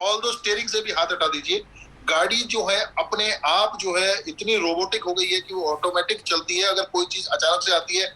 All दो steering से भी हाथ हटा दीजिए, गाड़ी जो है अपने आप जो है इतनी रोबोटिक हो गई है कि वो ऑटोमेटिक चलती है। अगर कोई चीज अचानक से आती है,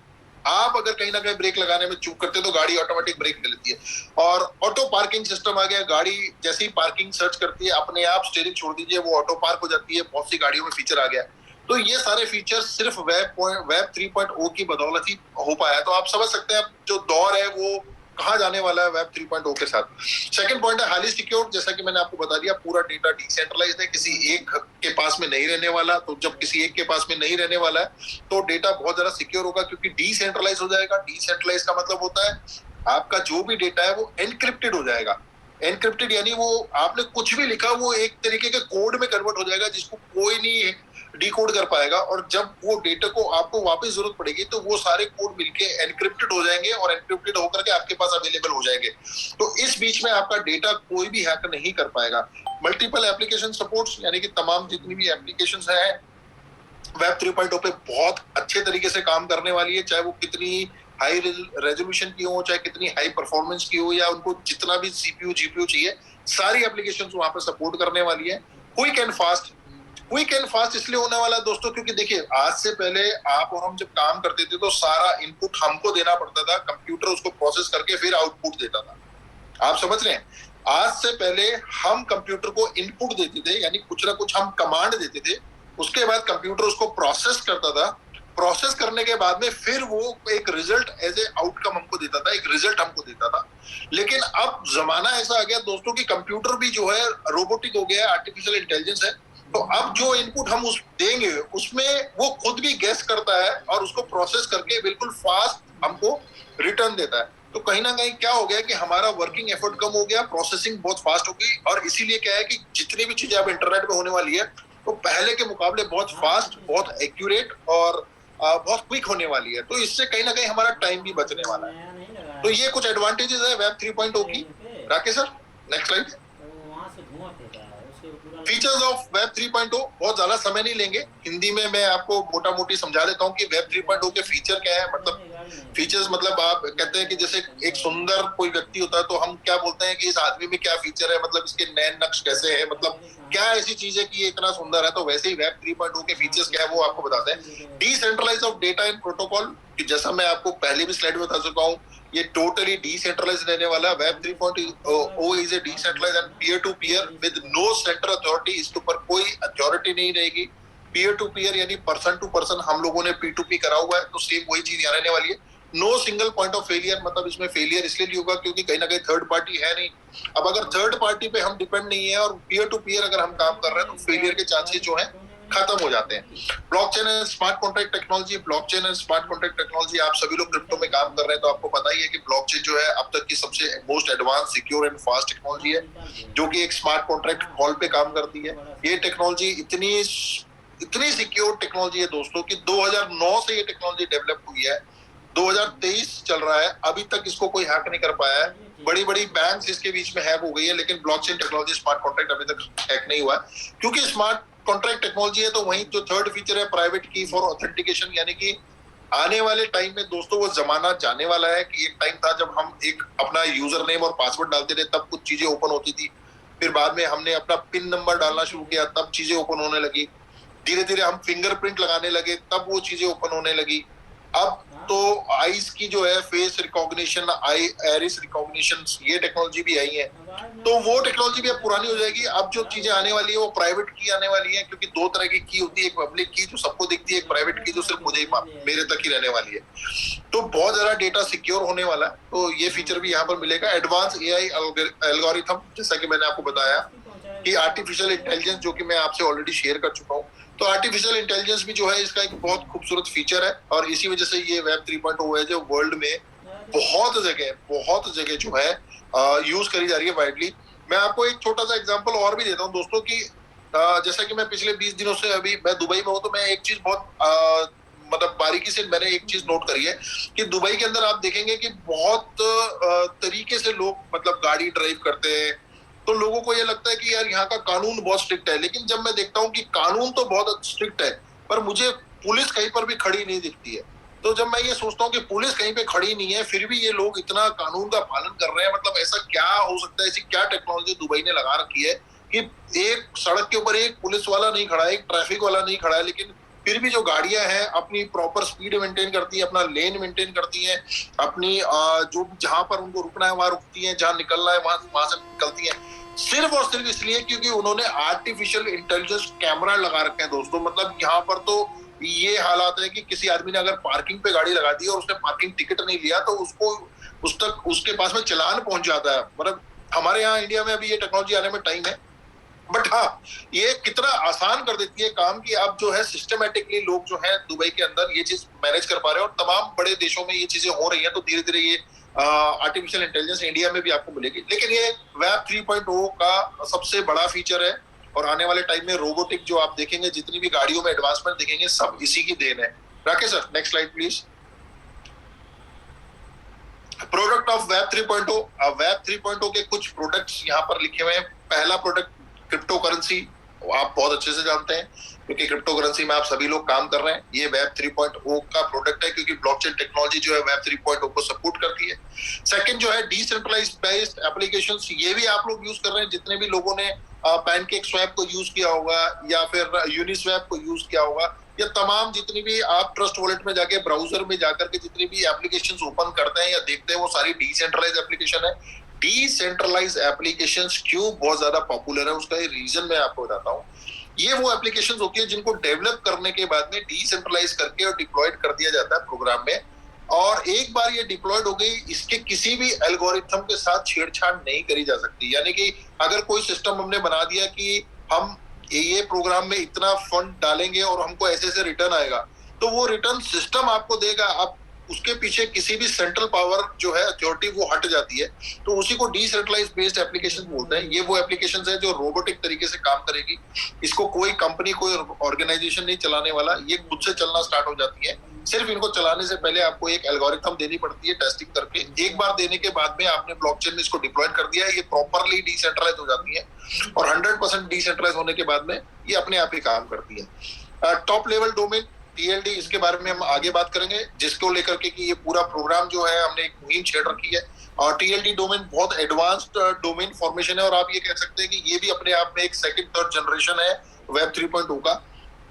आप अगर कहीं ना कहीं ब्रेक लगाने में चूक करते हैं तो गाड़ी ऑटोमेटिक ब्रेक ले लेती है। और ऑटो पार्किंग सिस्टम आ गया, गाड़ी जैसी पार्किंग सर्च करती है अपने आप स्टीयरिंग छोड़ दीजिए वो ऑटो पार्क हो जाती है। बहुत सी गाड़ियों में फीचर आ गया। तो ये सारे फीचर सिर्फ वेब 3.0 की बदौलत ही हो पाया। तो आप समझ सकते हैं अब जो दौर है वो कहाँ जाने वाला है वेब 3.0 के साथ। सेकंड पॉइंट है हाईली सिक्योर। जैसा कि मैंने आपको बता दिया, पूरा डेटा डिसेंट्रलाइज्ड है, किसी एक के पास में नहीं रहने वाला। तो जब किसी एक के पास में नहीं रहने वाला है तो डेटा बहुत ज्यादा सिक्योर होगा, क्योंकि डिसेंट्रलाइज हो जाएगा। डिसेंट्रलाइज का मतलब होता है आपका जो भी डेटा है वो एनक्रिप्टेड हो जाएगा। एनक्रिप्टेड यानी वो आपने कुछ भी लिखा वो एक तरीके के कोड में कन्वर्ट हो जाएगा, जिसको कोई नहीं डिकोड कर पाएगा। और जब वो डेटा को आपको वापस जरूरत पड़ेगी तो वो सारे कोड मिलके एनक्रिप्टेड हो जाएंगे और एनक्रिप्टेड होकर के आपके पास अवेलेबल हो जाएंगे। तो इस बीच में आपका डेटा कोई भी हैक नहीं कर पाएगा। मल्टीपल एप्लीकेशन सपोर्ट्स, यानी कि तमाम जितनी भी एप्लीकेशंस हैं वेब 3.0 पे बहुत अच्छे तरीके से काम करने वाली है। चाहे वो कितनी हाई रेजोल्यूशन की हो, चाहे कितनी हाई परफॉर्मेंस की हो, या उनको जितना भी सीपीयू जीपीयू चाहिए, सारी एप्लीकेशंस वहां पर सपोर्ट करने वाली है। Quick and fast. Quick and fast इसलिए होने वाला है दोस्तों क्योंकि देखिए, आज से पहले आप और हम जब काम करते थे तो सारा इनपुट हमको देना पड़ता था, कंप्यूटर उसको प्रोसेस करके फिर आउटपुट देता था। आप समझ रहे हैं? आज से पहले हम कंप्यूटर को इनपुट देते थे, यानी कुछ ना कुछ हम कमांड देते थे, उसके बाद कंप्यूटर उसको प्रोसेस करता था। प्रोसेस करने के बाद में फिर वो एक रिजल्ट एज ए आउटकम हमको देता था, एक रिजल्ट हमको देता था। लेकिन अब जमाना ऐसा आ गया दोस्तों कि कंप्यूटर भी जो है रोबोटिक हो गया है, आर्टिफिशियल इंटेलिजेंस है। तो अब जो इनपुट हम उस देंगे उसमें वो खुद भी गेस करता है और उसको प्रोसेस करके बिल्कुल फास्ट हमको रिटर्न देता है। तो कहीं ना कहीं क्या हो गया कि हमारा वर्किंग एफर्ट कम हो गया, प्रोसेसिंग बहुत फास्ट हो गई। और इसीलिए क्या है कि जितनी भी चीजें अब इंटरनेट पे होने वाली है तो पहले के मुकाबले बहुत फास्ट, बहुत एक्यूरेट और बहुत क्विक होने वाली है। तो इससे कहीं ना कहीं हमारा टाइम भी बचने वाला है। तो ये कुछ एडवांटेजेस है वेब 3.0 की। Rakesh sir, next slide. Features of web 3.0, बहुत ज्यादा समय नहीं लेंगे, हिंदी में मैं आपको मोटा मोटी समझा देता हूँ कि वेब 3.0 के फीचर क्या है। मतलब फीचर्स मतलब आप कहते हैं कि जैसे एक सुंदर कोई व्यक्ति होता है तो हम क्या बोलते हैं कि इस आदमी में क्या फीचर है, मतलब इसके नैन नक्श कैसे है, मतलब क्या ऐसी चीज है कि ये इतना सुंदर है। तो वैसे ही वेब 3.0 के फीचर्स क्या है वो आपको बताते हैं। Decentralize of data and protocol, जैसा मैं आपको पहले भी स्लाइड में बता चुका हूँ, ये टोटली डिसेंट्रलाइज रहने वाला है। Web 3.0 is a decentralise and peer to peer with no central authority. इसके ऊपर कोई अथॉरिटी नहीं रहेगी। पीयर टू पीयर यानी पर्सन टू पर्सन, हम लोगों ने P2P करा हुआ है तो सेम वही चीज यहाँ रहने वाली है। No single point of failure, मतलब इसमें फेलियर इसलिए नहीं होगा क्योंकि कहीं ना कहीं थर्ड पार्टी है नहीं। अब अगर थर्ड पार्टी पे हम डिपेंड नहीं है और पीयर टू पीयर अगर हम काम कर रहे हैं तो फेलियर के चांसेस जो है खत्म हो जाते हैं। Blockchain and smart contract technology. Blockchain and smart contract technology, आप सभी लोग क्रिप्टो में काम कर रहे हैं तो आपको पता ही है कि ब्लॉकचेन जो है अब तक की सबसे most advance, secure and fast technology है, जो कि एक स्मार्ट कॉन्ट्रैक्ट कॉल पे काम करती है। ये टेक्नोलॉजी इतनी सिक्योर टेक्नोलॉजी है दोस्तों कि 2009 से ये टेक्नोलॉजी डेवलप हुई है, 2023 चल रहा है, अभी तक इसको कोई हैक नहीं कर पाया है। बड़ी बड़ी बैंक्स इसके बीच में हैक हो गई है, लेकिन ब्लॉकचेन टेक्नोलॉजी स्मार्ट कॉन्ट्रैक्ट अभी तक हैक नहीं हुआ है। क्योंकि स्मार्ट कॉन्ट्रैक्ट टेक्नोलॉजी है तो वहीं जो थर्ड फीचर है प्राइवेट की फॉर ऑथेंटिकेशन, यानी कि आने वाले टाइम में दोस्तों वो जमाना जाने वाला है कि एक टाइम था जब हम एक अपना यूजर नेम और पासवर्ड डालते थे तब कुछ चीजें ओपन होती थी। फिर बाद में हमने अपना पिन नंबर डालना शुरू किया तब चीजें ओपन होने लगी। धीरे धीरे हम फिंगरप्रिंट लगाने लगे तब वो चीजें ओपन होने लगी। अब तो आईज की जो है फेस रिकॉग्निशन, आई एरिस रिकॉग्निशन, ये टेक्नोलॉजी भी आई है। तो वो टेक्नोलॉजी भी अब पुरानी हो जाएगी। अब जो चीजें आने वाली है वो प्राइवेट की आने वाली है, क्योंकि दो तरह की होती है, एक पब्लिक की जो सबको दिखती है, एक प्राइवेट की जो सिर्फ मुझे मेरे तक ही रहने वाली है। तो बहुत ज्यादा डेटा सिक्योर होने वाला है, तो ये फीचर भी यहाँ पर मिलेगा। एडवांस एआई एल्गोरिथम, जैसा कि मैंने आपको बताया कि आर्टिफिशियल इंटेलिजेंस, जो कि मैं आपसे ऑलरेडी शेयर कर चुका हूँ। तो आर्टिफिशियल इंटेलिजेंस भी जो है इसका एक बहुत खूबसूरत फीचर है और इसी वजह से ये वेब 3.0 है जो वर्ल्ड में बहुत जगह जो है यूज करी जा रही है वाइडली। मैं आपको एक छोटा सा एग्जांपल और भी देता हूँ दोस्तों की, जैसा कि मैं पिछले 20 दिनों से अभी मैं दुबई में हूँ, तो मैं एक चीज बहुत मतलब बारीकी से मैंने एक चीज नोट करी है कि दुबई के अंदर आप देखेंगे कि बहुत तरीके से लोग मतलब गाड़ी ड्राइव करते हैं। तो लोगों को ये लगता है कि यार यहाँ का कानून बहुत स्ट्रिक्ट है, लेकिन जब मैं देखता हूँ कि कानून तो बहुत स्ट्रिक्ट है पर मुझे पुलिस कहीं पर भी खड़ी नहीं दिखती है। तो जब मैं ये सोचता हूँ कि पुलिस कहीं पे खड़ी नहीं है, फिर भी ये लोग इतना कानून का पालन कर रहे हैं, मतलब ऐसा क्या हो सकता है, ऐसी क्या टेक्नोलॉजी दुबई ने लगा रखी है कि एक सड़क के ऊपर एक पुलिस वाला नहीं खड़ा है, एक ट्रैफिक वाला नहीं खड़ा है, लेकिन फिर भी जो गाड़ियां हैं अपनी प्रॉपर स्पीड मेंटेन करती है, अपना लेन मेंटेन करती हैं, अपनी जो जहां पर उनको रुकना है वहां रुकती हैं, जहां निकलना है वहां से निकलती हैं, सिर्फ और सिर्फ इसलिए क्योंकि उन्होंने आर्टिफिशियल इंटेलिजेंस कैमरा लगा रखे हैं दोस्तों। मतलब यहाँ पर तो ये हालात है कि किसी आदमी ने अगर पार्किंग पे गाड़ी लगा दी और उसने पार्किंग टिकट नहीं लिया तो उसको उस तक उसके पास में चालान पहुंच जाता है। मतलब हमारे यहाँ इंडिया में अभी ये टेक्नोलॉजी आने में टाइम है, बट हाँ ये कितना आसान कर देती है काम कि अब जो है सिस्टमेटिकली लोग जो है दुबई के अंदर ये चीज मैनेज कर पा रहे हैं, और तमाम बड़े देशों में ये चीजें हो रही हैं, तो धीरे धीरे ये आर्टिफिशियल इंटेलिजेंस इंडिया में भी आपको मिलेगी। लेकिन ये वेब 3.0 का सबसे बड़ा फीचर है, और आने वाले टाइम में रोबोटिक जो आप देखेंगे, जितनी भी गाड़ियों में एडवांसमेंट देखेंगे, सब इसी की देन है। Rakesh sir next slide please. Product of web 3.0। Web 3.0 के कुछ प्रोडक्ट्स यहाँ पर लिखे हुए हैं। पहला प्रोडक्ट क्रिप्टो करेंसी, आप बहुत अच्छे से जानते हैं क्योंकि क्रिप्टो करेंसी में आप सभी लोग काम कर रहे हैं। ये वेब 3.0 का प्रोडक्ट है क्योंकि ब्लॉकचेन टेक्नोलॉजी जो है वेब 3.0 को सपोर्ट करती है। सेकंड जो है डिसेंट्रलाइज्ड बेस्ड एप्लीकेशंस, ये भी आप लोग यूज कर रहे हैं। जितने भी लोगों ने पैनकेक स्वैप को यूज किया होगा या फिर यूनिस्वैप को यूज किया होगा, या तमाम जितनी भी आप ट्रस्ट वॉलेट में जाके ब्राउजर में जाकर के जितनी भी एप्लीकेशंस ओपन करते हैं या देखते हैं, वो सारी डिसेंट्रलाइज्ड एप्लीकेशन है। डिसेंट्रलाइज्ड एप्लीकेशंस क्यों बहुत ज्यादा पॉपुलर है, उसका रीजन मैं आपको बताता हूँ। ये वो एप्लीकेशंस होती है जिनको डेवलप करने के बाद में डिसेंट्रलाइज करके और डिप्लॉयड कर दिया जाता है प्रोग्राम में, और एक बार ये डिप्लॉयड हो गई, इसके किसी भी एल्गोरिथम के साथ छेड़छाड़ नहीं करी जा सकती। यानी कि अगर कोई सिस्टम हमने बना दिया कि हम ये प्रोग्राम में इतना फंड डालेंगे और हमको ऐसे ऐसे रिटर्न आएगा, तो वो रिटर्न सिस्टम आपको देगा। अब उसके पीछे किसी भी सेंट्रल पावर जो है अथॉरिटी वो हट जाती है, तो उसी को डिसेंट्रलाइज बेस्ड एप्लीकेशन बोलते हैं। ये वो एप्लीकेशन है जो रोबोटिक तरीके से काम करेगी। इसको कोई कंपनी कोई ऑर्गेनाइजेशन नहीं चलाने वाला, ये खुद से चलना स्टार्ट हो जाती है। सिर्फ इनको चलाने से पहले आपको एक एल्गोरिथम देनी पड़ती है टेस्टिंग करके। एक बार देने के बाद में आपने ब्लॉकचेन में इसको डिप्लॉय कर दिया है, ये प्रॉपरली डिसेंट्रलाइज हो जाती है, और 100% डिसेंट्रलाइज होने के बाद में ये अपने आप ही काम करती है। टॉप लेवल डोमेन टीएलडी, इसके बारे में हम आगे बात करेंगे, जिसको लेकर के कि ये पूरा प्रोग्राम जो है हमने एक मुहिम छेड़ रखी है। और टीएलडी डोमेन बहुत एडवांस्ड डोमेन फॉर्मेशन है, और आप ये कह सकते हैं कि ये भी अपने आप में एक सेकंड थर्ड जनरेशन है वेब 3.0 का।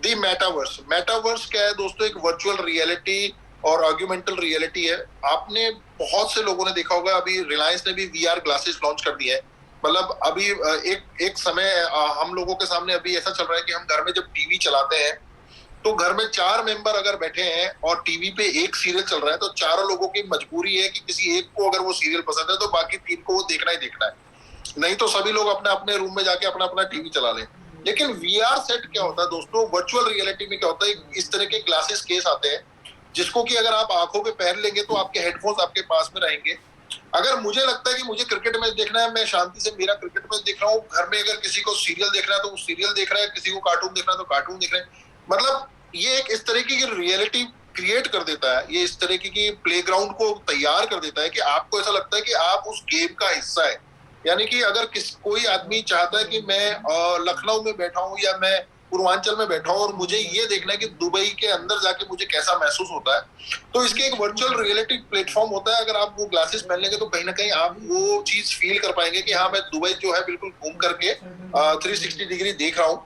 दी मेटावर्स, मेटावर्स क्या है दोस्तों? एक वर्चुअल रियलिटी और ऑग्यूमेंटल रियलिटी है। आपने बहुत से लोगों ने देखा होगा, अभी रिलायंस ने भी वीआर ग्लासेस लॉन्च कर दिया है। मतलब अभी एक समय हम लोगों के सामने अभी ऐसा चल रहा है कि हम घर में जब टीवी चलाते हैं तो घर में 4 मेंबर अगर बैठे हैं और टीवी पे एक सीरियल चल रहा है, तो चारों लोगों की मजबूरी है कि किसी एक को अगर वो सीरियल पसंद है तो बाकी 3 को वो देखना ही देखना है, नहीं तो सभी लोग अपने अपने रूम में जाके अपना अपना टीवी चला लें। लेकिन वीआर सेट क्या होता है दोस्तों? वर्चुअल रियलिटी में क्या होता है, इस तरह के ग्लासेस केस आते हैं जिसको कि अगर आप आंखों पे पहन लेंगे तो आपके हेडफोन्स आपके पास में रहेंगे। अगर मुझे लगता है कि मुझे क्रिकेट मैच देखना है, मैं शांति से मेरा क्रिकेट मैच देख रहा हूँ, घर में अगर किसी को सीरियल देखना है तो वो सीरियल देख रहा है, किसी को कार्टून देखना है तो कार्टून देख रहे हैं। मतलब ये एक इस तरीके की रियलिटी क्रिएट कर देता है, ये इस तरीके की प्लेग्राउंड को तैयार कर देता है कि आपको ऐसा लगता है कि आप उस गेम का हिस्सा है। यानी कि अगर कोई आदमी चाहता है कि मैं लखनऊ में बैठा हूँ या मैं पूर्वांचल में बैठा हूँ और मुझे ये देखना है कि दुबई के अंदर जाके मुझे कैसा महसूस होता है, तो इसके एक वर्चुअल रियलिटी प्लेटफॉर्म होता है। अगर आप वो ग्लासेस पहन लेंगे तो कहीं ना कहीं आप वो चीज फील कर पाएंगे कि हाँ मैं दुबई जो है बिल्कुल घूम करके 360 डिग्री देख रहा हूँ।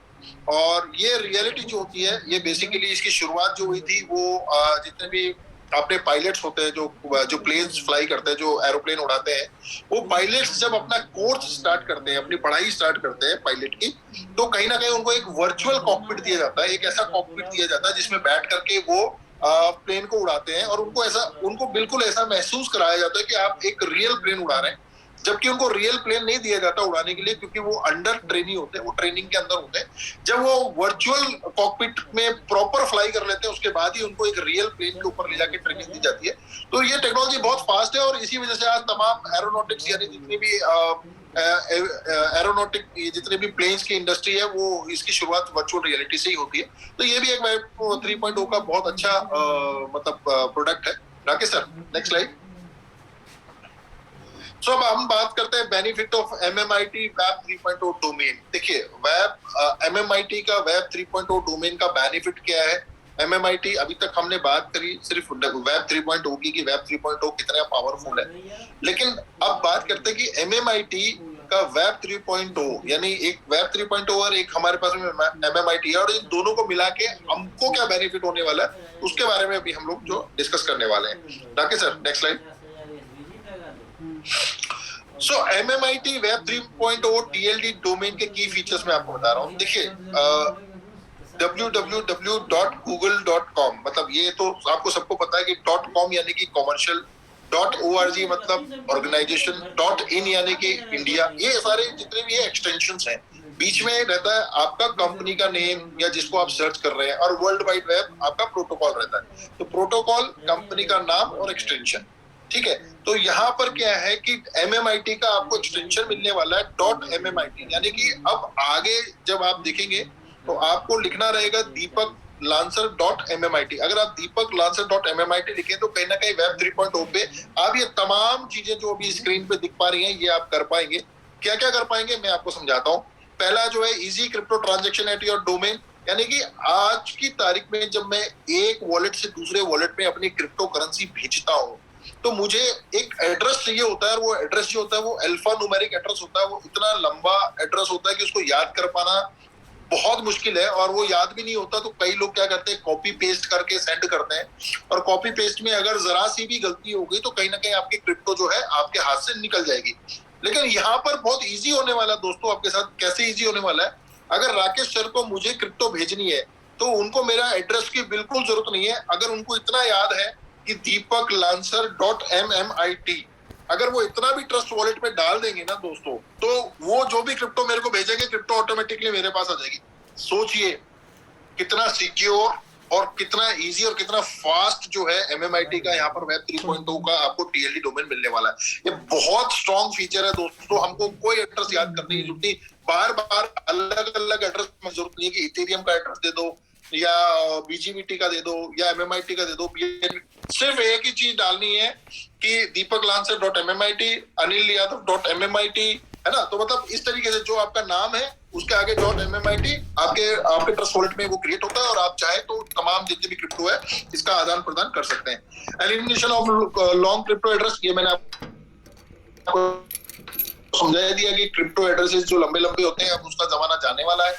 और ये रियलिटी जो होती है, ये बेसिकली इसकी शुरुआत जो हुई थी वो जितने भी अपने पायलट्स होते हैं जो प्लेन्स फ्लाई करते हैं, जो एरोप्लेन उड़ाते हैं, वो पायलट्स जब अपना कोर्स स्टार्ट करते हैं, अपनी पढ़ाई स्टार्ट करते हैं पायलट की, तो कहीं ना कहीं उनको एक वर्चुअल कॉकपिट दिया जाता है, एक ऐसा कॉकपिट दिया जाता है जिसमें बैठ करके वो प्लेन को उड़ाते हैं, और उनको बिल्कुल ऐसा महसूस कराया जाता है कि आप एक रियल प्लेन उड़ा रहे हैं। जबकि उनको रियल प्लेन नहीं दिया जाता उड़ाने के लिए, क्योंकि वो अंडर ट्रेनिंग होते हैं, वो ट्रेनिंग के अंदर होते हैं। जब वो वर्चुअल कॉकपिट में प्रॉपर फ्लाई कर लेते हैं, उसके बाद ही उनको एक रियल प्लेन के ऊपर ले जाके ट्रेनिंग दी जाती है। तो ये टेक्नोलॉजी बहुत फास्ट है, और इसी वजह से आज तमाम एरोनॉटिक्स यानी जितनी भी एरोनॉटिक जितने भी प्लेन्स की इंडस्ट्री है, वो इसकी शुरुआत वर्चुअल रियलिटी से ही होती है। तो ये भी एक वेब 3.0 का बहुत अच्छा मतलब प्रोडक्ट है। Rakesh sir next slide. So अब हम बात करते हैं benefit of MMIT web 3.0 domain. देखिए वेब MMIT का वेब 3.0 डोमेन का बेनिफिट क्या है? MMIT अभी तक हमने बात करी सिर्फ वेब 3.0 की कि वेब 3.0 कितना पावरफुल है, लेकिन अब बात करते हैं कि MMIT का वेब 3.0 यानी एक वेब 3.0 और एक हमारे पास में MMIT है, और इन दोनों को मिला के हमको क्या बेनिफिट होने वाला है उसके बारे में अभी हम लोग जो डिस्कस करने वाले हैं। Rakesh sir next slide. So MMIT web 3.0 TLD domain के की फीचर्स मैं आपको बता रहा हूँ। देखिए www.google.com मतलब ये तो आपको सबको पता है कि .com यानी कि कॉमर्शियल, .org मतलब ऑर्गेनाइजेशन, .in यानी कि इंडिया, ये सारे जितने भी एक्सटेंशंस हैं, बीच में रहता है आपका कंपनी का नेम या जिसको आप सर्च कर रहे हैं, और वर्ल्ड वाइड वेब आपका प्रोटोकॉल रहता है। तो प्रोटोकॉल कंपनी का नाम और एक्सटेंशन, ठीक है। तो यहाँ पर क्या है कि MMIT का आपको एक्सटेंशन मिलने वाला है .MMIT, यानी कि अब आगे जब आप देखेंगे तो आपको लिखना रहेगा दीपक लांसर .MMIT। अगर आप दीपक लांसर .MMIT लिखें तो कहीं ना कहीं वेब 3.0 पे आप ये तमाम चीजें जो अभी स्क्रीन पे दिख पा रही हैं ये आप कर पाएंगे। क्या क्या कर पाएंगे मैं आपको समझाता हूँ। पहला जो है easy crypto transaction at your domain, यानी कि आज की तारीख में जब मैं एक वॉलेट से दूसरे वॉलेट में अपनी क्रिप्टो करेंसी भेजता हूँ तो मुझे एक एड्रेस चाहिए होता है, वो एड्रेस जो होता है वो अल्फा न्यूमेरिक एड्रेस होता है, वो इतना लंबा एड्रेस होता है कि उसको याद कर पाना बहुत मुश्किल है, और वो याद भी नहीं होता। तो कई लोग क्या करते हैं कॉपी पेस्ट करके सेंड करते हैं, और कॉपी पेस्ट में अगर जरा सी भी गलती हो गई तो कहीं ना कहीं आपकी क्रिप्टो जो है आपके हाथ से निकल जाएगी। लेकिन यहाँ पर बहुत इजी होने वाला है दोस्तों आपके साथ। कैसे इजी होने वाला है, अगर राकेश सर को मुझे क्रिप्टो भेजनी है तो उनको मेरा एड्रेस की बिल्कुल जरूरत नहीं है। अगर उनको इतना याद है कि दीपक लांसर .MMIT, अगर वो इतना भी ट्रस्ट वॉलेट में डाल देंगे ना दोस्तों, तो वो जो भी क्रिप्टो मेरे को भेजेंगे क्रिप्टो ऑटोमेटिकली मेरे पास आ जाएगी। सोचिए कितना सिक्योर और कितना इजी और कितना फास्ट जो है MMIT का यहाँ पर वेब 3.0 का आपको TLD डोमेन मिलने वाला है। ये बहुत स्ट्रॉन्ग फीचर है दोस्तों। हमको कोई एड्रेस याद करने की जरूरत नहीं, बार बार अलग अलग एड्रेस में जरूरत नहीं है कि इथेरियम का एड्रेस दे दो या BGBT का दे दो या MMIT का दे दो। सिर्फ एक ही चीज डालनी है कि Deepak Lancer .MMIT, Anil Yadav .MMIT, है ना। तो मतलब इस तरीके से जो आपका नाम है उसके आगे .MMIT आपके ट्रस्ट वॉलेट में वो क्रिएट होता है, और आप चाहे तो तमाम जितने भी क्रिप्टो है इसका आदान प्रदान कर सकते हैं। Elimination of long crypto address, ये मैंने आपको समझा दिया कि क्रिप्टो एड्रेसेस जो लंबे लंबे होते हैं अब उसका जमाना जाने वाला है।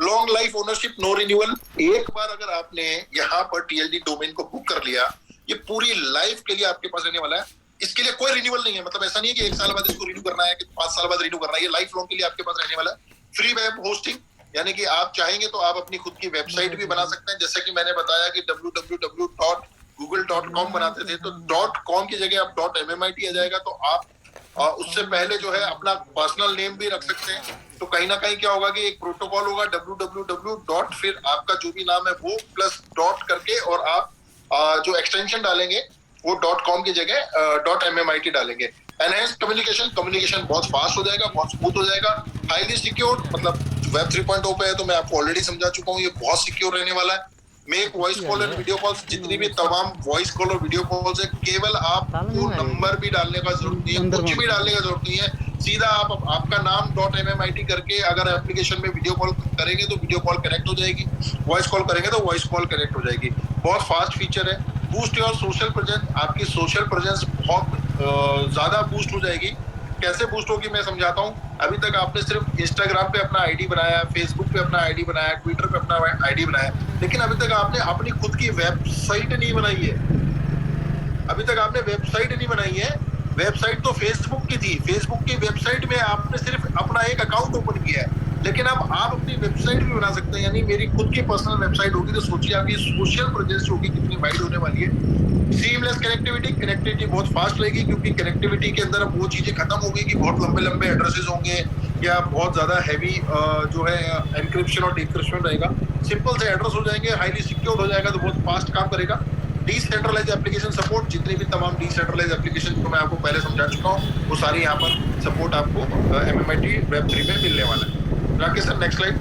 Long life ownership, no renewal. एक बार अगर आपने यहाँ पर TLD डोमेन को बुक कर लिया, ये पूरी लाइफ के लिए आपके पास रहने वाला है। इसके लिए कोई रिन्यूअल नहीं है, मतलब ऐसा नहीं है कि 1 साल बाद इसको रिन्यू करना है कि 5 साल बाद रिन्यू करना है। ये लाइफ लॉन्ग के लिए आपके पास रहने वाला है। फ्री वेब होस्टिंग, यानी कि आप चाहेंगे तो आप अपनी खुद की वेबसाइट भी बना सकते हैं। जैसे कि मैंने बताया कि www.google.com बनाते थे, तो .com की जगह आप .MMIT आ जाएगा, तो आप उससे पहले जो है अपना पर्सनल नेम भी रख सकते हैं। तो कहीं ना कहीं क्या होगा कि एक प्रोटोकॉल होगा www. फिर आपका जो भी नाम है वो प्लस डॉट करके, और आप जो एक्सटेंशन डालेंगे वो .com की जगह .MMIT डालेंगे। एनहेंस कम्युनिकेशन बहुत फास्ट हो जाएगा, बहुत स्मूथ हो जाएगा। हाईली सिक्योर, मतलब वेब 3.0 पे है तो मैं आपको ऑलरेडी समझा चुका हूँ, ये बहुत सिक्योर रहने वाला है। Make voice call and video calls, जितनी भी तमाम वॉइस कॉल और वीडियो कॉल्स है, केवल आपको नंबर भी डालने का जरूरत नहीं है, कुछ भी डालने का जरूरत नहीं है। सीधा आप आपका नाम .MMIT करके अगर एप्लीकेशन में वीडियो कॉल करेंगे तो वीडियो कॉल कनेक्ट हो जाएगी, वॉइस कॉल करेंगे तो वॉइस कॉल कनेक्ट हो जाएगी। बहुत फास्ट फीचर है। बूस्ट योर सोशल प्रेजेंस, आपकी सोशल प्रेजेंस बहुत ज्यादा बूस्ट हो जाएगी। कैसे बूस्ट होगी मैं समझाता हूँ। अभी तक आपने सिर्फ इंस्टाग्राम पे अपना आईडी बनाया, फेसबुक पे अपना आईडी बनाया, ट्विटर पे अपना आईडी बनाया, लेकिन अभी तक आपने अपनी खुद की वेबसाइट नहीं बनाई है। अभी तक आपने वेबसाइट नहीं बनाई है। वेबसाइट तो फेसबुक की थी, फेसबुक की वेबसाइट में आपने सिर्फ अपना एक अकाउंट ओपन किया है, लेकिन अब आप अपनी वेबसाइट भी बना सकते हैं, यानी मेरी खुद की पर्सनल वेबसाइट होगी। तो सोचिए आपकी सोशल प्रेजेंस होगी कितनी वाइड होने वाली है। सीमलेस कनेक्टिविटी बहुत फास्ट रहेगी, क्योंकि कनेक्टिविटी के अंदर अब वो चीजें खत्म हो गई कि बहुत लंबे लंबे एड्रेसेस होंगे या बहुत ज्यादा हैवी जो है एनक्रिप्शन और डिक्रिप्शन रहेगा। सिंपल से एड्रेस हो जाएंगे, हाईली सिक्योर्ड हो जाएगा, तो बहुत फास्ट काम करेगा। डिसेंट्रलाइज एप्लीकेशन सपोर्ट, जितनी भी तमाम डिसेंट्रलाइज एप्लीकेशन जो मैं आपको पहले समझा चुका हूँ वो सारी यहाँ पर सपोर्ट आपको MMIT वेब 3 में मिलने वाला है। Rakesh sir next slide.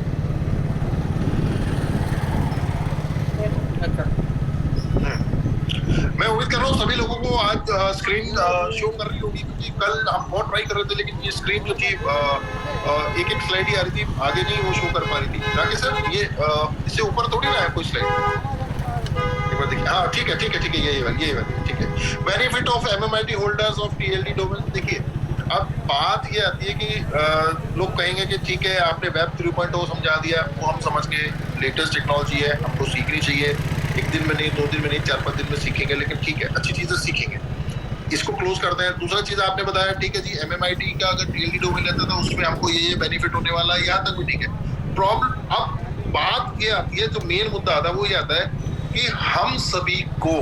मैं उम्मीद कर रहा हूँ सभी लोगों को आज स्क्रीन शो कर रही होगी, क्योंकि कल हम बहुत ट्राई कर रहे थे लेकिन ये स्क्रीन जो थी एक एक स्लाइड ही आ रही थी, आगे नहीं वो शो कर पा रही थी। राकेश सर ये इससे ऊपर थोड़ी ना है कोई स्लाइड। में देखिए, हाँ ठीक है यही वाली ठीक है। Benefit of MMIT holders of TLD domain. देखिए अब बात ये आती है कि लोग कहेंगे कि ठीक है आपने वेब 3.0 समझा दिया, वो हम समझ के, लेटेस्ट टेक्नोलॉजी है, हमको सीखनी चाहिए, एक दिन में नहीं, 2 दिन में नहीं, 4-5 दिन में सीखेंगे, लेकिन ठीक है अच्छी चीजें सीखेंगे, इसको क्लोज करते हैं। दूसरा चीज आपने बताया ठीक है जी, MMIT का अगर TLD डोमेन लेता था उसमें हमको ये बेनिफिट होने वाला है, यहाँ तक भी ठीक है। प्रॉब्लम अब बात ये आती है, जो मेन मुद्दा आता है वो ये आता है कि हम सभी को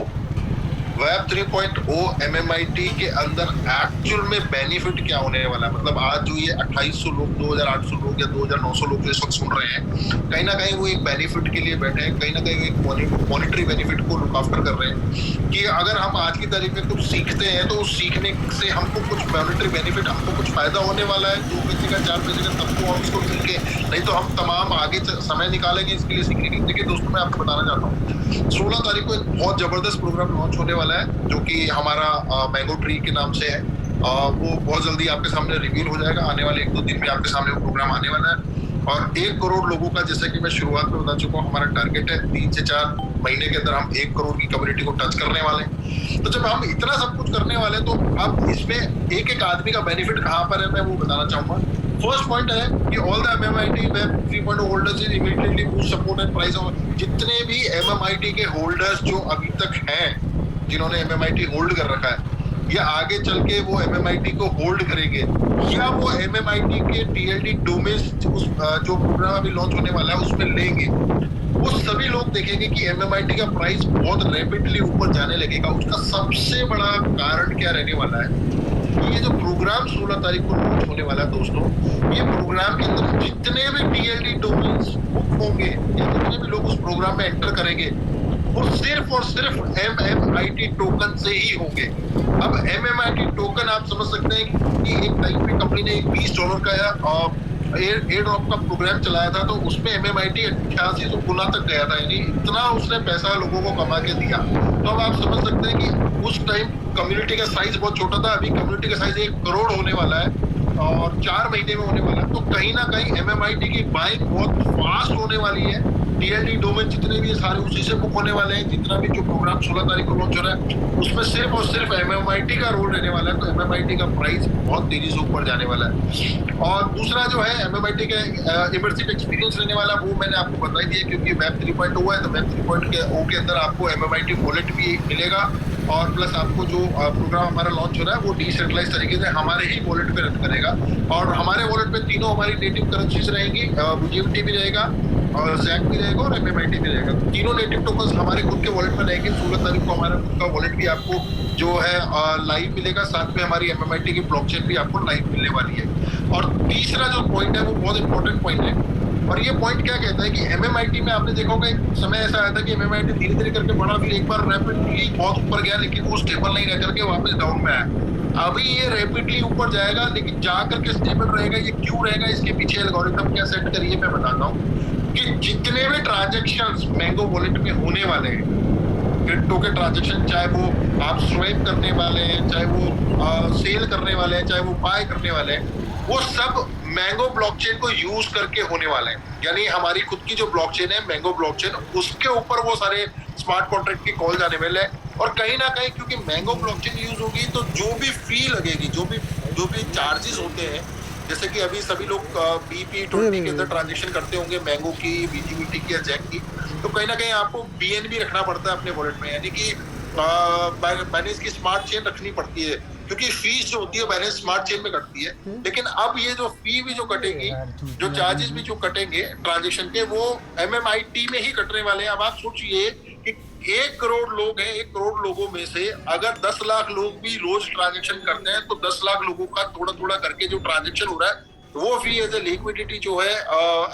वेब 3.0 MMIT के अंदर एक्चुअल में बेनिफिट क्या होने वाला है। मतलब आज जो ये 2800 लोग, 2800 लोग या 2900 लोग जो इस वक्त सुन रहे हैं, कहीं ना कहीं वो एक बेनिफिट के लिए बैठे हैं, कहीं ना कहीं वो एक मॉनिटरी बेनिफिट को लुक आफ्टर कर रहे हैं कि अगर हम आज की तारीख में कुछ सीखते हैं तो उस सीखने से हमको कुछ मॉनिटरी बेनिफिट, हमको कुछ फायदा होने वाला है, 2 पैसे का 4 पैसे का, तब तो हम उसको सीखे, नहीं तो हम तमाम आगे समय निकालेंगे इसके लिए सीखने के लिए। देखिए दोस्तों, मैं आपको बताना चाहता हूँ 16 तारीख को एक बहुत जबरदस्त प्रोग्राम लॉन्च होने वाला है जो कि हमारा मैंगो ट्री के नाम से है। वो बहुत जल्दी आपके सामने रिवील हो जाएगा, आने वाले 1-2 दिन में आपके सामने वो प्रोग्राम आने वाला है। और 1 करोड़ लोगों का, जैसे कि मैं शुरुआत में बता चुका हूँ, हमारा टारगेट है 3 से 4 महीने के अंदर हम 1 करोड़ की कम्युनिटी को टच करने वाले हैं। तो जब हम इतना सब कुछ करने वाले हैं तो अब इसमें एक एक आदमी का बेनिफिट कहाँ पर है, मैं वो बताना चाहूंगा। फर्स्ट पॉइंट है कि all the MMIT web 3.0 holders is immediately boost support and price of. जितने भी MMIT के होल्डर्स जो अभी तक हैं, जिन्होंने MMIT होल्ड कर रखा है, या आगे चल के वो MMIT को होल्ड करेंगे, या वो MMIT के TLD डोमेन उस जो प्रोग्राम अभी लॉन्च होने वाला है उसमें लेंगे, वो सभी लोग देखेंगे कि MMIT का प्राइस बहुत रैपिडली ऊपर जाने लगेगा। उसका सबसे बड़ा कारण क्या रहने वाला है, ये जो प्रोग्राम 16 तारीख को लॉन्च होने वाला है दोस्तों, ये प्रोग्राम के अंदर जितने भी TLD डोमेन्स बुक होंगे या जितने भी लोग उस प्रोग्राम में एंटर करेंगे, वो सिर्फ और सिर्फ MMIT टोकन से ही होंगे। अब MMIT टोकन आप समझ सकते हैं कि एक टाइम पे कंपनी ने $20 का एयर ड्रॉप का प्रोग्राम चलाया था, तो उसमें MMIT 8800 गुना तक गया था, यानी इतना उसने पैसा लोगों को कमा के दिया। तो अब आप समझ सकते हैं कि उस टाइम कम्युनिटी का साइज बहुत छोटा था, अभी कम्युनिटी का साइज 1 करोड़ होने वाला है और 4 महीने में होने वाला है। तो कहीं ना कहीं MMIT की बाइक बहुत फास्ट होने वाली है। TLD डोमेन जितने भी सारे उसी से बुक होने वाले हैं। जितना भी जो प्रोग्राम 16 तारीख को लॉन्च हो रहा है उसमें सिर्फ और सिर्फ MMIT का रोल रहने वाला है। तो MMIT का प्राइस बहुत तेजी से ऊपर जाने वाला है। और दूसरा जो है MMIT का इमर्सिव एक्सपीरियंस रहने वाला, वो मैंने आपको बता ही दिया, क्योंकि वेब 3.0 है तो वेब 3.0 के अंदर आपको MMIT वॉलेट भी मिलेगा और प्लस आपको जो प्रोग्राम हमारा लॉन्च हो रहा है वो डिसेंट्रलाइज तरीके से हमारे ही वॉलेट पे रन करेगा। और हमारे वॉलेट पे तीनों हमारी नेटिव करेंसीज रहेंगी, BGMT भी रहेगा और ZAC भी रहेगा और MMIT भी रहेगा। तो तीनों नेटिव टोकन्स हमारे खुद के वॉलेट में रहेंगे। 16 तारीख को हमारा खुद का वॉलेट भी आपको जो है लाइव मिलेगा, साथ में हमारी MMIT की ब्लॉकचेन भी आपको लाइव मिलने वाली है। और तीसरा जो पॉइंट है वो बहुत इंपॉर्टेंट पॉइंट है, और ये पॉइंट क्या कहता है कि MMIT में आपने देखा होगा एक समय ऐसा आया था कि MMIT धीरे धीरे करके बढ़ा, फिर एक बार रैपिडली बहुत ऊपर गया, लेकिन वो स्टेबल नहीं रह करके वापस डाउन में आया। अभी ये रैपिडली ऊपर जाएगा, लेकिन जा करके स्टेबल रहेगा। ये क्यों रहेगा, इसके पीछे एल्गोरिथम क्या सेट करिए मैं बताता हूँ कि जितने भी ट्रांजेक्शन्स मैंगो वॉलेट में होने वाले हैं, क्रिप्टो के ट्रांजेक्शन, चाहे वो आप स्वैप करने वाले हैं, चाहे वो सेल करने वाले हैं, चाहे वो बाय करने वाले हैं, वो सब मैंगो ब्लॉकचेन को यूज करके होने वाले हैं। यानी हमारी खुद की जो ब्लॉकचेन है मैंगो ब्लॉकचेन, उसके ऊपर वो सारे स्मार्ट कॉन्ट्रैक्ट की कॉल जाने वाले हैं। और कहीं ना कहीं क्योंकि मैंगो ब्लॉकचेन यूज होगी तो जो भी फी लगेगी, जो भी चार्जेस होते हैं, जैसे कि अभी सभी लोग BP20 के अंदर ट्रांजेक्शन करते होंगे मैंगो की, BGBT की या ZAC की, तो कहीं ना कहीं आपको BNB रखना पड़ता है अपने वॉलेट में, यानी कि बाइनेंस की स्मार्ट चेन रखनी पड़ती है, क्योंकि फीस जो होती है बाइनेंस स्मार्ट चेन में कटती है। लेकिन अब ये जो फी भी जो कटेगी, जो चार्जेस भी जो कटेंगे ट्रांजेक्शन के, वो MMIT में ही कटने वाले हैं। अब आप सोचिए कि 1 करोड़ लोग हैं, 1 करोड़ लोगों में से अगर 10 लाख लोग भी रोज ट्रांजेक्शन करते हैं तो 10 लाख लोगों का थोड़ा थोड़ा करके जो ट्रांजेक्शन हो रहा है वो फी एज ए लिक्विडिटी जो है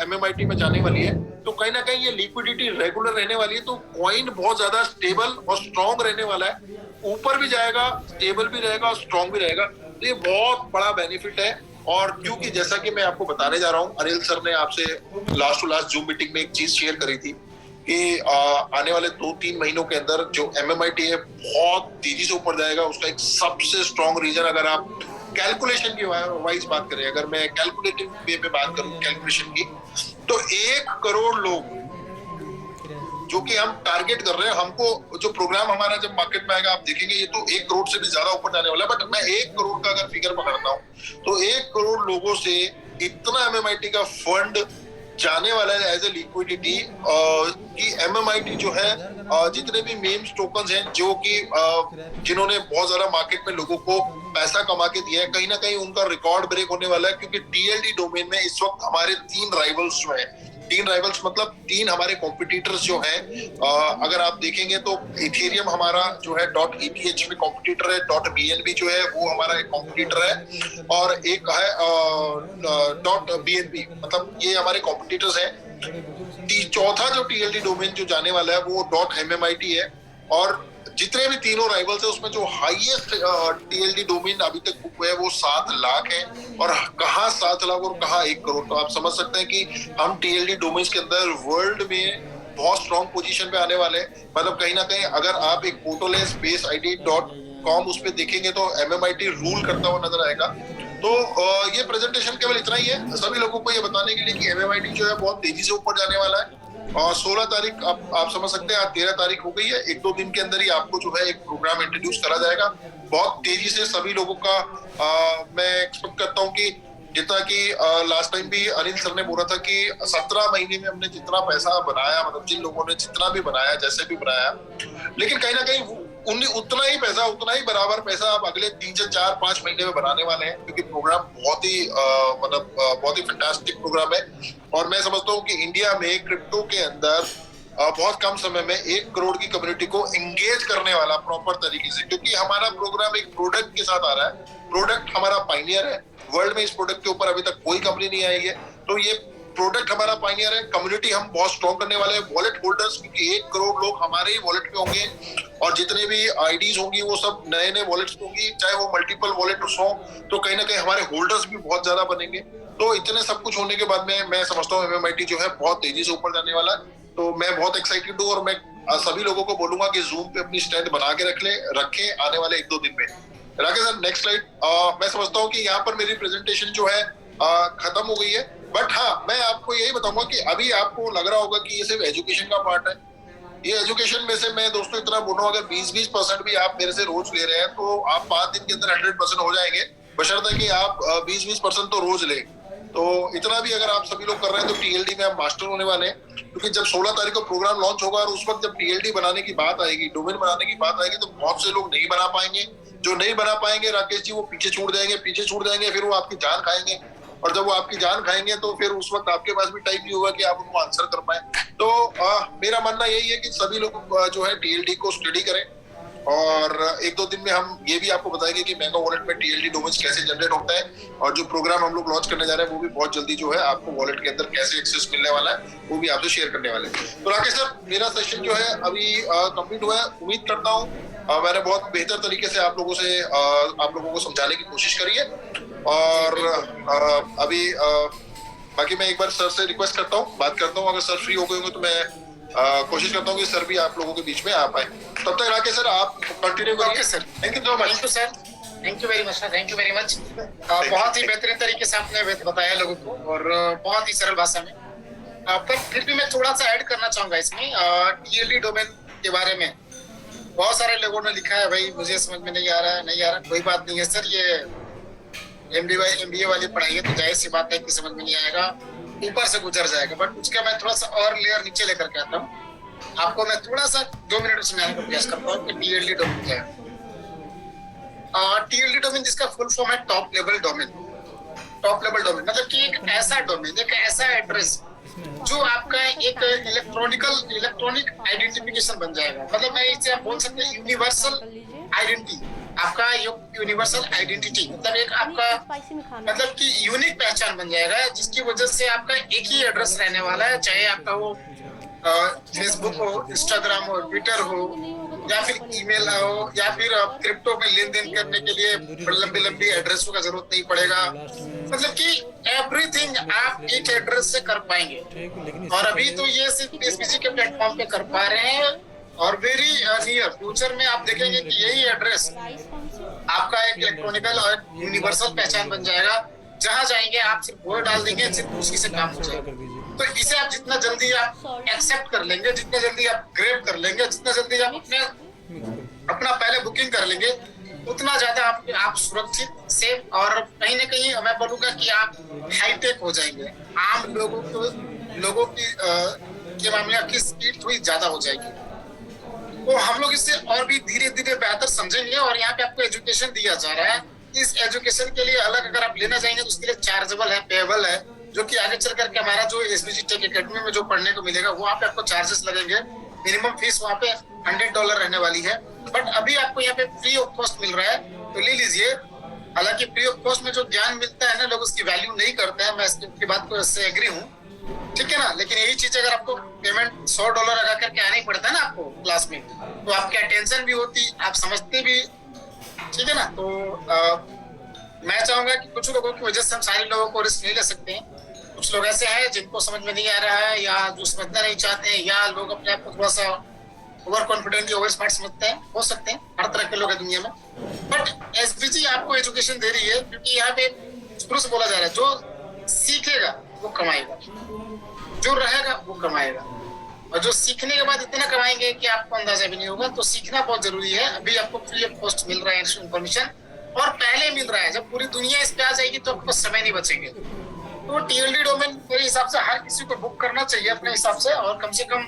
MMIT में जाने वाली है। तो कहीं ना कहीं ये लिक्विडिटी रेगुलर रहने वाली है, तो कॉइन बहुत ज्यादा स्टेबल और स्ट्रॉन्ग रहने वाला है। ऊपर भी जाएगा, स्टेबल भी रहेगा और स्ट्रॉन्ग भी रहेगा। तो ये बहुत बड़ा बेनिफिट है। और क्योंकि जैसा कि मैं आपको बताने जा रहा हूँ, अनिल सर ने आपसे last to last Zoom meeting में एक चीज शेयर करी थी कि आने वाले 2-3 महीनों के अंदर जो MMIT है बहुत तेजी से ऊपर जाएगा। उसका एक सबसे स्ट्रॉन्ग रीजन, अगर आप कैलकुलेशन की वाइज बात करें, अगर मैं कैलकुलेटिव वे में बात करूं कैलकुलेशन की, तो 1 करोड़ लोग जो कि हम टारगेट कर रहे हैं, हमको जो प्रोग्राम हमारा जब मार्केट में आएगा आप देखेंगे ये तो 1 करोड़ से भी ज्यादा ऊपर जाने वाला है। बट मैं 1 करोड़ का अगर फिगर पकड़ता हूँ तो 1 करोड़ लोगों से इतना एमएमआईटी का फंड जाने वाला है एज ए लिक्विडिटी कि एमएमआईटी जो है जितने भी मेम्स टोकन्स हैं जो कि जिन्होंने बहुत ज्यादा मार्केट में लोगों को पैसा कमा के दिया है, कहीं ना कहीं उनका रिकॉर्ड ब्रेक होने वाला है। क्योंकि टीएलडी डोमेन में इस वक्त हमारे 3 राइवल्स जो हैं, 3 राइवल्स मतलब 3 हमारे कॉम्पिटिटर्स जो हैं, अगर आप देखेंगे तो इथेरियम हमारा जो है .eth में कॉम्पिटिटर है, .bnb जो है वो हमारा एक कॉम्पिटिटर है, और एक है .bnb, मतलब ये हमारे कॉम्पिटिटर्स हैं। चौथा जो टीएलडी डोमेन जो जाने वाला है वो .mmit है, और जितने भी तीनों राइवल्स है उसमें जो हाईएस्ट टीएलडी डोमेन अभी तक बुक हुआ है वो 7 लाख है। और कहाँ 7 लाख और कहाँ 1 करोड़, तो आप समझ सकते हैं कि हम टीएलडी डोमेन्स के अंदर वर्ल्ड में बहुत स्ट्रॉन्ग पोजीशन पे आने वाले हैं। मतलब कहीं ना कहीं अगर आप एक फोटोलेस बेस id.com उस पे देखेंगे तो एमएमआईटी रूल करता हुआ नजर आएगा। तो ये प्रेजेंटेशन केवल इतना ही है सभी लोगों को ये बताने के लिए कि एमएमआईटी जो है बहुत तेजी से ऊपर जाने वाला है। और 16 तारीख आप समझ सकते हैं, आज 13 तारीख हो गई है, 1-2 दिन के अंदर ही आपको जो है एक प्रोग्राम इंट्रोड्यूस करा जाएगा बहुत तेजी से। सभी लोगों का मैं एक्सपेक्ट करता हूँ कि जितना कि लास्ट टाइम भी अनिल सर ने बोला था कि 17 महीने में हमने जितना पैसा बनाया, मतलब जिन लोगों ने जितना भी बनाया जैसे भी बनाया, लेकिन कहीं ना कहीं उतना ही पैसा, उतना ही बराबर पैसा आप अगले 3 से 4-5 महीने में बनाने वाले हैं। क्योंकि प्रोग्राम बहुत ही मतलब बहुत ही फैंटास्टिक प्रोग्राम है। और मैं समझता हूँ कि इंडिया में क्रिप्टो के अंदर बहुत कम समय में 1 करोड़ की कम्युनिटी को एंगेज करने वाला प्रॉपर तरीके से, क्योंकि हमारा प्रोग्राम एक प्रोडक्ट के साथ आ रहा है। प्रोडक्ट हमारा पाइनियर है, वर्ल्ड में इस प्रोडक्ट के ऊपर अभी तक कोई कंपनी नहीं आई है, तो ये प्रोडक्ट हमारा पाइनियर है। कम्युनिटी हम बहुत स्ट्रॉन्ग करने वाले हैं। वॉलेट होल्डर्स, क्योंकि 1 करोड़ लोग हमारे ही वॉलेट पे होंगे, और जितने भी आईडीज होंगी वो सब नए नए वॉलेट्स होंगी, चाहे वो मल्टीपल वॉलेट्स हो, तो कहीं ना कहीं हमारे होल्डर्स भी बहुत ज्यादा बनेंगे। तो इतने सब कुछ होने के बाद में मैं समझता हूँ एमएमआईटी जो है बहुत तेजी से ऊपर जाने वाला है। तो मैं बहुत एक्साइटेड हूँ, और मैं सभी लोगों को बोलूंगा कि जूम पे अपनी स्ट्रेंथ बना के रखें आने वाले 1-2 दिन में। Rakesh sir, next slide. मैं समझता हूँ कि यहाँ पर मेरी प्रेजेंटेशन जो है खत्म हो गई है। बट हाँ, मैं आपको यही बताऊंगा कि अभी आपको लग रहा होगा कि ये सिर्फ एजुकेशन का पार्ट है। ये एजुकेशन में से मैं दोस्तों इतना बोल रहा हूँ, अगर 20% भी आप मेरे से रोज ले रहे हैं तो आप 5 दिन के अंदर 100% हो जाएंगे, बशर्ते कि आप 20% तो रोज लें। तो इतना भी अगर आप सभी लोग कर रहे हैं तो टीएलडी में हम मास्टर होने वाले हैं। क्योंकि जब 16 तारीख को प्रोग्राम लॉन्च होगा और उस वक्त जब टीएलडी बनाने की बात आएगी, डोमेन बनाने की बात आएगी, तो बहुत से लोग नहीं बना पाएंगे। जो नहीं बना पाएंगे राकेश जी, वो पीछे छूट जाएंगे, फिर वो आपकी जान खाएंगे। और जब वो आपकी जान खाएंगे तो फिर उस वक्त आपके पास भी टाइम नहीं होगा कि आप उनको आंसर कर पाए। तो मेरा मानना यही है कि सभी लोग जो है टीएलडी को स्टडी करें, और 1-2 दिन में हम ये भी आपको बताएंगे कि मैंगो वॉलेट में टीएलडी डोमेन्स कैसे जनरेट होता है, और जो प्रोग्राम हम लोग लॉन्च करने जा रहे हैं वो भी बहुत जल्दी जो है आपको वॉलेट के अंदर कैसे एक्सेस मिलने वाला है वो भी आपसे शेयर करने वाले हैं। तो राकेश सर, मेरा सेशन जो है अभी कंप्लीट हुआ है। उम्मीद करता हूँ मैंने बहुत बेहतर तरीके से आप लोगों को समझाने की कोशिश करी है। और अभी बाकी मैं एक बार सर से रिक्वेस्ट करता हूँ, बात करता हूँ, अगर सर फ्री हो गए होंगे तो मैं कोशिश करता हूँ कि सर भी आप लोगों के बीच में आ पाए। तब तक राकेश सर आप कंटिन्यू करिए। Sir thank you so much. Thank you sir, thank you very much sir, thank you very much. बहुत ही बेहतरीन तरीके से आपने बताया लोगों को, और बहुत ही सरल भाषा में। पर फिर भी मैं थोड़ा सा ऐड करना चाहूंगा इसमें टीएलडी डोमेन के बारे में। बहुत सारे लोगों ने लिखा है भाई मुझे समझ में नहीं आ रहा। कोई बात नहीं है सर, ये एमबीए वाली पढ़ाई है तो जाहिर सी बात है कि समझ में नहीं आएगा, ऊपर से गुजर जाएगा। बट उसका मैं थोड़ा सा और लेयर नीचे लेकर के आता हूँ। आपको मैं थोड़ा सा 2 मिनट समझाने का प्रयास करता हूँ कि टीएलडी डोमेन क्या है। टीएलडी डोमेन जिसका फुल फॉर्म है top level domain. Top level domain मतलब कि एक ऐसा डोमेन, एक ऐसा एड्रेस जो आपका एक इलेक्ट्रॉनिक आइडेंटिफिकेशन बन जाएगा। मतलब मैं इसे आप बोल सकते हैं यूनिवर्सल आइडेंटिटी। आपका यूनिवर्सल आइडेंटिटी मतलब एक आपका मतलब कि यूनिक पहचान बन जाएगा, जिसकी वजह से आपका एक ही एड्रेस रहने वाला है। चाहे आपका वो फेसबुक हो, इंस्टाग्राम हो, ट्विटर हो, या फिर ईमेल हो, या फिर क्रिप्टो में लेन देन करने के लिए लंबी एड्रेसों का जरूरत नहीं पड़ेगा। मतलब कि एवरीथिंग आप एक एड्रेस से कर पाएंगे। और अभी तो ये सिर्फ एसपीजी के प्लेटफॉर्म पे कर पा रहे हैं, और वेरी नियर फ्यूचर में आप देखेंगे कि यही एड्रेस आपका एक इलेक्ट्रॉनिकल और यूनिवर्सल पहचान बन जाएगा, जहां जाएंगे आप सिर्फ वोट डाल देंगे, सिर्फ उसी से काम हो जाएगा। तो इसे आप जितना जल्दी आप एक्सेप्ट कर लेंगे, जितना जल्दी आप ग्रेब कर लेंगे, जितना जल्दी आप अपना पहले बुकिंग कर लेंगे, उतना ज्यादा आप सुरक्षित, सेफ और कहीं ना कहीं मैं बोलूंगा कि आप हाईटेक हो जाएंगे। आम लोगों के मामले की स्पीड थोड़ी ज्यादा हो जाएगी। तो हम लोग इससे और भी धीरे धीरे बेहतर समझेंगे। और यहाँ पे आपको एजुकेशन दिया जा रहा है। इस एजुकेशन के लिए अलग अगर आप लेना चाहेंगे तो उसके लिए चार्जेबल है, पेएबल है, जो कि आगे चल करके हमारा जो एसबीजी टेक एकेडमी में जो पढ़ने को मिलेगा वहाँ पे आपको चार्जेस लगेंगे। मिनिमम फीस वहाँ पे $100 रहने वाली है। बट अभी आपको यहाँ पे फ्री ऑफ कॉस्ट मिल रहा है, तो ले लीजिए। हालांकि फ्री ऑफ कॉस्ट में जो ज्ञान मिलता है ना, लोग उसकी वैल्यू नहीं करते हैं, मैं इसकी बात को इससे एग्री हूँ, ठीक है ना। लेकिन यही चीज अगर आपको पेमेंट $100 लगा करके आना ही पड़ता है ना आपको क्लास में, तो आपकी अटेंशन भी होती, आप समझते भी, ठीक है ना। तो मैं चाहूंगा कि कुछ लोगों की वजह से हम सारे लोगों को रिस्क नहीं ले सकते हैं। कुछ लोग ऐसे हैं जिनको समझ में नहीं आ रहा है, या जो समझना नहीं चाहते हैं, या लोग अपने आप को थोड़ा सा ओवर कॉन्फिडेंट या ओवर स्मार्ट समझते हैं, हो सकते हैं, हर तरह के लोग हैं दुनिया में। बट एसबीजी आपको एजुकेशन दे रही है, क्योंकि यहाँ पे शुरू से बोला जा रहा है, जो सीखेगा वो कमाएगा, जो रहेगा वो कमाएगा। और जो सीखने के बाद इतना कमाएंगे कि आपको अंदाजा भी नहीं होगा। तो सीखना बहुत जरूरी है। अभी आपको फ्री ऑफ कॉस्ट मिल रहा है इन्फॉर्मेशन, और पहले मिल रहा है। जब पूरी दुनिया इस पे आ जाएगी तो आपको समय नहीं बचेंगे। तो टीएलडी डोमेन मेरे हिसाब से हर किसी को बुक करना चाहिए अपने हिसाब से, और कम से कम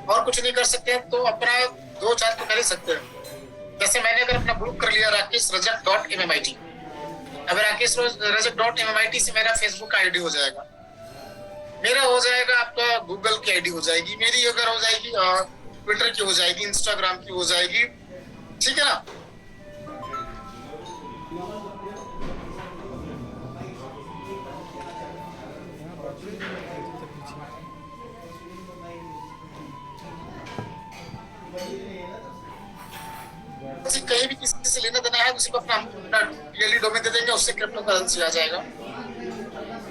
और कुछ नहीं कर सकते हैं तो अपना 2-4 तो कर ही सकते हैं। जैसे मैंने अगर अपना बुक कर लिया rakeshrajak.mmit, अब rakeshrajak.mmit से मेरा फेसबुक का आईडी हो जाएगा, मेरा हो जाएगा, आपका गूगल की आईडी हो जाएगी, मेरी अगर हो जाएगी ट्विटर की हो जाएगी, इंस्टाग्राम की हो जाएगी, ठीक है ना। कहीं भी किसी से लेना देना है तो सिर्फ अपना टीएलडी डोमेन दे देंगे, उससे क्रिप्टो करेंसी आ जाएगा।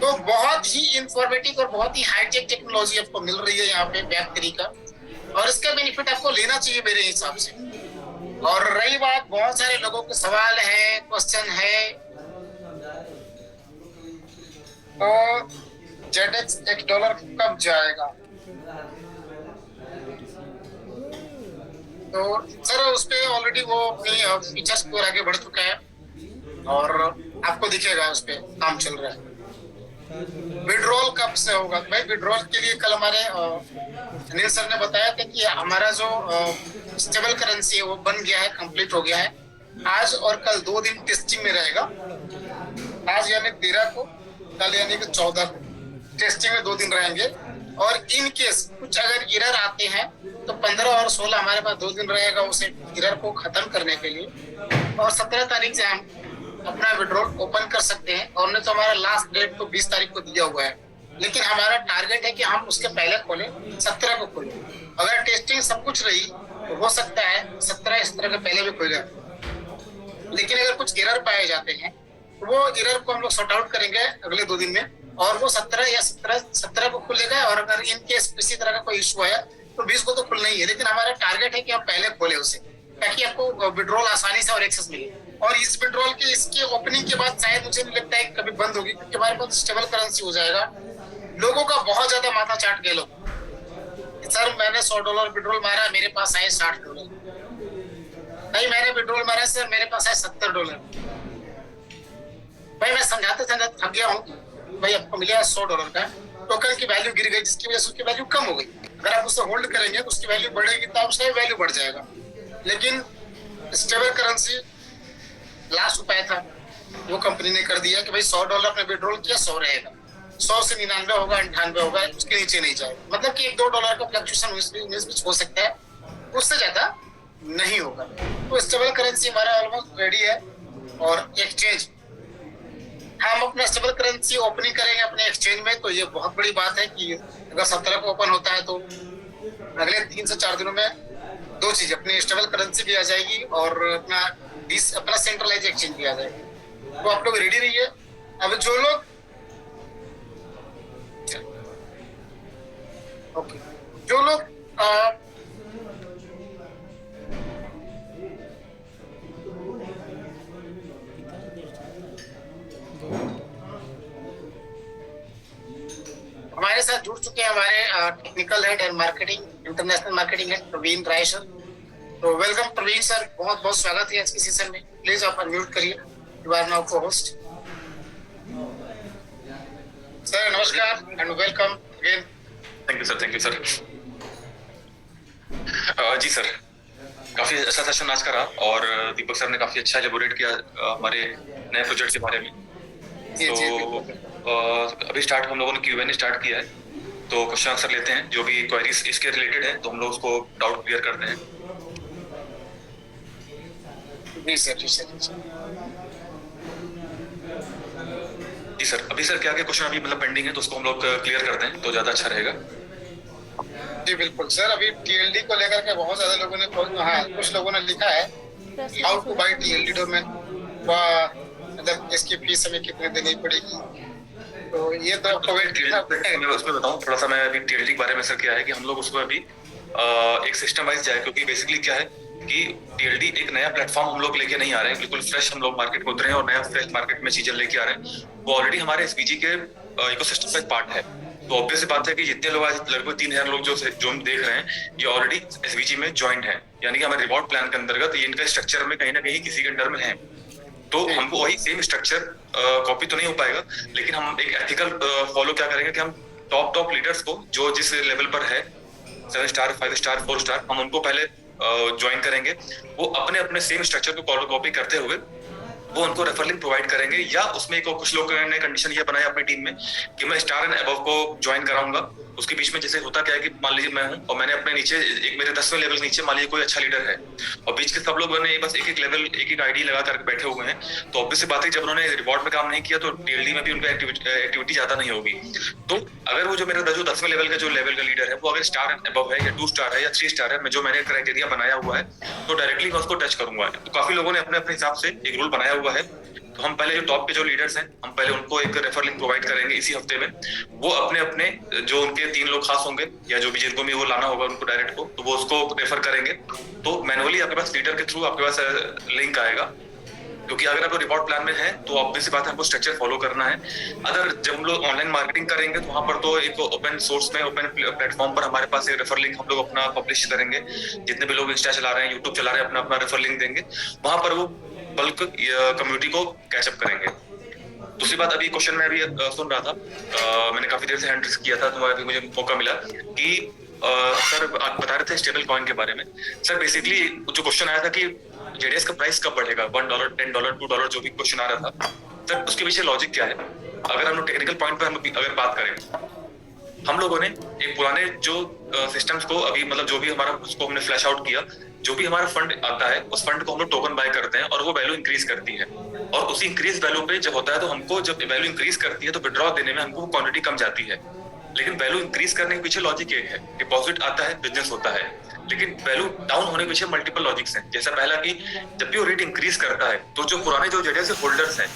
तो बहुत ही इंफॉर्मेटिव और बहुत ही हाईटेक टेक्नोलॉजी आपको मिल रही है यहाँ पे Web3 का, और इसका बेनिफिट आपको लेना चाहिए मेरे हिसाब से। और रही बात, बहुत सारे लोगों के सवाल है, क्वेश्चन है, तो जेडेक्स $1 कब जाएगा? तो सर उस पे ऑलरेडी वो अपनी फीचर्स को आगे बढ़ चुका है, और आपको दिखेगा उस पे काम चल रहा है। विड्रॉल कब से होगा भाई? विड्रॉल के लिए कल हमारे अनिल सर ने बताया था कि हमारा जो स्टेबल करेंसी है वो बन गया है, कंप्लीट हो गया है। आज और कल 2 दिन टेस्टिंग में रहेगा। आज यानी 13 को, कल यानी कि 14 को टेस्टिंग में 2 दिन रहेंगे। और इन केस कुछ अगर एरर आते हैं तो 15 और 16 हमारे पास 2 दिन रहेगा उसे एरर को खत्म करने के लिए। और 17 तारीख से हम अपना विड्रॉल ओपन कर सकते हैं। और ने तो हमारा लास्ट डेट तो 20 तारीख को दिया हुआ है, लेकिन हमारा टारगेट है कि हम उसके पहले खोलें, 17 को खोलें। अगर टेस्टिंग सब कुछ रही तो हो सकता है 17 के पहले भी खुल जाए। लेकिन अगर कुछ एरर पाए जाते हैं तो वो एरर को हम लोग सॉर्ट आउट करेंगे अगले 2 दिन में, और वो 17 को खुलेगा। और अगर इन केस किसी तरह का कोई इशू आया तो 20 को तो खुलना ही है। लेकिन हमारा टारगेट है कि हम पहले खोले उसे, ताकि आपको विड्रॉल आसानी से और एक्सेस मिले। और इस विड्रॉल के इसके ओपनिंग के बाद शायद मुझे नहीं लगता है कि कभी बंद होगी, क्योंकि हमारे पास स्टेबल करेंसी हो जाएगा। लोगों का बहुत ज्यादा माथा चाट गए लोग, सर मैंने $100 विड्रॉल मारा, मेरे पास आए $60। नहीं, मैंने विड्रॉल मारा सर, मेरे पास आए $70। भाई मैं समझाते समझाते थक गया हूँ। भाई आपको मिला $100 का टोकन की वैल्यू गिर गई, जिसकी वजह से उसकी वैल्यू कम हो गई। अगर आप उसे होल्ड करेंगे तो उसकी वैल्यू बढ़ेगी, तो उसका वैल्यू बढ़ जाएगा। लेकिन स्टेबल करेंसी लास्ट उपाय था, वो कंपनी ने कर दिया कि भाई $100 आपने विड्रॉल किया, 100 रहेगा, 100 से 99 होगा, 98 होगा, उसके नीचे नहीं जाएगा। मतलब कि $1-2 का फ्लक्चुएशन हो सकता है, उससे ज्यादा नहीं होगा। तो स्टेबल करेंसी हमारा ऑलमोस्ट रेडी है। और एक्सचेंज, हम अपना स्टेबल करेंसी ओपनिंग करेंगे अपने एक्सचेंज में, तो ये बहुत बड़ी बात है कि अगर 17 को ओपन होता है तो अगले 3 से 4 दिनों में 2 चीज, अपनी स्टेबल करेंसी भी आ जाएगी और अपना सेंट्रलाइज एक्सचेंज भी आ जाएगा। तो आप लोग रेडी रहिए। अब जो लोग ओके, जो लोग साथ जुड़ चुके हैं हमारे technical head and marketing international marketing head Praveen Rai sir. तो वेलकम प्रवीण सर, बहुत बहुत स्वागत है आज के सेशन में। प्लीज आप अनम्यूट करिए, you are now co-host. Sir नमस्कार and welcome again. Thank you sir. जी सर, काफी अच्छा सेशन आज का रहा और दीपक सर ने काफी अच्छा एलेबोरेट किया हमारे नए प्रोजेक्ट के बारे में। तो अभी हम लोगों ने Q&A स्टार्ट किया है, तो क्वेश्चन आंसर लेते हैं। जो भी क्वेरीज इसके रिलेटेड है तो हम लोग उसको डाउट क्लियर करते हैं। जी सर। जी सर, अभी सर क्या क्या क्वेश्चन अभी मतलब पेंडिंग है तो उसको हम लोग क्लियर करते हैं तो ज्यादा अच्छा रहेगा। जी बिल्कुल सर, अभी TLD को लेकर के बहुत ज्यादा लोगों ने कुछ लोगों ने लिखा है how to buy TLD domain, मतलब इसकी फीस हमें कितने देनी पड़ेगी। तो ये तो आपको मैं उसमें बताऊं थोड़ा सा। मैं अभी TLD के बारे में सर क्या है कि हम लोग उसको अभी एक सिस्टम वाइज जाए, क्योंकि बेसिकली क्या है कि TLD एक नया प्लेटफॉर्म हम लोग लेके नहीं आ रहे हैं, बिल्कुल फ्रेश हम लोग मार्केट में उतरे हैं और नया फ्रेश मार्केट में चीजें लेके आ रहे हैं। वो ऑलरेडी हमारे SVG के इकोसिस्टम का एक पार्ट है। तो ऑब्वियस बात है कि जितने लोग आज लगभग 3000 लोग जो हम देख रहे हैं ये ऑलरेडी SVG में ज्वाइंट है, यानी कि हमारे रिवॉर्ड प्लान के अंतर्गत ये इनका स्ट्रक्चर में कहीं ना कहीं किसी के अंडर में है। तो हमको वही सेम स्ट्रक्चर कॉपी तो नहीं हो पाएगा, लेकिन हम एक एथिकल फॉलो क्या करेंगे कि हम टॉप लीडर्स को जो जिस लेवल पर है 7 स्टार 5 स्टार 4 स्टार, हम उनको पहले ज्वाइन करेंगे। वो अपने अपने सेम स्ट्रक्चर को कॉपी करते हुए वो उनको रेफर लिंक प्रोवाइड करेंगे, या उसमें कुछ लोग ने कंडीशन ये बनाया अपनी टीम में कि मैं स्टार एंड अबव को ज्वाइन कराऊंगा। उसके बीच में जैसे होता क्या है कि मान लीजिए मैं हूं और मैंने अपने नीचे एक मेरे 10वें लेवल नीचे मान लीजिए कोई अच्छा लीडर है और बीच के सब लोग ने बस एक लेवल एक आईडी लगा करके बैठे हुए हैं, तो ऑब्वियस बात है जब उन्होंने रिवॉर्ड में काम नहीं किया तो TLD में भी उनका एक्टिविटी ज्यादा नहीं होगी। तो अगर वो जो मेरा जो 10वें लेवल का जो लेवल का लीडर है वो अगर स्टार एंड अबव है या 2 स्टार है या 3 स्टार है, जो मैंने क्राइटेरिया बनाया हुआ है, तो डायरेक्टली मैं उसको टच करूंगा। तो काफी लोगों ने अपने अपने हिसाब से एक रूल बनाया हुआ है। तो हम पहले जो टॉप के जो लीडर्स हैं हम पहले उनको एक रेफर लिंक प्रोवाइड करेंगे इसी हफ्ते में। वो अपने अपने जो उनके 3 लोग खास होंगे या जो भी जिनको भी वो लाना होगा उनको डायरेक्ट को, तो वो उसको रेफर करेंगे। तो मैनुअली आपके पास लीडर के थ्रू आपके पास लिंक आएगा, क्योंकि अगर आप रिवॉर्ड प्लान में है तो ऑब्वियस बात है हमको स्ट्रक्चर फॉलो करना है। अगर जब हम लोग ऑनलाइन मार्केटिंग करेंगे तो वहां पर तो एक ओपन सोर्स में ओपन प्लेटफॉर्म पर हमारे पास एक रेफर लिंक हम लोग अपना पब्लिश करेंगे। जितने भी लोग इंस्टा चला रहे हैं, यूट्यूब चला रहे हैं, अपना अपना रेफर लिंक देंगे, वहां पर वो बल्क कम्युनिटी को कैचअप करेंगे। दूसरी बात, अभी क्वेश्चन में अभी सुन रहा था, मैंने काफी देर से हैंड रेज किया था तो अभी मुझे मौका मिला कि सर आप बता रहे थे स्टेबल कॉइन के बारे में। सर बेसिकली जो क्वेश्चन आया था कि JDS का प्राइस कब बढ़ेगा, $1 $10 $2 जो भी क्वेश्चन आ रहा था, सर उसके पीछे लॉजिक क्या है। अगर हम लोग टेक्निकल पॉइंट पर हम अगर बात करें, हम लोगों ने एक पुराने जो सिस्टम्स को अभी मतलब जो भी हमारा उसको हमने फ्लैश आउट किया, जो भी हमारा फंड आता है उस फंड को हम लोग टोकन बाय करते हैं और वो वैल्यू इंक्रीज करती है। और उसी इंक्रीज वैल्यू पे जब होता है तो हमको जब वैल्यू इंक्रीज करती है तो विड्रॉ देने में हमको क्वांटिटी कम जाती है। लेकिन वैल्यू इंक्रीज करने के पीछे लॉजिक एक है, डिपॉजिट आता है, बिजनेस होता है। लेकिन वैल्यू डाउन होने के पीछे मल्टीपल लॉजिक्स हैं। जैसा पहला कि जब भी वो रेट इंक्रीज करता है तो जो पुराने जो JDS होल्डर्स हैं,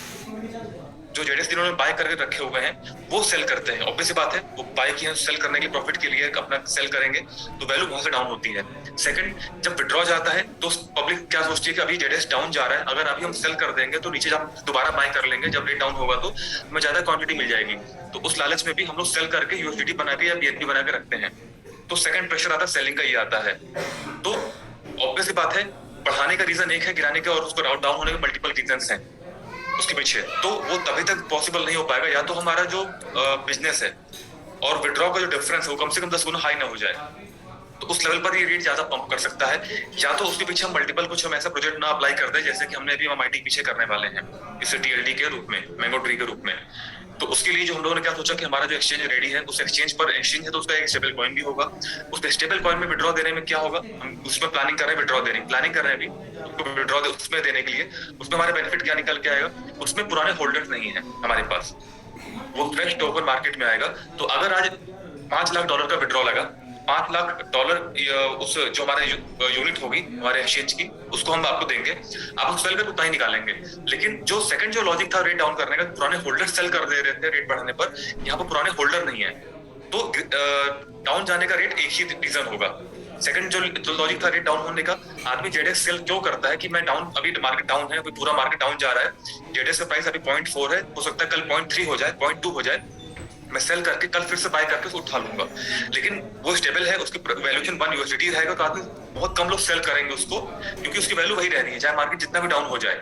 जो JDS जिन्होंने बाय करके रखे हुए हैं, वो सेल करते हैं। ऑब्वियस बात है वो बाय किए सेल करने के लिए प्रॉफिट के लिए अपना सेल करेंगे तो वैल्यू बहुत से डाउन होती है। सेकंड, जब विड्रॉ जाता है तो पब्लिक क्या सोचती है कि अभी JDS डाउन जा रहा है, अगर अभी हम सेल कर देंगे तो नीचे जब दोबारा बाय कर लेंगे, जब रेट डाउन होगा तो हमें ज्यादा क्वांटिटी मिल जाएगी। तो उस लालच में भी हम लोग सेल करके USDT बना के या BNB बना के रखते हैं। तो सेकंड प्रेशर आता है सेलिंग का, ये आता है। तो ऑब्वियस बात है बढ़ाने का रीजन एक है, गिराने का और उसको डाउन होने के मल्टीपल रीजंस हैं उसके पीछे। तो वो तभी तक पॉसिबल नहीं हो पाएगा या तो हमारा जो बिजनेस है और विड्रॉ का जो डिफरेंस है वो कम से कम 10 गुना हाई ना हो जाए, तो उस लेवल पर ये रेट ज्यादा पंप कर सकता है। या तो उसके पीछे हम मल्टीपल कुछ हम ऐसा प्रोजेक्ट ना अप्लाई कर दें, जैसे कि हमने अभी MIT पीछे करने वाले हैं इसे TLD के रूप में, मैंगो ट्री के रूप में। तो उसके लिए जो हम लोगों ने क्या सोचा कि हमारा जो एक्सचेंज रेडी है उस एक्सचेंज पर एक्सचेंज है तो उसका एक स्टेबल कॉइन भी होगा। उस स्टेबल कॉइन में विड्रॉ देने में क्या होगा, हम उसमें प्लानिंग कर रहे हैं, विड्रॉ देने प्लानिंग कर रहे हैं अभी उसको विड्रॉ उसमें देने के लिए। उसमें हमारे बेनिफिट क्या निकल के आएगा, उसमें पुराने होल्डर्स नहीं है हमारे पास, वो फ्रेश टोकन मार्केट में आएगा। तो अगर आज $5 लाख का विड्रॉ लगा, $5 लाख उस जो हमारे यूनिट होगी हमारे एक्सचेंज की, उसको हम आपको देंगे, आप उस सेल कर उतना ही निकालेंगे। लेकिन जो सेकंड जो लॉजिक था रेट डाउन करने का, पुराने होल्डर सेल कर दे रहे थे रेट बढ़ने पर, यहाँ पर पुराने होल्डर नहीं है, तो डाउन जाने का रेट एक ही रीजन होगा। सेकंड जो लॉजिक था रेट डाउन होने का, आदमी JDS सेल क्यों करता है कि मैं डाउन, अभी मार्केट डाउन है, अभी पूरा मार्केट डाउन जा रहा है, JDS का प्राइस अभी 0.4 है, हो सकता है कल 0.3 हो जाए, 0.2 हो जाए, मैं सेल करके कल फिर से बाय करके उसको उठा लूंगा। लेकिन वो स्टेबल है, उसकी वैल्यूएशन $1 रहेगा, तो आदमी बहुत कम लोग सेल करेंगे उसको, क्योंकि उसकी वैल्यू वही रह रही है चाहे मार्केट जितना भी डाउन हो जाए।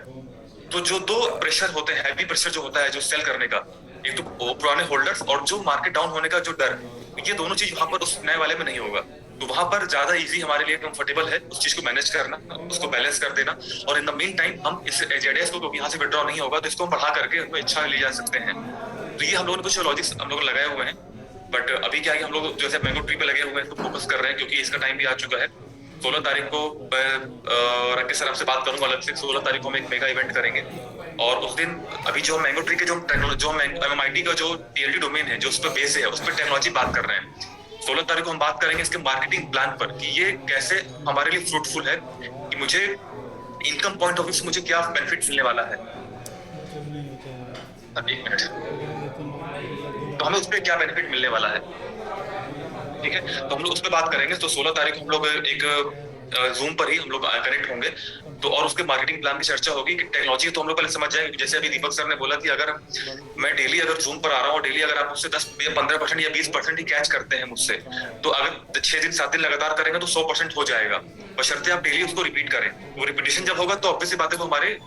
तो जो दो प्रेशर होते हैं, हैवी प्रेशर जो होता है जो सेल करने का, एक तो पुराने होल्डर्स और जो मार्केट डाउन होने का जो डर, ये दोनों चीज वहां पर उस नए वाले में नहीं होगा। तो वहां पर ज्यादा इजी हमारे लिए कंफर्टेबल है उस चीज को मैनेज करना, उसको बैलेंस कर देना। और इन द मीन टाइम हम इस जेडीएस को, क्योंकि यहाँ से विड्रॉ नहीं होगा, तो इसको हम बढ़ा करके हमें अच्छा ले जा सकते हैं। तो ये हम लोगों ने कुछ लॉजिक्स हम लोग लगाए हुए हैं। बट अभी क्या है कि हम लोग जैसे मैंगो ट्री पे लगे हुए हैं, इसको फोकस कर रहे हैं, क्योंकि इसका टाइम भी आ चुका है। 16 तारीख को राकेश सर आपसे बात करूंगा अलग से। 16 तारीख को हम एक मेगा इवेंट करेंगे, और उस दिन अभी जो मैंगो ट्री के जो MMIT का जो TLD डोमेन है, जो उस पर बेस है, उस पर टेक्नोलॉजी बात कर रहे हैं। 16 तारीख को हम बात करेंगे इसके मार्केटिंग प्लान पर, कि ये कैसे हमारे लिए फ्रूटफुल है, कि मुझे इनकम पॉइंट ऑफ व्यू से मुझे क्या बेनिफिट मिलने वाला है। एक मिनट, तो हमें उस पर क्या बेनिफिट मिलने वाला है, ठीक है, तो हम लोग उस पर बात करेंगे। तो 16 तारीख को हम लोग एक जूम पर ही हम लोग कनेक्ट होंगे, तो और उसके मार्केटिंग प्लान की चर्चा होगी। कि टेक्नोलॉजी तो हम लोग पहले समझ जाएंगे, जैसे अभी दीपक सर ने बोला कि अगर मैं डेली अगर जूम पर आ रहा हूँ, डेली अगर आप मुझसे 10 या 15% या 20% ही कैच करते हैं मुझसे, तो अगर 6 दिन 7 दिन लगातार करेंगे तो 100% हो जाएगा, बशर्ते आप डेली उसको रिपीट करें। वो रिपीटेशन जब होगा तो ऑब्वियसली बात है वो हमारे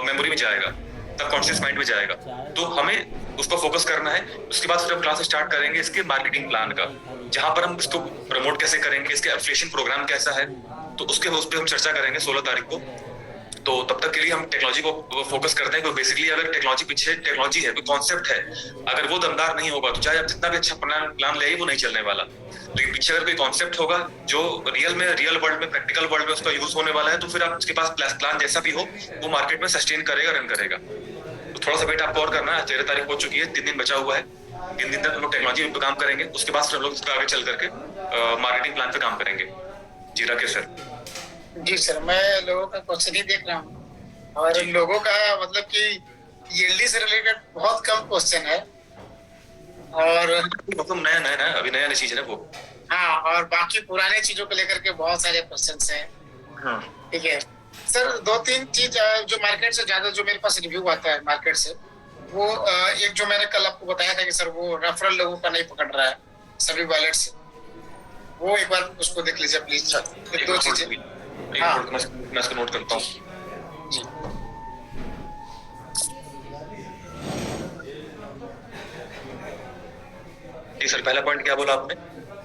मेमोरी में जाएगा, तब कॉन्शियस माइंड में जाएगा। तो हमें उस पर फोकस करना है। उसके बाद फिर हम क्लास स्टार्ट करेंगे इसके मार्केटिंग प्लान का, जहां पर हम इसको प्रमोट कैसे करेंगे, इसके एफिलिएशन प्रोग्राम कैसा है, तो उसके उस पर हम चर्चा करेंगे 16 तारीख को। तो तब तक के लिए हम टेक्नोलॉजी को फोकस करते हैं, क्योंकि बेसिकली अगर टेक्नोलॉजी पीछे टेक्नोलॉजी है, कोई कॉन्सेप्ट है, अगर वो दमदार नहीं होगा तो चाहे आप जितना भी अच्छा प्लान ले आइए वो नहीं चलने वाला। लेकिन पीछे अगर कोई कॉन्सेप्ट होगा जो रियल वर्ल्ड में, प्रैक्टिकल वर्ल्ड में उसका यूज होने वाला है, तो फिर आप उसके पास प्लान जैसा भी हो वो मार्केट में सस्टेन करेगा, रन करेगा। तो थोड़ा सा वेट आपको और करना है। 13 तारीख हो चुकी है, 3 दिन बचा हुआ है। 3 दिन तक हम लोग टेक्नोलॉजी पे काम करेंगे, उसके बाद फिर हम लोग इसका आगे चल करके मार्केटिंग प्लान पे काम करेंगे। जी राकेश सर। जी सर, मैं लोगों का क्वेश्चन ही देख रहा हूँ, और लोगों का मतलब कि यील्ड से रिलेटेड बहुत कम क्वेश्चन है, और मतलब नया अभी नया चीज है ना वो। हाँ, और बाकी पुराने चीजों को लेकर के बहुत सारे क्वेश्चंस हैं। ठीक है सर, 2-3 चीज जो मार्केट से ज्यादा जो मेरे पास रिव्यू आता है मार्केट से, वो एक जो मैंने कल आपको बताया था कि सर वो रेफरल लोगों का नहीं पकड़ रहा है सभी वॉलेट से, वो एक बार उसको देख लीजिए प्लीज। 2 चीजें हाँ मैं इसको नोट करता हूँ। जी जी सर, पहला पॉइंट क्या बोला आपने?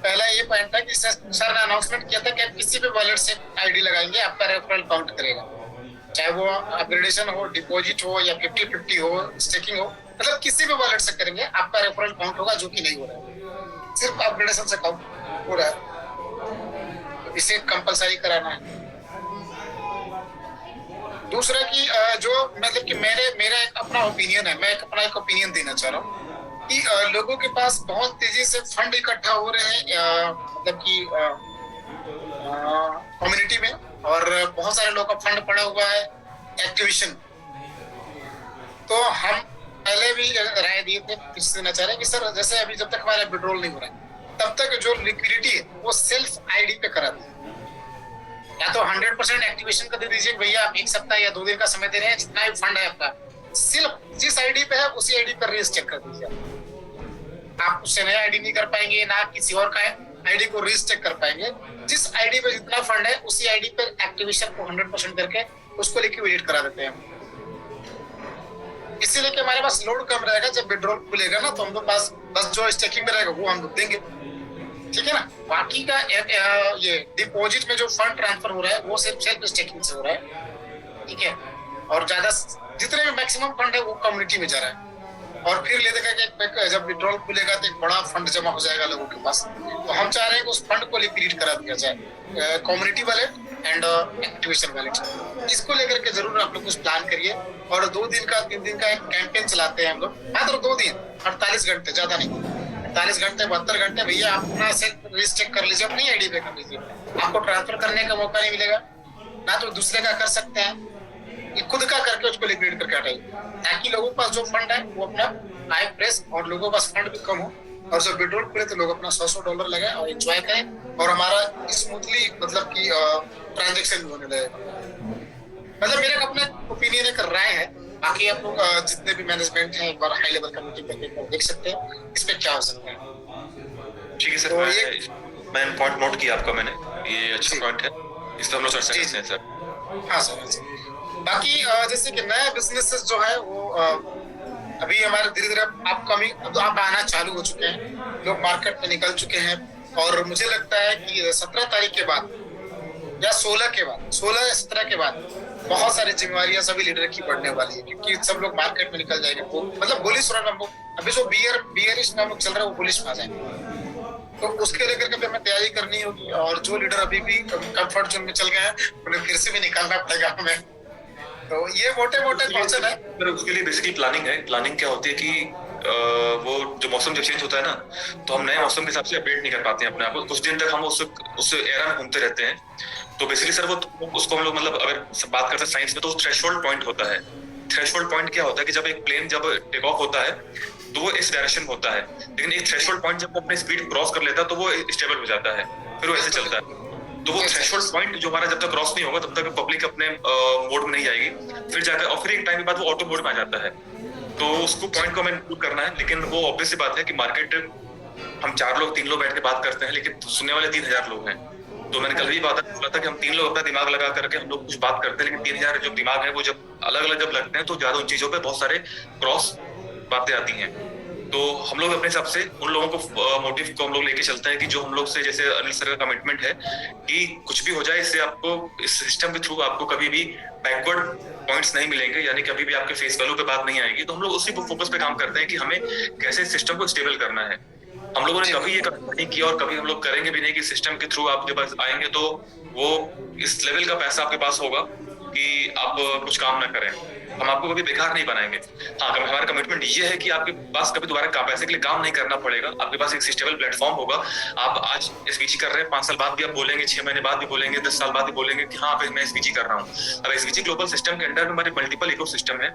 पहला ये पॉइंट था कि सर ने अनाउंसमेंट किया था कि आप किसी भी वॉलेट से आईडी लगाएंगे आपका रेफरल काउंट करेगा, चाहे वो अपग्रेडेशन हो, डिपॉजिट हो, या 50-50 हो, स्टेकिंग हो, मतलब किसी भी वॉलेट से करेंगे आपका रेफरल काउंट होगा, जो कि नहीं हो रहा है, सिर्फ अपग्रेडेशन से काउंट हो रहा है, तो इसे कंपलसरी कराना है। दूसरा कि जो मतलब कि मेरा एक अपना ओपिनियन है, मैं अपना एक ओपिनियन देना चाह रहा हूँ कि लोगों के पास बहुत तेजी से फंड इकट्ठा हो रहे हैं, मतलब कि कम्युनिटी में, और बहुत सारे लोगों का फंड पड़ा हुआ है एक्टिवेशन। तो हम पहले भी राय दिए थे, फिर देना चाह रहे हैं कि सर जैसे अभी जब तक हमारा विड्रॉल नहीं हो रहा है, तब तक जो लिक्विडिटी है वो सेल्फ आईडी पे करा दीजिए, या तो 100% एक्टिवेशन कर दे दीजिए भैया, आप 1 सप्ताह या 2 दिन का समय दे रहे हैं, जितना भी फंड है आपका सिर्फ जिस आईडी पे है उसी आईडी पर रजिस्टर कर दीजिए। आप उससे नया आईडी नहीं कर पाएंगे, ना किसी और का आईडी को रजिस्टर कर पाएंगे। जिस आईडी पे जितना फंड है उसी आईडी पे एक्टिवेशन को 100% करके उसको लिक्विडेट करा देते हैं। इसीलिए कि हमारे पास लोड कम रहेगा, जब विड्रॉल खुलेगा ना तो हम लोग पास बस जो स्टेकिंग में रहेगा वो हम लोग देंगे, ठीक है ना। बाकी का ये डिपॉजिट में जो फंड ट्रांसफर हो रहा है वो सिर्फ सेल्फ स्टेकिंग से हो रहा है, ठीक है, और ज्यादा जितने भी मैक्सिमम फंड है वो कम्युनिटी में जा रहा है। और फिर ले देखा कि जब विड्रॉल खुलेगा तो एक बड़ा फंड जमा हो जाएगा लोगों के पास, तो हम चाह रहे हैं कि उस फंड को लिक्विडेट करा दिया जाए, community wallet and activation wallet. इसको लेकर के जरूर आप लोग कुछ प्लान करिए, और 2 दिन का 3 दिन का एक कैंपेन चलाते हैं हम लोग, मात्र 2 दिन 48 घंटे, ज्यादा नहीं, 48 घंटे 72 घंटे भैया आप अपना सेल्फ रजिस्टर कर लीजिए, अपनी आईडी पे कर लीजिए, आपको ट्रांसफर करने का मौका नहीं मिलेगा, ना तो दूसरे का कर सकते हैं, खुद का करके उसको लिक्विडेट करके हटाइए, ताकि लोगों के पास जो फंड है वो अपना आए फ्रेश, और लोगों के पास फंड भी कम हो, और जब विड्रॉल खुले तो लोग अपना $100 लगाए और एंजॉय करें, और हमारा स्मूथली मतलब कि ट्रांजेक्शन होने लगेगा। मतलब मेरा अपना ओपिनियन एक राय है बाकी आप लोग जितने भी मैनेजमेंट है एक बार हाई लेवल का मीटिंग करके देख सकते हैं इस पे क्या हो सकता है। ठीक है सर, तो मैं पॉइंट नोट किया आपका मैंने, ये अच्छा जी पॉइंट है, इस पर हम लोग चर्चा जी करते हैं सर। हाँ सर, हाँ सर। बाकी जैसे कि नया बिजनेसेस जो है वो अभी हमारे धीरे धीरे आप आना चालू हो चुके हैं, लोग मार्केट में निकल चुके हैं। और मुझे लगता है कि 17 तारीख के बाद या 16 के बाद, 16 या 17 के बाद बहुत सारी जिम्मेवारियां सभी लीडर की बढ़ने वाली है, क्योंकि सब लोग मार्केट में निकल जाएंगे। वो मतलब बुलिश रन, अभी जो बियरिश नाम चल रहा है वो बुलिश में आ जाएंगे। तो उसके लेकर के हमें तैयारी करनी होगी, और जो लीडर अभी भी कंफर्ट जोन में चल गए हैं उन्हें फिर से भी निकालना पड़ेगा हमें। तो ये मोटे मोटे कॉन्सेप्ट है। पर उसके लिए बेसिकली प्लानिंग है। प्लानिंग क्या होती है कि वो जो मौसम जब चेंज होता है ना, तो हम नए मौसम के हिसाब से अपडेट नहीं कर पाते हैं अपने आप को, कुछ दिन तक हम उस एरा में घूमते रहते हैं। तो बेसिकली सर वो उसको हम लोग मतलब अगर बात करते हैं साइंस में, तो थ्रेशोल्ड पॉइंट होता है। थ्रेशोल्ड पॉइंट क्या होता है कि जब एक प्लेन जब टेक ऑफ होता है तो वो इस डायरेक्शन में होता है, लेकिन एक थ्रेशोल्ड पॉइंट जब वो अपनी स्पीड क्रॉस कर लेता है तो वो स्टेबल हो जाता है, फिर वो ऐसे चलता है। तो वो थ्रेशोल्ड पॉइंट जो हमारा जब तक क्रॉस नहीं होगा तब तक पब्लिक अपने मोड में नहीं आएगी, फिर जाकर और फिर एक टाइम के बाद वो ऑटो मोड में आ जाता है। तो उसको पॉइंट को हमें इंक्लूड करना है, लेकिन वो ऑब्वियस सी बात है कि मार्केट हम 4 लोग 3 लोग बैठ के बात करते हैं, लेकिन सुनने वाले 3000 लोग हैं। तो मैंने कल भी बात बोला था कि हम 3 लोग अपना दिमाग लगा करके हम लोग कुछ बात करते हैं, लेकिन 3000 जो दिमाग है वो जब अलग अलग जब लगते हैं तो ज्यादा उन चीजों पे बहुत सारे क्रॉस बातें आती हैं। तो हम लोग अपने हिसाब से उन लोगों को मोटिव को हम लोग लेके चलते हैं कि जो हम लोग से, जैसे अनिल सर का कमिटमेंट है कि कुछ भी हो जाए इससे आपको इस सिस्टम के थ्रू आपको कभी भी बैकवर्ड पॉइंट्स नहीं मिलेंगे, यानी कभी भी आपके फेस वैल्यू पे बात नहीं आएगी। तो हम लोग उसी फोकस पे काम करते हैं कि हमें कैसे सिस्टम को स्टेबल करना है। हम लोगों ने कभी ये नहीं किया और कभी हम लोग करेंगे भी नहीं कि सिस्टम के थ्रू आपके पास आएंगे तो वो इस लेवल का पैसा आपके पास होगा कि आप कुछ काम ना करें। हम आपको कभी बेकार नहीं बनाएंगे। हाँ, हमारा कमिटमेंट ये है कि आपके पास कभी दोबारा पैसे के लिए काम नहीं करना पड़ेगा। आपके पास एक स्टेबल प्लेटफॉर्म होगा। आप आज एसवीजी कर रहे हैं, 5 साल बाद भी आप बोलेंगे, 6 महीने बाद भी बोलेंगे, 10 साल बाद भी बोलेंगे कि हाँ मैं एसवीजी कर रहा हूँ। अब एसवीजी ग्लोबल सिस्टम के अंडर में हमारे मल्टीपल इकोसिस्टम है।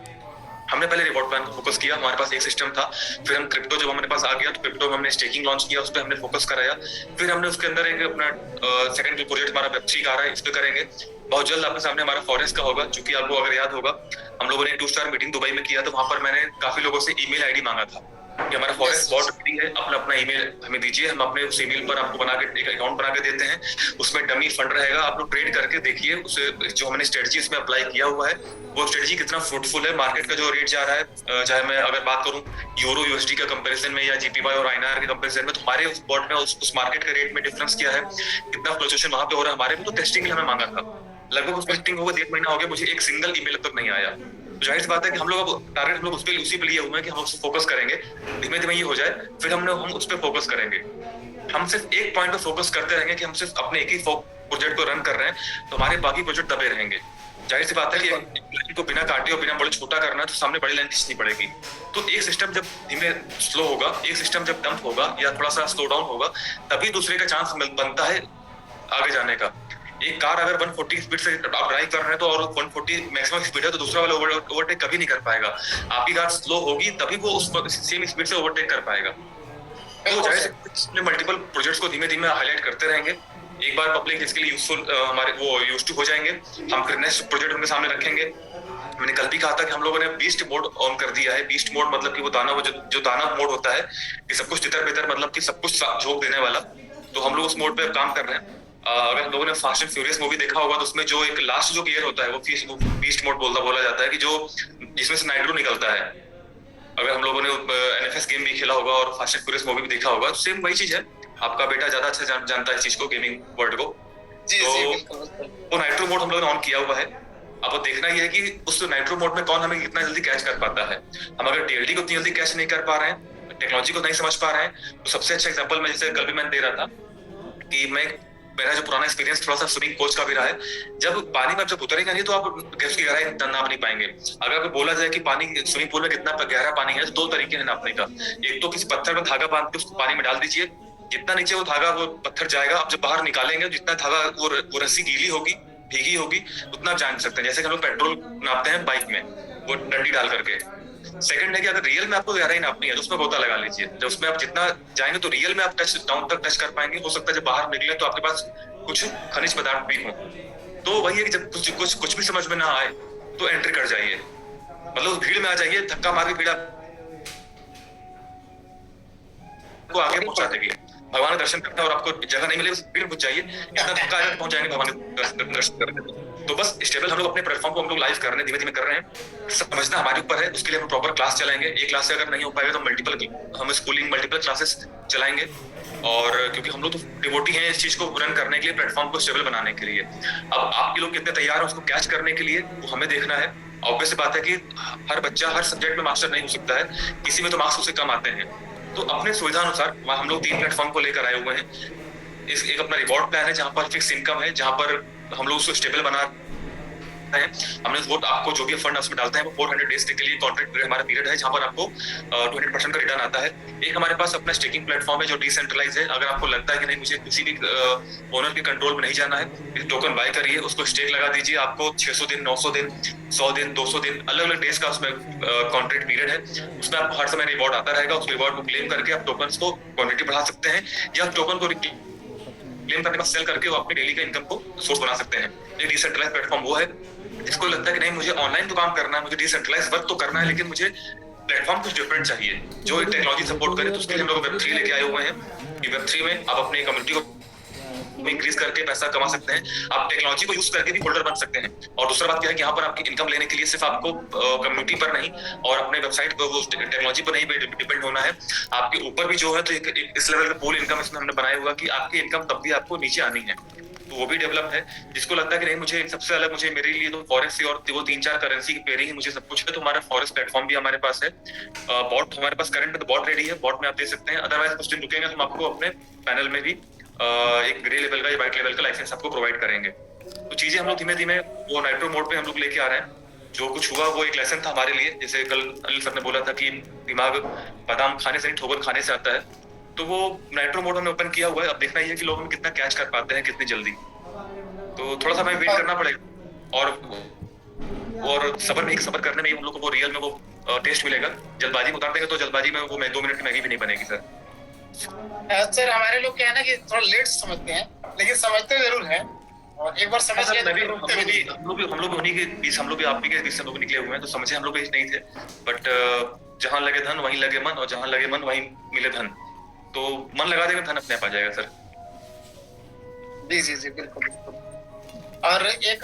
हमने पहले रिवॉर्ड प्लान फोकस किया, हमारे पास एक सिस्टम था। फिर हम क्रिप्टो जब हमारे पास आ गया तो क्रिप्टो में हमने स्टेकिंग लॉन्च किया, उस पर हमने फोकस कराया। फिर हमने उसके अंदर एक अपना सेकंड प्रोजेक्ट हमारा वेब3 का आ रहा है, इस पे करेंगे। बहुत जल्द आपके सामने हमारा फॉरेस्ट का होगा, क्योंकि आपको अगर याद होगा हम लोगों ने 2 स्टार मीटिंग दुबई में किया, तो वहां पर मैंने काफी लोगों से ईमेल आईडी मांगा था कि हमारा फॉरेस्ट बॉट रेडी है, अपना ईमेल हमें दीजिए, हम अपने उस ईमेल पर आपको बना के एक अकाउंट बना के देते हैं। उसमें डमी फंड रहेगा, आप लोग ट्रेड करके देखिए उसे, जो हमने स्ट्रेटजी इसमें अप्लाई किया हुआ है वो स्ट्रेटजी कितना फ्रूटफुल है। मार्केट का जो रेट जा रहा है, चाहे मैं अगर बात करूं यूरो यूएसडी का कंपैरिजन में या जीपीवाई और आईएनआर के कंपैरिजन में, तो हमारे उस बॉट में उस मार्केट के रेट में डिफरेंस क्या है, कितना फ्लक्चुएशन वहां पे हो रहा है। हमारे में तो टेस्टिंग हमें मांगा था, लगभग उस टेस्टिंग होगा 1.5 महीना हो गया, मुझे एक सिंगल ईमेल तक नहीं आया। जाहिर सी बात है कि हम लोग अब टारगेट हम लोग उसी पे लिए हुए हैं कि हम उस पर फोकस करेंगे, धीमे धीमे ये हो जाए फिर हम उस पर फोकस करेंगे। हम सिर्फ एक पॉइंट पे फोकस करते रहेंगे कि हम सिर्फ अपने एक ही प्रोजेक्ट को रन कर रहे हैं, तो हमारे बाकी प्रोजेक्ट दबे रहेंगे। जाहिर सी बात है कि लाइन को बिना काटे और बिना बड़े छोटा करना है तो सामने बड़ी लाइन खींचनी पड़ेगी। तो एक सिस्टम जब धीमे स्लो होगा, एक सिस्टम जब डंप होगा या थोड़ा सा स्लो डाउन होगा, तभी दूसरे का चांस बनता है आगे जाने का। एक कार अगर 140 स्पीड से आप ड्राइव कर रहे हैं तो और 140 मैक्सिमम स्पीड है, तो दूसरा वाला ओवरटेक कभी नहीं कर पाएगा। आपकी कार स्लो होगी तभी वो उस सेम स्पीड से ओवरटेक कर पाएगा। तो जाहिर मल्टीपल प्रोजेक्ट्स को धीमे धीमे हाईलाइट करते रहेंगे। एक बार पब्लिक इसके लिए यूजफुल हमारे वो यूज्ड टू हो जाएंगे, हम फिर नेक्स्ट प्रोजेक्ट उनके सामने रखेंगे। मैंने कल भी कहा था कि हम लोगों ने बीस्ट मोड ऑन कर दिया है। बीस्ट मोड मतलब कि वो दाना, वो जो दाना मोड होता है कि सब कुछ तितर बितर, मतलब कि सब कुछ झोंक देने वाला, तो हम लोग उस मोड पे काम कर रहे हैं। अगर हम लोगों ने फास्ट एंड फ्यूरियस मूवी देखा होगा तो उसमें जो एक लास्ट जो गियर होता है वो बीस्ट मोड बोला जाता है, कि जो जिसमें से नाइट्रो निकलता है। अगर हम लोगों ने एनएफएस गेम भी खेला होगा और फास्ट एंड फ्यूरियस मूवी भी देखा होगा, तो सेम वही चीज है। आपका बेटा ज्यादा अच्छा जानता है इस चीज को, गेमिंग वर्ल्ड को। तो वो नाइट्रो मोड हम लोगों ने ऑन किया हुआ है। अब वो देखना ही है कि उस नाइट्रो मोड में कौन हमें कितना जल्दी कैच कर पाता है। हम अगर टीएलडी को इतनी जल्दी कैच नहीं कर पा रहे हैं, टेक्नोलॉजी को नहीं समझ पा रहे हैं, तो सबसे अच्छा एग्जांपल मैं जैसे कल भी मैंने दे रहा था कि मेरा जो पुराना एक्सपीरियंस थोड़ा सा स्विमिंग कोच का भी रहा है। जब पानी में जब उतरेंगे नहीं तो आप उसकी गहराई नाप नहीं पाएंगे। अगर आपको बोला जाए कि पानी स्विमिंग पूल में कितना गहरा पानी है, तो 2 तरीके हैं नापने का। एक तो किसी पत्थर में धागा बांध के उसको पानी में डाल दीजिए, जितना नीचे वो धागा वो पत्थर जाएगा, आप जब बाहर निकालेंगे जितना धागा वो रस्सी गीली होगी, भीगी होगी, उतना आप जान सकते हैं। जैसे कि हम लोग पेट्रोल नापते हैं बाइक में, वो डंडी डाल करके। सेकंड है कि अगर रियल में आपको गहराई नापनी है तो उसमें गोता लगा लीजिए। जब उसमें आप जितना जाएंगे तो रियल में आप टच डाउन तक टच कर पाएंगे। हो सकता है जब बाहर निकले तो आपके पास कुछ खनिज पदार्थ भी हो। तो वही है कि जब कुछ भी समझ में ना आए तो एंट्री कर जाइए। मतलब भीड़ में आ जाइए, धक्का मार के भीड़ आपको आगे पहुंचा देगी। भगवान का दर्शन करना और आपको जगह नहीं मिलेगी, भीड़ पहुंच जाइए, इतना धक्का आएगा पहुंच जाएंगे भगवान के दर्शन करने। तो बस स्टेबल हम लोग अपने प्लेटफॉर्म को हम लोग लाइव कर रहे हैं, धीमे धीमे कर रहे हैं। समझना हमारे ऊपर है, उसके लिए हम प्रॉपर क्लास चलाएंगे। एक क्लास से अगर नहीं हो पाएगा तो हम स्कूलिंग मल्टीपल क्लासेस चलाएंगे। और क्योंकि हम लोग तो डिवोटी हैं इस चीज को रन करने के लिए, प्लेटफॉर्म को स्टेबल बनाने के लिए। अब आपके लोग कितने तैयार हैं उसको कैच करने के लिए, वो हमें देखना है। ऑब्वियस बात है कि हर बच्चा हर सब्जेक्ट में मास्टर नहीं हो सकता है, किसी में तो मार्क्स उससे कम आते हैं। तो अपने सुविधा अनुसार हम लोग 3 प्लेटफॉर्म को लेकर आए हुए हैं। एक अपना रिवॉर्ड प्लान है जहां पर फिक्स इनकम है, जहां पर हम लोग उसको स्टेबल बना है। हमने वो आपको जो भी फंड उसमें डालते हैं वो 400 डेज के लिए कॉन्ट्रैक्ट पीरियड हमारा पीरियड है, जहां पर आपको 200% का रिटर्न आता है। एक हमारे पास अपना स्टेकिंग प्लेटफॉर्म है जो डिसेंट्रलाइज है। अगर आपको लगता है कि नहीं मुझे किसी भी ओनर के कंट्रोल में नहीं जाना है, टोकन बाय करिए, उसको स्टेक लगा दीजिए। आपको 600 दिन, 900 दिन, 100 दिन, 200 दिन, अलग अलग डेज का उसमें कॉन्ट्रैक्ट पीरियड है। उसमें आपको हर समय रिवॉर्ड आता रहेगा। उस रिवॉर्ड को क्लेम करके आप टोकन को क्वांटिटी बढ़ा सकते हैं, या टोकन को क्लेम करने का सेल करके वो अपनी डेली का इनकम को सोर्स बना सकते हैं। ये डिसेंट्रलाइज प्लेटफॉर्म वो है जिसको लगता है कि नहीं मुझे ऑनलाइन तो काम करना है, मुझे डिसेंट्रलाइज वर्क तो करना है, लेकिन मुझे प्लेटफॉर्म कुछ डिफरेंट चाहिए जो टेक्नोलॉजी सपोर्ट करे। तो उसके लिए हम लोग Web3 लेके आए हुए हैं कि Web3 में आप अपनी कम्युनिटी को इंक्रीज करके पैसा कमा सकते हैं। आप टेक्नोलॉजी को यूज करके भी होल्डर बन सकते हैं। और दूसरा बात क्या है कि यहाँ पर आपकी इनकम लेने के लिए सिर्फ आपको कम्युनिटी पर नहीं और अपने वेबसाइट पर टेक्नोलॉजी पर नहीं डिपेंड होना है, आपके ऊपर भी जो है तो एक इस लेवल का पूल इनकम इसमें हमने बनाया हुआ कि आपकी इनकम तब भी आपको नीचे आनी है, तो वो भी डेवलप है। जिसको लगता है कि नहीं मुझे सबसे अलग, मुझे मेरे लिए तो फॉरेक्स और वो 3-4 करेंसी की पेयरिंग ही मुझे सब कुछ है, तो हमारा फॉरेक्स प्लेटफॉर्म भी हमारे पास है। बॉट हमारे पास करंट में तो बॉट रेडी है, बॉट में आप दे सकते हैं। अदरवाइज कुछ दिन रुकेंगे हम आपको अपने पैनल में भी एक ग्रे लेवल का या व्हाइट लेवल का लाइसेंस आपको प्रोवाइड करेंगे। तो चीजें हम लोग धीमे धीमे वो नाइट्रो मोड पे हम लोग लेके आ रहे हैं। जो कुछ हुआ वो एक लेसन था हमारे लिए। जैसे कल अनिल सर ने बोला था कि दिमाग बादाम खाने से नहीं ठोकर खाने से आता है, तो वो नाइट्रो मोड हमने ओपन किया हुआ है। अब देखना ही है कि लोग हमें कितना कैच कर पाते हैं, कितनी जल्दी। तो थोड़ा सा हमें वेट करना पड़ेगा और सबर करने में ही हम लोग को वो रियल में वो टेस्ट मिलेगा। जल्दबाजी में उतार देंगे तो जल्दबाजी में वो 2 मिनट की मैगी भी नहीं बनेगी सर। सर हमारे लोग क्या है ना कि थोड़ा लेट समझते हैं, लेकिन समझते जरूर हैं। और एक बार समझ गए हम लोग उन्हीं के बीच, हम लोग भी आप ही के बीच से लोग निकले हुए हैं, तो समझे हम लोग नहीं थे। बट जहां लगे धन वहीं लगे मन, और जहां लगे मन वहीं मिले धन। तो मन लगा देंगे धन अपने आप आ जाएगा सर। जी जी जी बिल्कुल बिल्कुल। और एक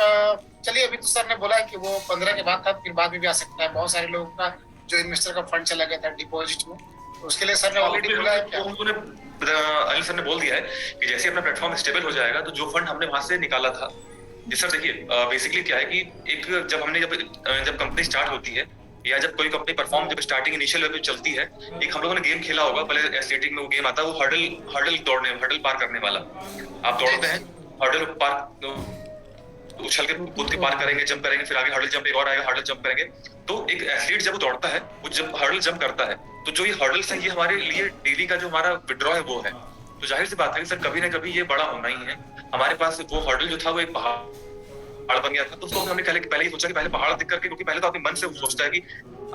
चलिए, अभी तो सर ने बोला कि वो 15 के बाद था, फिर बाद में भी आ सकता है। बहुत सारे लोगों का जो इन्वेस्टर का फंड चला गया था डिपॉजिट में, तो उसके लिए सर ने ऑलरेडी बोला है क्या? अनिल सर ने बोल दिया है कि जैसे अपना प्लेटफॉर्म स्टेबल हो जाएगा तो जो फंड हमने वहां से निकाला था। जी सर देखिए, बेसिकली क्या है कि एक जब कंपनी स्टार्ट होती है या जब कोई कंपनी परफॉर्म, जब स्टार्टिंग इनिशियल लेवल पे चलती है, एक हम लोगों ने गेम खेला होगा पहले एथलेटिक में, वो गेम आता है वो हर्डल पार करने वाला। आप दौड़ते हैं, हर्डल पार उछल के कूद के पार करेंगे, जंप करेंगे, फिर आगे हर्डल जंप एक और आएगा, हर्डल जंप करेंगे। तो एक एथलीट जब वो दौड़ता है, वो जब हर्डल जंप करता है, तो जो ये हर्डल्स है ये हमारे लिए डेली का जो हमारा विड्रॉ है वो है। तो जाहिर सी बात है सर कभी ना कभी ये बड़ा होना ही है। हमारे पास वो हर्डल जो था वो एक पहाड़ बन गया था, तो उसको हमने पहले ही सोचा कि पहले पहाड़ दिख करके, क्योंकि पहले तो अपने मन से सोचता है कि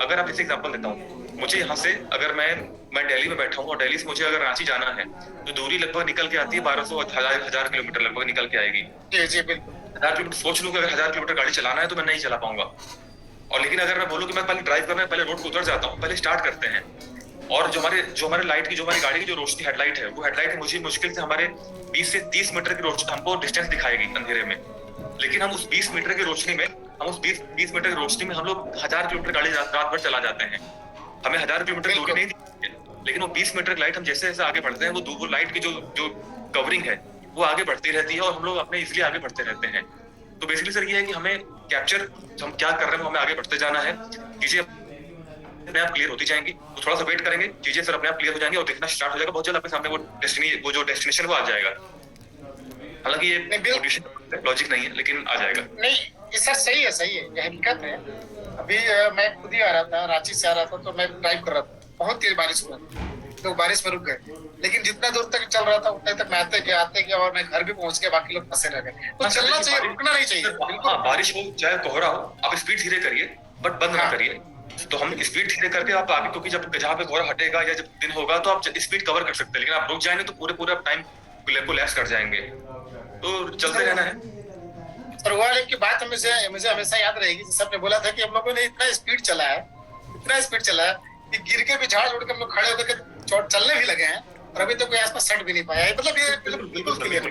अगर आप जैसे एग्जांपल देता हूँ, मुझे यहाँ से अगर मैं दिल्ली में बैठा हूँ और दिल्ली से मुझे अगर रांची जाना है, तो दूरी लगभग निकल के आती है 1200-1000 किलोमीटर लगभग निकल के आएगी। जी बिल्कुल। 1000 किलोमीटर सोच लूं कि अगर 1000 किलोमीटर गाड़ी चलाना है तो मैं नहीं चला पाऊंगा। और लेकिन अगर मैं बोलूं कि मैं पहले ड्राइव करना है, पहले रोड पे उतर जाता हूँ, पहले स्टार्ट करते हैं। और जो हमारे लाइट की, जो हमारी गाड़ी की जो रोशनी हेडलाइट है, वो हेडलाइट मुझे मुश्किल से हमारे 20 से 30 मीटर की रोशनी हमको डिस्टेंस दिखाएगी अंधेरे में। लेकिन हम उस 20 मीटर की रोशनी में, हम लोग 1000 किलोमीटर गाड़ी रात भर चला जाते हैं। हमें 1000 किलोमीटर दूरी नहीं दिखती है, लेकिन वो 20 मीटर की लाइट हम जैसे जैसे आगे बढ़ते हैं, वो लाइट की जो कवरिंग है वो आगे बढ़ती रहती है, और हम लोग अपने इसलिए आगे बढ़ते रहते हैं। तो बेसिकली सर ये है कि हमें कैप्चर, हम क्या कर रहे हैं हमें आगे बढ़ते जाना है। चीजें अपने आप क्लियर होती जाएंगी, तो थोड़ा सा वेट करेंगे, चीजें सर अपने आप क्लियर हो जाएंगी और दिखना स्टार्ट हो जाएगा। बहुत जल्द अपने सामने वो जो डेस्टिनेशन वो आ जाएगा। हालांकि ये लॉजिक नहीं है, लेकिन आ जाएगा। नहीं ये सर सही है, ये हकीकत है। अभी मैं खुद ही आ रहा था, रांची से आ रहा था, तो मैं ड्राइव कर रहा था, बहुत तेज बारिश हुआ, तो बारिश में रुक गए। लेकिन जितना दूर तक चल रहा था उतने तक मैं आते गया और मैं घर भी पहुंच गया, बाकी लोग फंसे रह गए। तो चलना चाहिए, रुकना नहीं चाहिए। बिल्कुल, बारिश हो चाहे कोहरा हो, आप स्पीड धीरे करिए बट बंद ना करिए। तो हम स्पीड धीरे करके आप आगे, क्योंकि जब जहाँ पे कोहरा हटेगा या जब दिन होगा तो आप स्पीड कवर कर सकते हैं, लेकिन आप रुक जाएंगे तो पूरे टाइम को लैप्स कर जाएंगे। तो चलते रहना है। पर वो वाले की बात मुझे हमेशा याद रहेगी। सबने बोला था कि हम लोगों ने इतना स्पीड चला है कि गिर के भी झाड़ उड़ के हम लोग खड़े होकर चोट चलने भी लगे हैं, और अभी तो कोई आसपास सट भी नहीं पाया है। मतलब ये बिल्कुल क्लियर।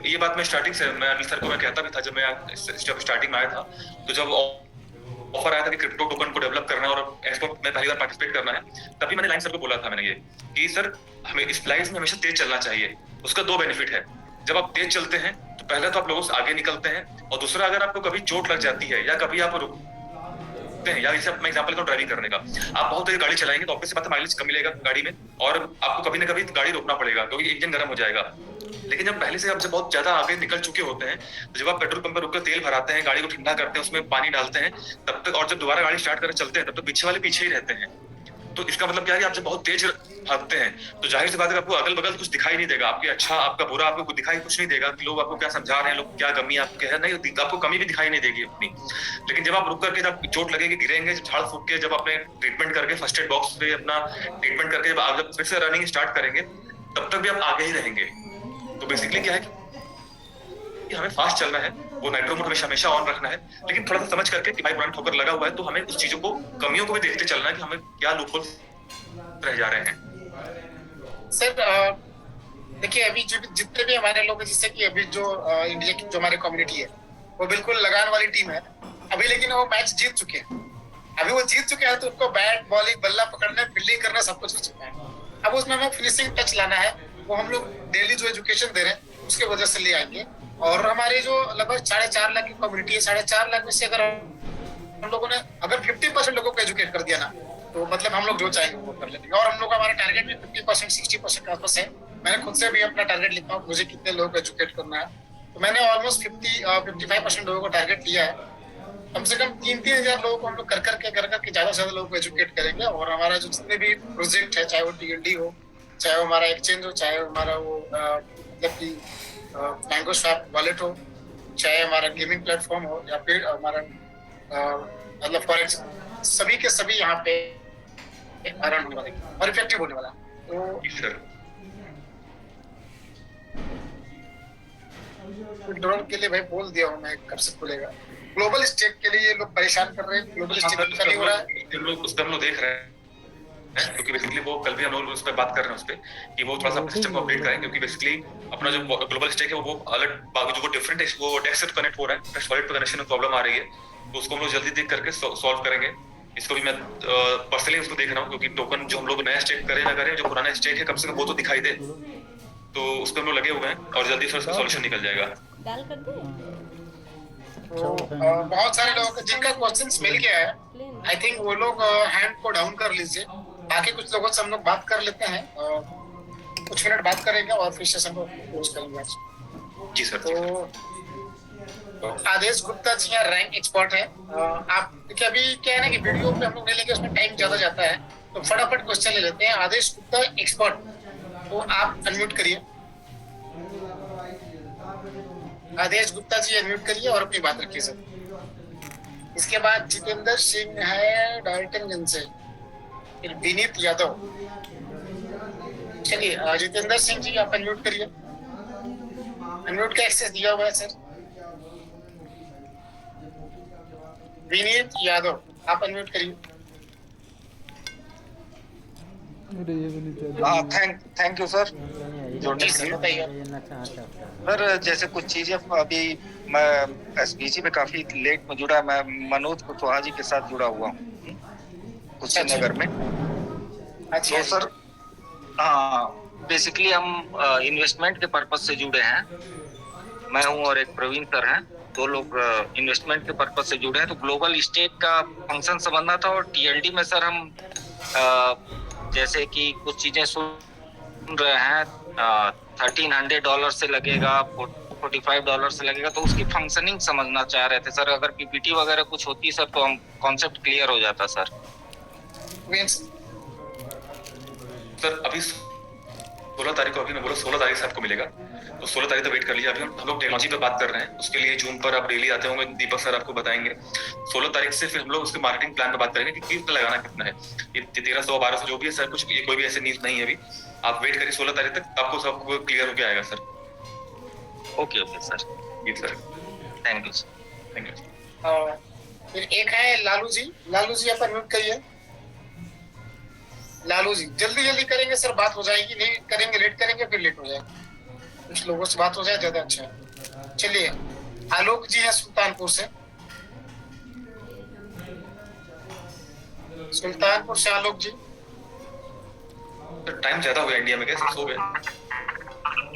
ये बात मैं स्टार्टिंग से मैं अनिल सर को मैं कहता भी था, जब स्टार्टिंग में आया था, तो जब ऑफर आया था कि क्रिप्टो टोकन को डेवलप करना और एक्सपोर्ट में पहली बार पार्टिसिपेट करना है, तभी मैंने लाइन सर को बोला था, मैंने ये कि सर हमें इस लाइफ में हमेशा तेज चलना चाहिए। उसका 2 बेनिफिट है। जब आप तेज चलते हैं तो पहले तो आप लोगों से आगे निकलते हैं, और दूसरा अगर आपको कभी चोट लग जाती है या कभी आप रुकते हैं, या जैसे मैं एग्जांपल लेता हूं ड्राइविंग करने का, आप बहुत तेज गाड़ी चलाएंगे तो ऑब्वियस बात है माइलेज कम मिलेगा गाड़ी में, और आपको कभी ना कभी गाड़ी रोकना पड़ेगा क्योंकि इंजन गर्म हो जाएगा। लेकिन जब पहले से आप जब बहुत ज्यादा आगे निकल चुके होते हैं, तो जब आप पेट्रोल पंप पर रुककर तेल भराते हैं, गाड़ी को ठंडा करते हैं, उसमें पानी डालते हैं, तब तक, और जब दोबारा गाड़ी स्टार्ट कर चलते हैं, तब तक पीछे वाले पीछे ही रहते हैं। तो इसका मतलब क्या है कि आप जब बहुत तेज भागते हैं तो जाहिर सी बात है आपको अगल बगल कुछ दिखाई नहीं देगा, आपके अच्छा आपका बुरा आपको दिखाई कुछ नहीं देगा कि लोग आपको क्या समझा रहे हैं, लोग क्या कमी आपके है, नहीं आपको कमी भी दिखाई नहीं देगी अपनी। लेकिन जब आप रुक करके जब चोट लगेगी, गिरेंगे, झाड़ फूक के जब अपने ट्रीटमेंट करके फर्स्ट एड बॉक्स पे अपना ट्रीटमेंट करके जब आप फिर से रनिंग स्टार्ट करेंगे, तब तक भी आप आगे ही रहेंगे। तो बेसिकली क्या है कि हमें फास्ट चलना है, वो नाइट्रो मोड हमेशा ऑन रखना है, लेकिन थोड़ा सा समझ करके कि भाई ब्रांड ठोकर लगा हुआ है, तो हमें उस चीजों को, कमियों को भी देखते चलना है कि हमें क्या लूपहोल रह जा रहे हैं। सर देखिए, अभी जो जितने भी हमारे लोग हैं, जिससे कि अभी जो इंडिया की जो हमारी कम्युनिटी है, वो बिल्कुल लगान वाली टीम है अभी, लेकिन वो मैच जीत चुके हैं। अभी वो जीत चुके हैं तो उनको बैट बॉलिंग बल्ला पकड़ना फील्डिंग करना सब कुछ हो चुका है। अब उसमें हमें फिनिशिंग टच लाना है, वो हम लोग डेली जो एजुकेशन दे रहे हैं उसके वजह से ले आएंगे। और हमारी जो लगभग 4.5 लाख की कम्युनिटी है, 4.5 लाख में से अगर हम लोगों ने अगर 50% लोगों को एजुकेट कर दिया ना, तो मतलब हम लोग जो चाहेंगे वो कर लेंगे। और हम लोग का हमारा टारगेट भी 50% 60% के आसपास है। मैंने खुद से भी अपना टारगेट लिखा हूँ, मुझे कितने लोगों को एजुकेट करना है, तो मैंने ऑलमोस्ट 55% लोगों को टारगेट लिया है। कम से कम 3-3 हजार लोगों को हम लोग कर करके ज्यादा से ज्यादा लोगों को एजुकेट करेंगे। और हमारा जो जितने भी प्रोजेक्ट है, चाहे वो TLD हो, चाहे वो हमारा एक्सचेंज हो, चाहे हमारा वो मतलब कि मैंगो स्वैप वॉलेट हो, चाहे हमारा गेमिंग प्लेटफॉर्म हो, या फिर हमारा मतलब फॉरेक्स, सभी के सभी यहाँ पे रन होने वाले और इफेक्टिव होने वाला। तो ड्रोन के लिए भाई बोल दिया हूँ मैं, कब से खुलेगा। ग्लोबल स्टेक के लिए ये लोग परेशान कर रहे हैं, ग्लोबल स्टेक नहीं हो रहा है, उस पर हम लोग देख रहे हैं, क्योंकि बेसिकली वो कल भी हम लोग उस पर बात कर रहे हैं, उस पर कि वो थोड़ा सा सिस्टम को अपडेट करें, क्योंकि बेसिकली अपना जो ग्लोबल स्टेक है वो अलग जो डिफरेंट है, वो डेस्क से कनेक्ट हो रहा है, डेस्क वॉलेट पे कनेक्शन में प्रॉब्लम आ रही है, तो उसको हम लोग जल्दी देख करके सॉल्व करेंगे। इसको भी मैं पर्सनली उसको देख रहा हूँ, क्योंकि टोकन जो हम लोग नया स्टेक करें ना करें, जो पुराना स्टेक है कम से कम वो तो दिखाई दे, तो उस पर हम लोग लगे हुए हैं और जल्दी से उसका सॉल्यूशन निकल जाएगा। तो बहुत सारे लोगों को जिनका क्वेश्चंस मिल गया है, आई थिंक वो लोग हैंड को डाउन कर लीजिए। बाकी कुछ लोगों से हम लोग बात कर लेते हैं, कुछ मिनट बात करेंगे और फिर सेशन को क्लोज करेंगे आज। जी सर। तो आदेश गुप्ता जी यहाँ रैंक एक्सपर्ट है। आप देखिए, अभी क्या है ना कि वीडियो पे हम लोग नहीं लेंगे, उसमें टाइम ज्यादा जाता है, तो फटाफट क्वेश्चन ले लेते हैं। आदेश गुप्ता एक्सपर्ट, तो आप अनम्यूट करिए। आदेश गुप्ता जी अनम्यूट करिए और अपनी बात रखिए सर। इसके बाद जितेंद्र सिंह है डाल्टनगंज से, फिर विनीत यादव। चलिए जितेंद्र सिंह जी आप अनम्यूट करिए, अनम्यूट का एक्सेस दिया हुआ है सर। विनीत यादव आप अनम्यूट करिए। थैंक यू सर जोड़ने के लिए। बताइए सर, जैसे कुछ चीजें अभी मैं SBG में काफी लेट में जुड़ा, मैं मनोज कुशवाहा जी के साथ जुड़ा हुआ हूँ कुशीनगर में। अच्छा तो सर हाँ, बेसिकली हम इन्वेस्टमेंट के पर्पज से जुड़े हैं। मैं हूँ और एक प्रवीण सर हैं, 2 लोग इन्वेस्टमेंट के पर्पज से जुड़े हैं। तो ग्लोबल स्टेक का फंक्शन समझना था, और TLD में सर हम जैसे कि कुछ चीजें सुन रहे हैं, $1300 से लगेगा, $45 से लगेगा, तो उसकी फंक्शनिंग समझना चाह रहे थे सर। अगर PPT वगैरह कुछ होती सर तो हम कॉन्सेप्ट क्लियर हो जाता सर। सर अभी 16 तारीख को, अभी मैं बोला 16 तारीख से आपको मिलेगा, तो 16 तारीख तक वेट कर लीजिए। अभी हम लोग टेक्नोलॉजी पे बात कर रहे हैं, उसके लिए जूम पर आप डेली आते होंगे, दीपक सर आपको बताएंगे। 16 तारीख से फिर हम लोग उसके मार्केटिंग प्लान पे बात करेंगे कि कितना लगाना कितना है। ये 1300 1200 जो भी है सर, कुछ ये कोई भी ऐसे न्यूज नहीं है अभी। आप वेट करिए 16 तारीख तक, आपको सब क्लियर होके आएगा सर। Okay sir. जी sir, thank you sir. Thank you. फिर एक है लालू जी आप अनम्यूट करिए। लालू जी जल्दी करेंगे सर, बात हो जाएगी, नहीं करेंगे लेट करेंगे फिर लेट हो जाएगा। कुछ लोगों से बात हो जाए ज्यादा अच्छा है। चलिए आलोक जी है सुल्तानपुर से। सुल्तानपुर से आलोक जी। टाइम ज्यादा हो गया इंडिया में, कैसे सो गए?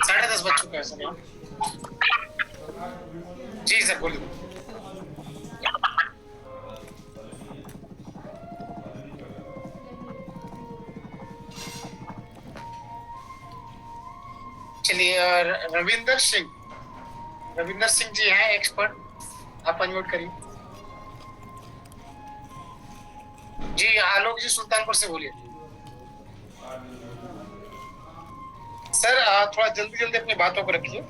10:30 बज चुका है सर। जी सर बोलिए। चलिए रविंदर सिंह जी हैं एक्सपर्ट, आप अनम्यूट करिए। जी आलोक जी सुल्तानपुर से बोलिए। सर थोड़ा जल्दी अपनी बातों को रखिए।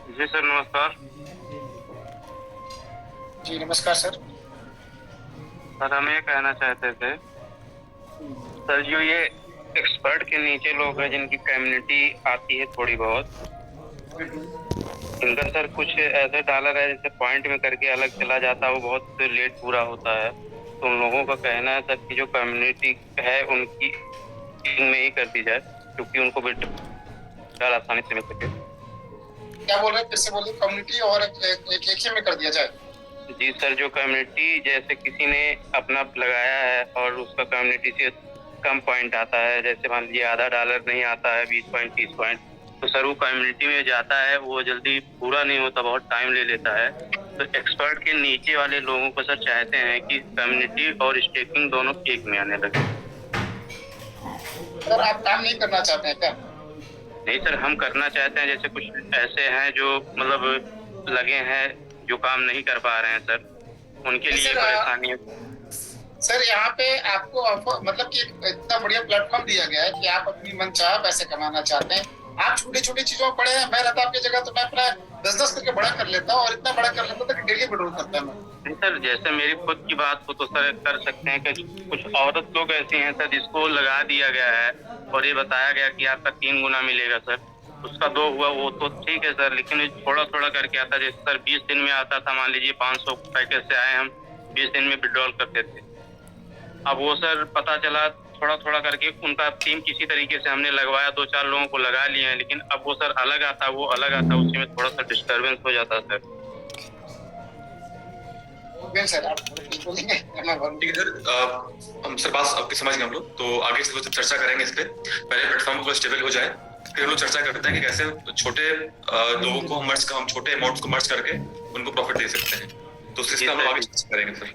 जी सर नमस्कार। जी नमस्कार सर। सर हम ये कहना चाहते थे सर, जो ये एक्सपर्ट के नीचे लोग हैं जिनकी कम्युनिटी आती है थोड़ी बहुत, इनका सर कुछ ऐसे डॉलर है जैसे पॉइंट में करके अलग चला जाता है, वो बहुत लेट पूरा होता है। तो उन लोगों का कहना है सर कि जो कम्युनिटी है उनकी में ही कर दी जाए, क्योंकि उनको विड्रॉल आसानी से मिल सके। क्या बोल रहे हैं, फिर से बोलिए। कम्युनिटी और एक ही में कर दिया जाए। जी सर, जो कम्युनिटी जैसे किसी ने अपना लगाया है और उसका कम्युनिटी से कम पॉइंट आता है, जैसे मान लीजिए आधा डॉलर नहीं आता है, 20 पॉइंट 30 पॉइंट, तो सर वो कम्युनिटी में जाता है, वो जल्दी पूरा नहीं होता, बहुत टाइम ले लेता है। तो एक्सपर्ट के नीचे वाले लोगों को सर चाहते हैं कि कम्युनिटी और स्टेकिंग दोनों एक में आने लगे। सर आप काम नहीं करना चाहते हैं क्या? नहीं सर, हम करना चाहते हैं। जैसे कुछ ऐसे हैं जो मतलब लगे हैं जो काम नहीं कर पा रहे हैं सर, उनके लिए परेशानी है। सर यहाँ पे आपको मतलब कि इतना बढ़िया प्लेटफॉर्म दिया गया है कि आप अपनी मनचाहा पैसे कमाना चाहते हैं। आप छोटी छोटी चीजों में पड़े हैं। मैं रहता आपकी जगह तो मैं अपना 10-10 करके बड़ा कर लेता हूँ, और इतना बड़ा कर लेता था कि डेली विड्रॉल करता है मैं। नहीं सर, जैसे मेरी खुद की बात हो तो सर कर सकते हैं कि कुछ औरत लोग ऐसी हैं सर जिसको लगा दिया गया है और ये बताया गया कि आपका 3 गुना मिलेगा सर, उसका 2 हुआ, वो तो ठीक है सर, लेकिन थोड़ा थोड़ा करके आता। जैसे सर 20 दिन में आता था, मान लीजिए 500 पैकेज से आए, हम 20 दिन में विड्रॉल करते थे। अब वो सर पता चला थोड़ा थोड़ा करके उनका टीम किसी तरीके से हमने लगवाया, 2-4 लोगों को लगा लिए हैं, लेकिन अब वो सर अलग आता, वो अलग आता, उसी में थोड़ा सा डिस्टर्बेंस हो जाता सर। सर आप ठीक है सर, हम सर बात आपकी समझ गए हम लोग, तो आगे से चर्चा करेंगे इस पे। पहले प्लेटफॉर्म को स्टेबल हो जाए, फिर हम लोग चर्चा करते हैं कि कैसे छोटे लोगों को हम छोटे अमाउंट्स को मर्ज करके उनको प्रॉफिट दे सकते हैं। तो उस चीज का हम लोग आगे चर्चा करेंगे सर।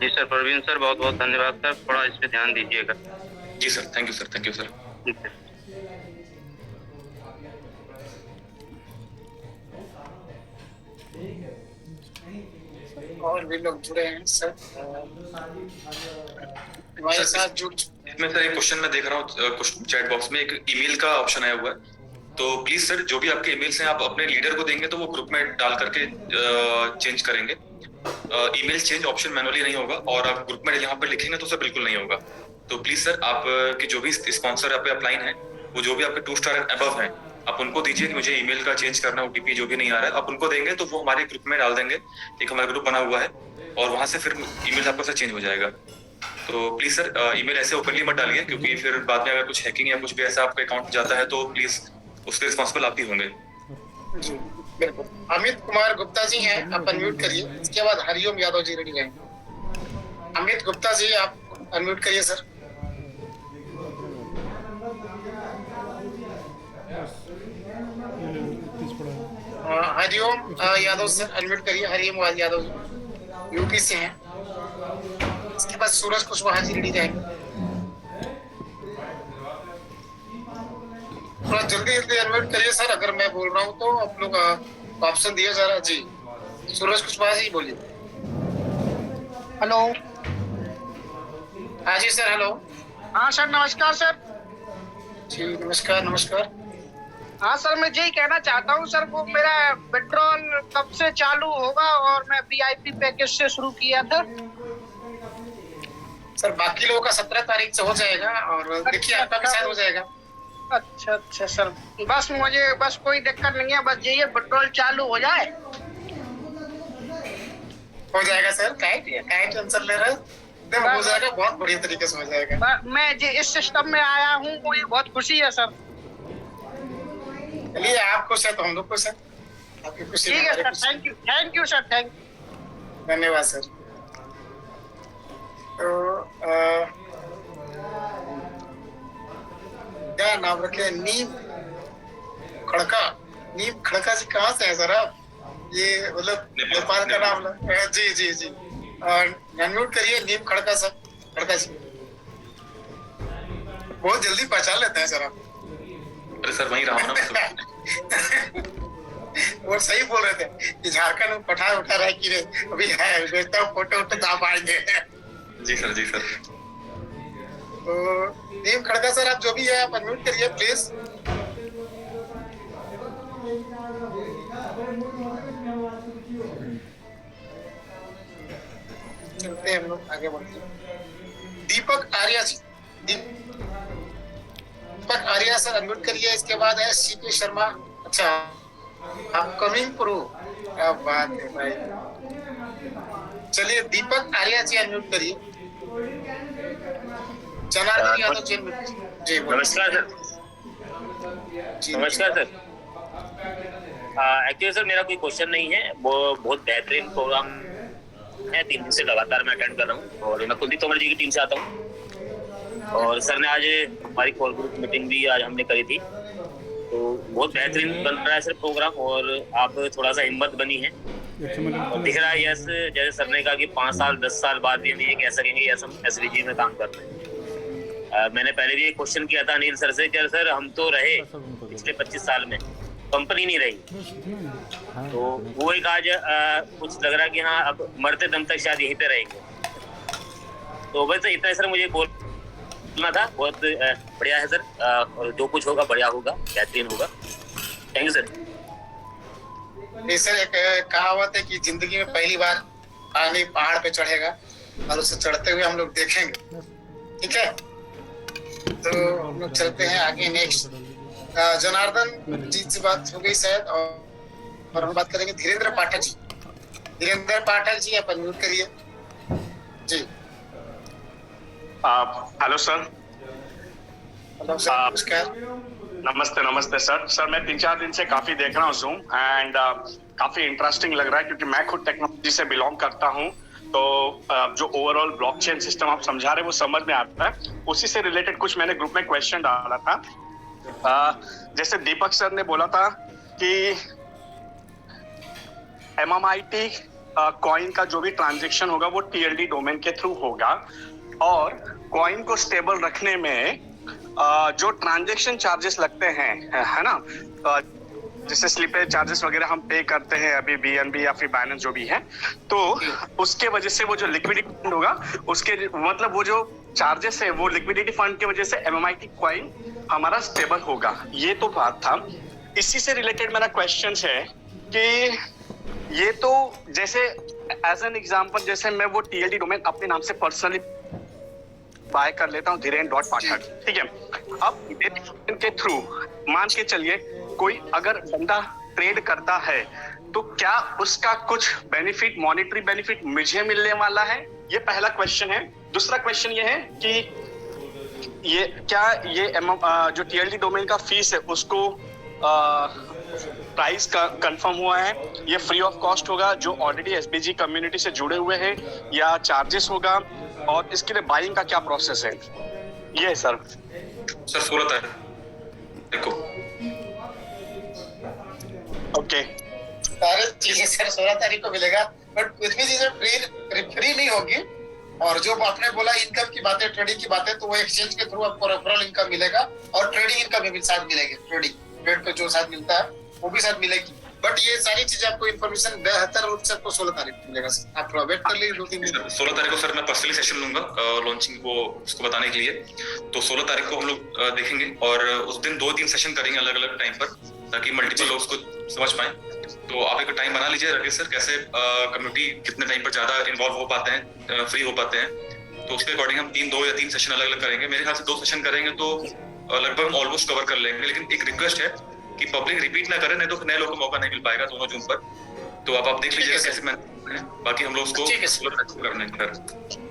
जी सर, प्रवीण सर बहुत बहुत धन्यवाद सर, थोड़ा इस पे ध्यान दीजिएगा। जी sir, thank you sir, thank you sir. ठीक है। और भी लोग जुड़े हैं सर हमारे साथ जुड़। इसमें सर एक क्वेश्चन मैं देख रहा हूँ चैट बॉक्स में, एक ईमेल का ऑप्शन आया हुआ है। तो प्लीज सर जो भी आपके ईमेल्स हैं आप अपने लीडर को देंगे तो वो ग्रुप में डाल करके चेंज करेंगे। ईमेल चेंज ऑप्शन मैनुअली नहीं होगा, और आप ग्रुप में यहाँ पर लिखेंगे तो सर बिल्कुल नहीं होगा। तो प्लीज सर आप के जो भी स्पॉन्सर आपके अपलाइन है, वो जो भी आपके 2 स्टार अबव है, आप उनको दीजिए कि मुझे ईमेल का चेंज करना, ओटीपी जो भी नहीं आ रहा है, आप उनको देंगे तो वो हमारे ग्रुप में डाल देंगे। एक हमारा ग्रुप बना हुआ है और वहां से फिर ईमेल आपका सर चेंज हो जाएगा। तो प्लीज सर ईमेल ऐसे ओपनली मत डालिए, क्योंकि फिर बाद में अगर कुछ हैकिंग या कुछ भी ऐसा आपके अकाउंट जाता है तो प्लीज उसके रिस्पॉन्सिबल आप ही होंगे। जी बिल्कुल। अमित कुमार गुप्ता जी हैं, आप अनम्यूट करिए। इसके बाद हरिओम यादव जी रेडी रहेंगे। अमित गुप्ता जी आप अनम्यूट करिए sir. Hariom Yadav sir unmute करिए। हरिओम यादव जी यूपी से हैं। इसके बाद सूरज कुशवाहा जी रेडी रहेंगे। थोड़ा जल्दी अनम्यूट करिए सर, अगर मैं बोल रहा हूँ तो आप लोग ऑप्शन दिया जा रहा है। जी सूरज कुशवाहा जी बोलिए। हेलो। हाँ जी सर, हेलो। हाँ सर नमस्कार सर। जी नमस्कार नमस्कार। हाँ सर, मैं यही कहना चाहता हूँ सर, वो मेरा विड्रॉल कब से चालू होगा? और मैं VIP पैकेज से शुरू किया था सर। बाकी लोगों का 17 तारीख से हो जाएगा, और देखिए आपका भी शायद हो जाएगा। अच्छा सर, बस मुझे कोई दिक्कत नहीं है, बस यही विड्रॉल चालू हो जाए। हो जाएगा सर, काहे टेंशन ले रहे हैं, एकदम हो जाएगा, बहुत बढ़िया तरीके से हो जाएगा। मैं जो इस सिस्टम में आया हूँ मुझे बहुत खुशी है सर। चलिए आप खुश है तो हम लोग खुश है, आपकी खुशी में ठीक है हमारी सर, खुशी। Thank you sir, thank you. धन्यवाद सर। तो क्या नाम रखे, नीम खड़का जी कहाँ से है सर आप? ये मतलब नेपाल का नाम है। जी जी जी, अनम्यूट करिए नीम खड़का जी, बहुत जल्दी पहचान लेते हैं सर आप। अरे सर वहीं रहा हूं ना। वो सही बोल रहे थे कि झारखंड में पठार उठा रहा है कि नहीं, अभी है, भेजता हूँ फोटो तो आप आएंगे। जी सर, जी सर। तो नीम खड़का सर आप जो भी है आप अनम्यूट करिए प्लीज। चलते हैं हम लोग आगे बढ़ते हैं। दीपक आर्या सर अनम्यूट करिए। इसके बाद है सीपी शर्मा। अच्छा, अपकमिंग प्रो, क्या बात है भाई। चलिए दीपक आर्या जी अनम्यूट करिए। जनार्दन यादव जी जी नमस्कार सर। नमस्कार सर। एक्चुअली सर मेरा कोई क्वेश्चन नहीं है, वो बहुत बेहतरीन प्रोग्राम है, 3 दिन से लगातार मैं अटेंड कर रहा हूँ और मैं कुलदीप तोमर जी की टीम से आता हूँ। और सर ने आज हमारी कोर ग्रुप मीटिंग भी आज हमने करी थी, तो बहुत बेहतरीन बन रहा है सर प्रोग्राम और आप थोड़ा सा हिम्मत बनी है और दिख रहा है यस, जैसे सर ने कहा कि 5 साल 10 साल बाद भी हम ये कह सकेंगे यस हम एसवीजी में काम कर रहे हैं। मैंने पहले भी एक क्वेश्चन किया था अनिल सर से कि सर हम तो रहे पिछले 25 साल में, कंपनी नहीं रही, तो वो एक आज कुछ लग रहा है कि हाँ अब मरते दम तक शायद यहीं पे रहेंगे। तो बस इतना सर मुझे बोलना था। बहुत बढ़िया है सर, और जो कुछ होगा बढ़िया होगा, बेहतरीन होगा। Thank you sir. नहीं सर, एक कहावत है कि जिंदगी में पहली बार पानी पहाड़ पे चढ़ेगा और उसे चढ़ते हुए हम लोग देखेंगे, ठीक है। तो हम लोग चलते हैं आगे। नेक्स्ट जनार्दन जी से बात हो गई शायद, और हम बात करेंगे धीरेन्द्र पाठक जी। धीरेन्द्र पाठक जी आप अनम्यूट करिए जी। Hello sir. हेलो सर, नमस्कार। नमस्ते सर। मैं 3-4 दिन से काफी देख रहा हूँ Zoom एंड काफी इंटरेस्टिंग लग रहा है क्योंकि मैं खुद टेक्नोलॉजी से बिलोंग करता हूँ। तो जो ओवरऑल ब्लॉकचेन सिस्टम आप समझा रहे हैं वो समझ में आता है। उसी से रिलेटेड कुछ मैंने ग्रुप में क्वेश्चन डाला था। जैसे दीपक सर ने बोला था कि MMIT कॉइन का जो भी ट्रांजैक्शन होगा वो TLD डोमेन के थ्रू होगा और कॉइन को स्टेबल रखने में जो ट्रांजैक्शन चार्जेस लगते हैं, है ना, जैसे स्लिपेज चार्जेस वगैरह हम पे करते हैं अभी BNB या फिर बाइनेंस जो भी है, तो उसके वजह से वो जो लिक्विडिटी फंड होगा उसके मतलब वो जो चार्जेस है वो लिक्विडिटी फंड की वजह से MMIT कॉइन हमारा स्टेबल होगा। ये तो बात था। इसी से रिलेटेड मेरा क्वेश्चन है कि ये तो जैसे एज एन एग्जांपल जैसे मैं वो TLD डोमेन अपने नाम से पर्सनली बाय कर लेता हूँ धीरेन्द्र.पाठक, ठीक है। अब के थ्रू मान के चलिए कोई अगर बंदा ट्रेड करता है तो क्या उसका कुछ बेनिफिट, मॉनेटरी बेनिफिट मुझे मिलने वाला है? ये पहला क्वेश्चन है। दूसरा क्वेश्चन ये है कि ये क्या ये जो TLD डोमेन का फीस है उसको प्राइस का कंफर्म हुआ है, ये फ्री ऑफ कॉस्ट होगा जो ऑलरेडी SBG कम्युनिटी से जुड़े हुए हैं या चार्जेस होगा, और इसके लिए बाइंग का क्या प्रोसेस है? ये है सर। 16 तारीख को। ओके, सारे चीजें सर 16 तारीख को मिलेगा, बट कुछ भी चीजें फ्री नहीं होगी। और जो आपने बोला इनकम की बातें, ट्रेडिंग की बातें, तो वो एक्सचेंज के थ्रू आपको रेफरल इनकम मिलेगा और ट्रेडिंग इनकम भी साथ मिलेगी। ट्रेड पे जो साथ मिलता है वो भी साथ मिलेगी। बट ये सारी चीजें आपको इन्फॉर्मेशन बेहतर रूप से आपको 16 तारीख को मिलेगा सर। आप थोड़ा वेट कर लीजिए 2-3 दिन। 16 तारीख को सर मैं पर्सनली सेशन लूंगा लॉन्चिंग को उसको बताने के लिए। तो 16 तारीख को हम लोग देखेंगे और उस दिन 2-3 सेशन करेंगे अलग अलग टाइम पर, ताकि मल्टीपल लोग उसको समझ पाए। तो आप एक टाइम बना लीजिए राकेश सर, कैसे कम्युनिटी कितने टाइम पर ज्यादा इन्वॉल्व हो पाते हैं, फ्री हो पाते हैं। तो उसके अकॉर्डिंग हम 2 या 3 सेशन अलग अलग करेंगे। मेरे ख्याल से 2 सेशन करेंगे तो लगभग हम ऑलमोस्ट कवर कर लेंगे। लेकिन एक रिक्वेस्ट है कि पब्लिक रिपीट ना करें, नहीं तो नए लोगों को मौका नहीं मिल पाएगा दोनों जूम पर। तो आप देख लीजिएगा कैसे मैं हैं, बाकी हम लोग उसको ठीक है सर। करने सर।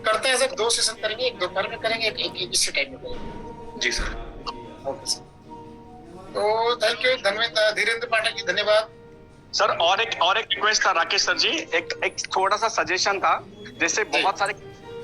करते हैं सर, 2 सेशन करेंगे, एक दोपहर में करेंगे, एक इसी टाइम में करेंगे। जी सर। Okay sir. तो थैंक यू, धन्यवाद धीरेन्द्र पाठक जी, धन्यवाद सर। और एक रिक्वेस्ट था राकेश सर जी, एक थोड़ा सा सजेशन था। जैसे बहुत सारे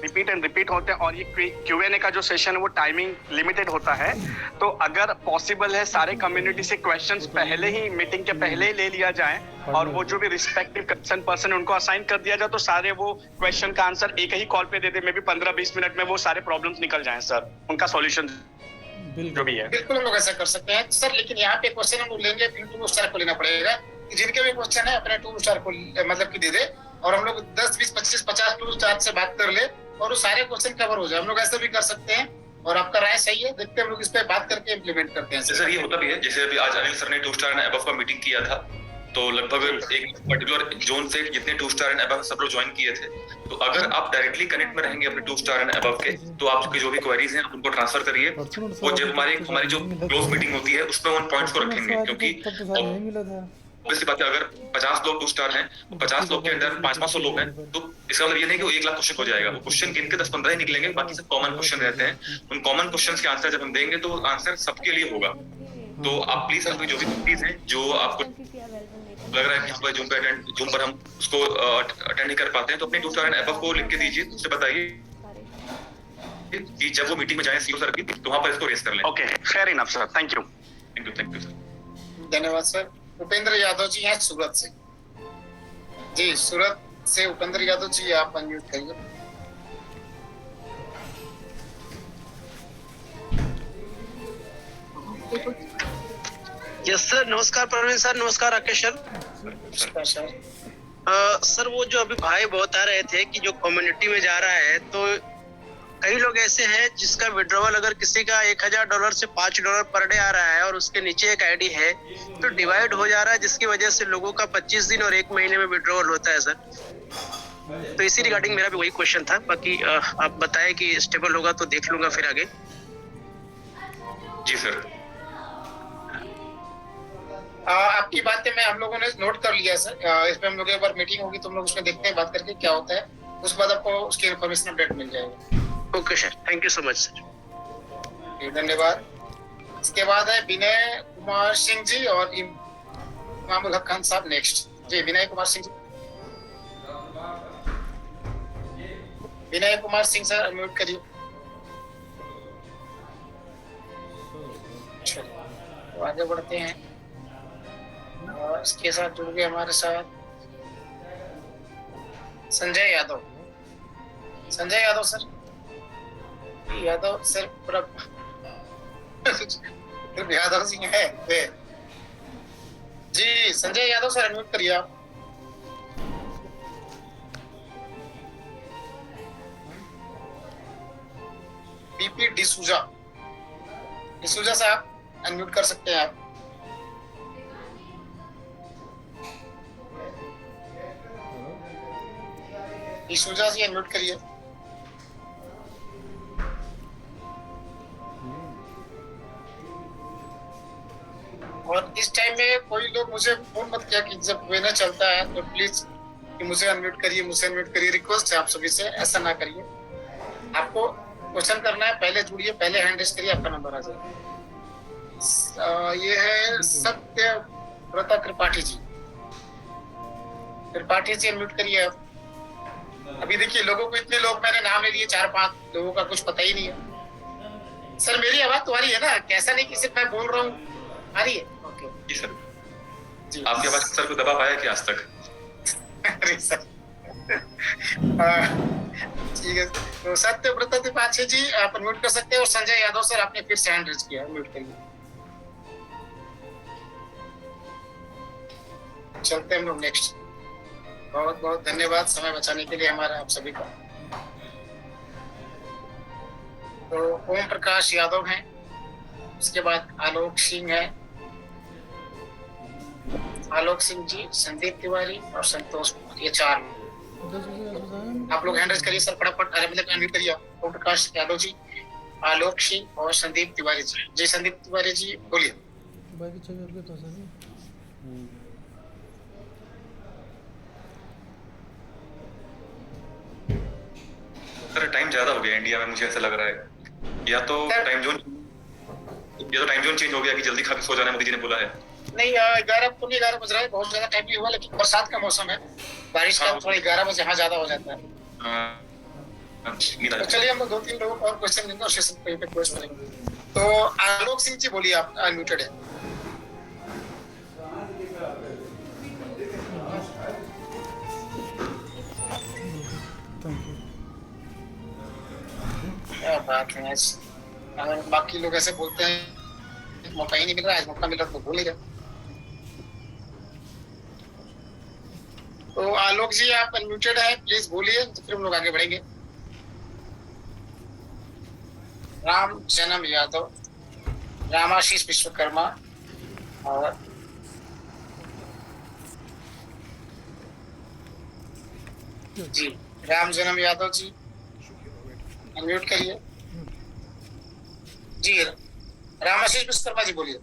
रिपीट होते हैं और ये Q&A का जो सेशन है वो टाइमिंग लिमिटेड होता है, तो अगर पॉसिबल है सारे कम्युनिटी से क्वेश्चंस पहले ही मीटिंग के पहले ही ले लिया जाए और वो जो भी रिस्पेक्टिव कंसर्न पर्सन उनको असाइन कर दिया जाए, तो सारे वो क्वेश्चन का आंसर एक ही कॉल पे दे दे, मे भी 15-20 मिनट में वो सारे प्रॉब्लम्स निकल जाएं सर, उनका सॉल्यूशन जो भी है। बिल्कुल हम लोग ऐसा कर सकते हैं सर, लेकिन यहाँ पे क्वेश्चन हम लोग लेंगे, फिर 2 स्टार को लेना पड़ेगा। जिनके भी क्वेश्चन है अपने 2 स्टार को मतलब कि दे दे, और हम लोग 10, 20, 25, 50 2 स्टार से बात कर ले और वो सारे क्वेश्चन कवर हो जाए। हम लोग ऐसा भी कर सकते हैं, और आपका राय सही है, देखते हैं हम लोग इस पे बात करके इम्प्लीमेंट करते हैं सर। ये होता भी है, जैसे अभी आज अनिल सर ने 2 स्टार एंड अबव का मीटिंग किया था, तो लगभग एक पर्टिकुलर जोन से जितने 2 स्टार एंड अबव सब लोग ज्वाइन किए थे। तो अगर आप डायरेक्टली कनेक्ट में रहेंगे अपने 2 स्टार एंड अबव के, तो आपकी जो भी क्वेरीज हैं उनको ट्रांसफर करिए। वो जब हमारी जो क्लोज मीटिंग होती है उसमें उन पॉइंट्स को रखेंगे, क्योंकि वैसी बात है, अगर 50 लोग 2 स्टार हैं, 50 लोग के अंदर 500-500 लोग हैं, तो इसका मतलब ये नहीं कि वो 1 लाख क्वेश्चन हो जाएगा। वो क्वेश्चन गिनके 10-15 ही निकलेंगे, बाकी सब कॉमन क्वेश्चन रहते हैं। उन कॉमन क्वेश्चंस के आंसर जब हम देंगे तो आंसर सबके लिए होगा। तो आप प्लीज अपनी जो भी चीज है जो आपको लग रहा है कि यहाँ पर जूम पर हम उसको अटेंड नहीं कर पाते हैं, तो अपने 2 स्टार एंड अबव को लिख के दीजिए, उससे बताइए कि जब वो मीटिंग में जाए सीओ सर की, तो वहां पर इसको रेस कर लें। Okay, fair enough sir, thank you sir. धन्यवाद सर। उपेंद्र यादव जी हैं सूरत से। जी, सूरत से उपेंद्र यादव जी, आप अनम्यूट करिए। यस सर, नमस्कार प्रवीण सर, नमस्कार राकेश सर। नमस्कार सर। सर वो जो अभी भाई बता रहे थे कि जो कम्युनिटी में जा रहा है, तो कई लोग ऐसे हैं जिसका विड्रॉवल अगर किसी का $1000 से $5 पर डे आ रहा है और उसके नीचे एक आईडी है, तो डिवाइड हो जा रहा है, जिसकी वजह से लोगों का 25 दिन और 1 महीने में विड्रॉवल होता है सर। तो इसी रिगार्डिंग मेरा भी वही क्वेश्चन था। बाकी आप बताएं कि स्टेबल होगा तो देख लूंगा फिर आगे। जी सर। आपकी बातें मैं हम लोगों ने नोट कर लिया सर। इस पे हम लोग एक बार मीटिंग होगी तो हम लोग उसमें देखते हैं, बात करके क्या होता है, उसके बाद आपको उसकी इन्फॉर्मेशन अपडेट मिल जाएगी। Okay sir, thank you so much sir. धन्यवाद। इसके बाद है विनय कुमार सिंह जी और इमामुल हक खान साहब नेक्स्ट। जी, विनय कुमार सिंह जी। विनय कुमार सिंह सर, अनम्यूट करिए। तो आगे बढ़ते हैं और इसके साथ जुड़ गए हमारे साथ संजय यादव। संजय यादव सर, यादव सर सिर्फ यादव सिंह है जी। संजय यादव सर, अनम्यूट करिए आप। बीपी डिसूजा साहब, अनम्यूट कर सकते हैं आप। डिसूजा जी, अनम्यूट करिए। और इस टाइम में कोई लोग मुझे फोन मत किया कि जब वेना चलता है तो प्लीज कि मुझे अनम्यूट करिए, रिक्वेस्ट है आप सभी से, ऐसा ना करिए। आपको क्वेश्चन करना है, पहले जुड़िए, पहले हैंड रेज करिए, आपका नंबर आ जाएगा। ये है सत्य व्रता त्रिपाठी जी। त्रिपाठी जी, अनम्यूट करिए आप। अभी देखिए लोगों को, इतने लोग मैंने नाम ले लिए, 4-5 लोगों का कुछ पता ही नहीं है। सर मेरी आवाज तो आ रही है ना? कैसा नहीं कि सिर्फ मैं बोल रहा हूँ, आ रही है? ओके जी सर। जी, आपकी आवाज सर को दबा पाया क्या आज तक? अरे सर ठीक है। तो सत्यव्रत त्रिपाठी जी, आप अनम्यूट कर सकते हैं। और संजय यादव सर, आपने फिर से हैंड रेज किया, अनम्यूट करिए। चलते हैं हम लोग नेक्स्ट। बहुत बहुत धन्यवाद समय बचाने के लिए हमारा आप सभी का। तो ओम प्रकाश यादव हैं, उसके बाद आलोक सिंह है, आलोक सिंह जी, संदीप तिवारी और संतोष कुमार, ये 4 आप लोग हैंड रेज करिए सर फटाफट। अरे मतलब अनम्यूट करिए। ओम प्रकाश यादव जी, आलोक सिंह और संदीप तिवारी जी। जी संदीप तिवारी जी, बोलिए। ज्यादा हो गया इंडिया में, मुझे ऐसा लग रहा है। या तो टाइम जोन चेंज हो गया कि जल्दी खा के सो जाना, मोदी जी ने बोला है। नहीं 11 बज रहा है, बहुत ज्यादा टाइम नहीं हुआ, लेकिन बरसात का मौसम है, बारिश का थोड़ा 11 बजे यहाँ ज्यादा हो जाता है। तो चलिए हम लोग 2-3 लोगों को और क्वेश्चन देंगे और सेशन पे क्वेश्चन करेंगे। तो आलोक सिंह जी बोलिए, आप अनम्यूटेड है। क्या बात है, अगर बाकी लोग ऐसे बोलते हैं मौका ही नहीं मिल रहा है, मौका मिल रहा तो बोल ही रहे। तो आलोक जी आप अनम्यूटेड है, प्लीज बोलिए, तो फिर हम लोग आगे बढ़ेंगे। राम जन्म यादव, रामाशीष विश्वकर्मा और जी राम जन्म यादव जी अनम्यूट करिए। जी रामाशीष विश्वकर्मा जी बोलिए।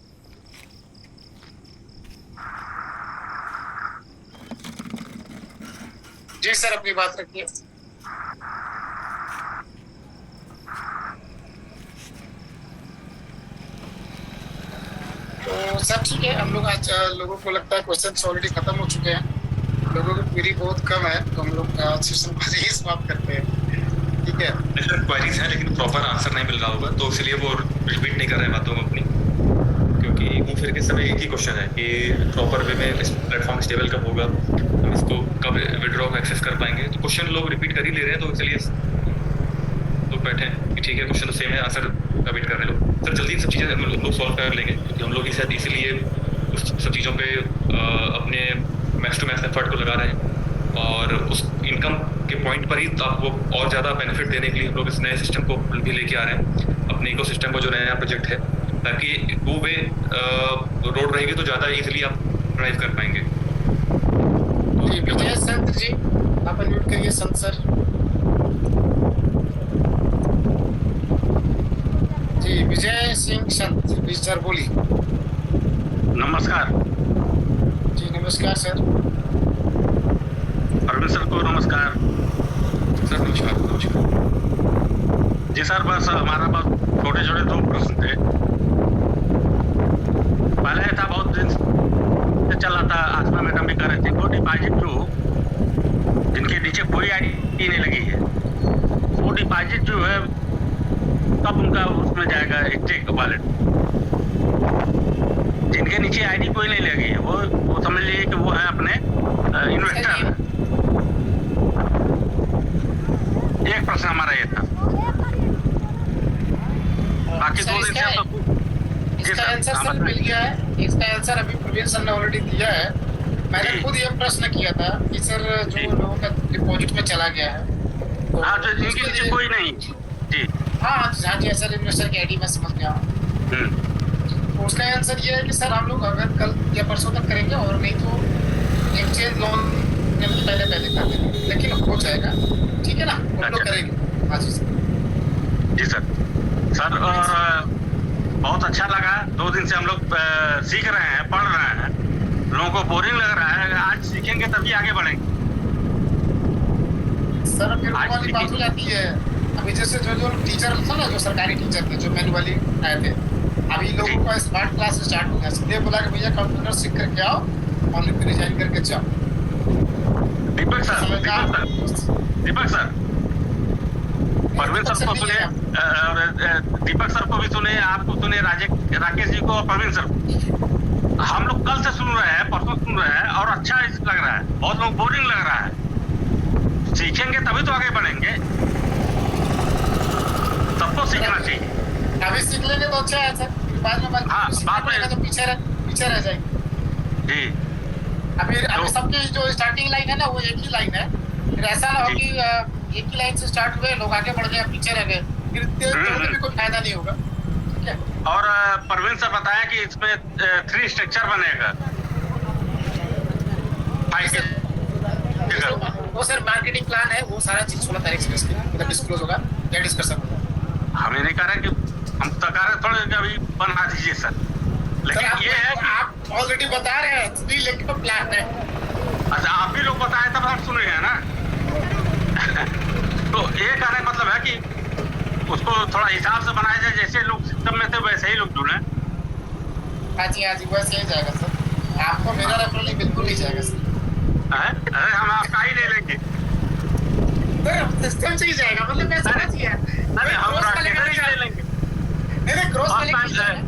जी सर अपनी बात रखिए। तो सब ठीक है, हम लोग आज लोगों को लगता है क्वेश्चन ऑलरेडी खत्म हो चुके हैं, लोगों की क्वेरी बहुत कम है, तो हम लोग सेशन को ही समाप्त करते हैं। ठीक है, क्वेरीज हैं लेकिन प्रॉपर आंसर नहीं मिल रहा होगा, तो इसलिए वो रिपीट नहीं कर रहे हैं बातों में अपनी, क्योंकि घूम फिर के समय एक ही क्वेश्चन है कि प्रॉपर वे में इस प्लेटफॉर्म स्टेबल कब होगा, हम इसको कब विड्रॉ को एक्सेस कर पाएंगे। तो क्वेश्चन लोग रिपीट कर ही ले रहे हैं, तो इसलिए लोग बैठे हैं कि ठीक है क्वेश्चन तो सेम है, आंसर का वेट कर रहे हैं लोग। सर जल्दी सब चीज़ें हम लोग सॉल्व कर लेंगे, क्योंकि हम लोग ही शायद इसीलिए उस सब चीज़ों पे अपने मैक्स टू मैक्स एफर्ट को लगा रहे हैं, और उस इनकम के पॉइंट पर ही आपको और ज़्यादा बेनिफिट देने के लिए हम लोग इस नए सिस्टम को भी लेके आ रहे हैं, अपने इकोसिस्टम को जो नया प्रोजेक्ट है, ताकि टू वे रोड रहेगी तो ज़्यादा इजीली आप ड्राइव कर पाएंगे। जी विजय संत जी आप अनम्यूट करिए। संत सर जी, विजय सिंह संत जी सर बोलिए। नमस्कार जी नमस्कार सर। अरविंद सर को नमस्कार। सर नमस्कार। जी सर, बस हमारा पास छोटे छोटे 2 प्रश्न थे। पहले था बहुत दिन से चल रहा था, आसमा मैडम भी कर रहे थे, वो डिपॉजिट जो जिनके नीचे कोई आईडी नहीं लगी है, वो डिपॉजिट जो है कब उनका उसमें जाएगा स्टेक वॉलेट। जिनके नीचे आईडी कोई नहीं लगी है, वो समझ लीजिए कि वो है अपने इन्वेस्टर। एक प्रश्न हमारा ये था, बाकी 2 दिन से तो इसका आंसर सर मिल गया है। इसका आंसर अभी प्रवीण सर ने ऑलरेडी दिया है। मैंने खुद ये प्रश्न किया था कि सर जो लोगों का डिपॉजिट में चला गया है, तो हाँ, जो जिनके नीचे कोई नहीं। जी हाँ जी सर, इन्वेस्टर की आईडी में समझ गया हूँ। तो उसका आंसर ये है कि सर हम लोग अगर कल या परसों तक करेंगे, और नहीं तो एक्सचेंज लोन पहले कर देंगे, लेकिन हो जाएगा। ठीक है ना, हम लोग करेंगे। हाँ जी सर। सर और बहुत अच्छा लगा, 2 दिन से हम लोग सीख रहे हैं, पढ़ रहे हैं, लोगों को बोरिंग लग रहा है, आज सीखेंगे तभी आगे बढ़ेंगे। सर फिर वो वाली बात हो जाती है, अभी जैसे जो टीचर था ना, जो सरकारी टीचर थे, जो मैनुअली आए थे, अभी लोगों का स्मार्ट क्लास स्टार्ट हो गया, सीधे बोला कि भैया कंप्यूटर सीख करके आओ और रिजाइन करके जाओ। दीपक सर परवीन सर को सुने, और दीपक सर को भी सुने, आपको सुने, राकेश जी को और परवीन सर को। हम लोग कल से सुन रहे हैं, परसों सुन रहे हैं, और अच्छा लग रहा है, बहुत लोग बोरिंग लग रहा है। सीखेंगे तभी तो आगे बढ़ेंगे, सबको सीखना चाहिए। अभी सीख लेंगे तो अच्छा है सर, बाद में तो पीछे रह जाएंगे। जी अभी सबकी जो स्टार्टिंग लाइन है ना, वो एक ही लाइन है, फिर ऐसा ना हो कि एक ही लाइन से स्टार्ट हुए, लोग आगे बढ़ गए, पीछे रह गए, फिर भी कोई फायदा नहीं होगा। ठीक है। और परवीन सर बताया कि इसमें 3 स्ट्रक्चर बनेगा। वो सर मार्केटिंग प्लान है, वो सारा चीज 16 तारीख से डिस्क्लोज होगा या डिस्कशन होगा। हमें नहीं कह रहे कि हम तो कह रहे थोड़े अभी बना दीजिए सर, लेकिन ये है कि आप ऑलरेडी बता रहे हैं 3 लेग का प्लान है। अच्छा, आप भी लोग बताए तब हम सुन रहे हैं ना। तो ये कहने का मतलब है कि उसको थोड़ा हिसाब से बनाया जाए, जैसे लोग सिस्टम में थे वैसे ही लोग जुड़े। हाँ जी वैसे ही जाएगा सर, आपको मेरा रेफरल बिल्कुल नहीं जाएगा सर। अरे हम आपका ही ले लेंगे सिस्टम से ही जाएगा, मतलब मैं समझ गया। अरे हम राकेश ही ले लेंगे। नहीं क्रॉस वाले परवीन सर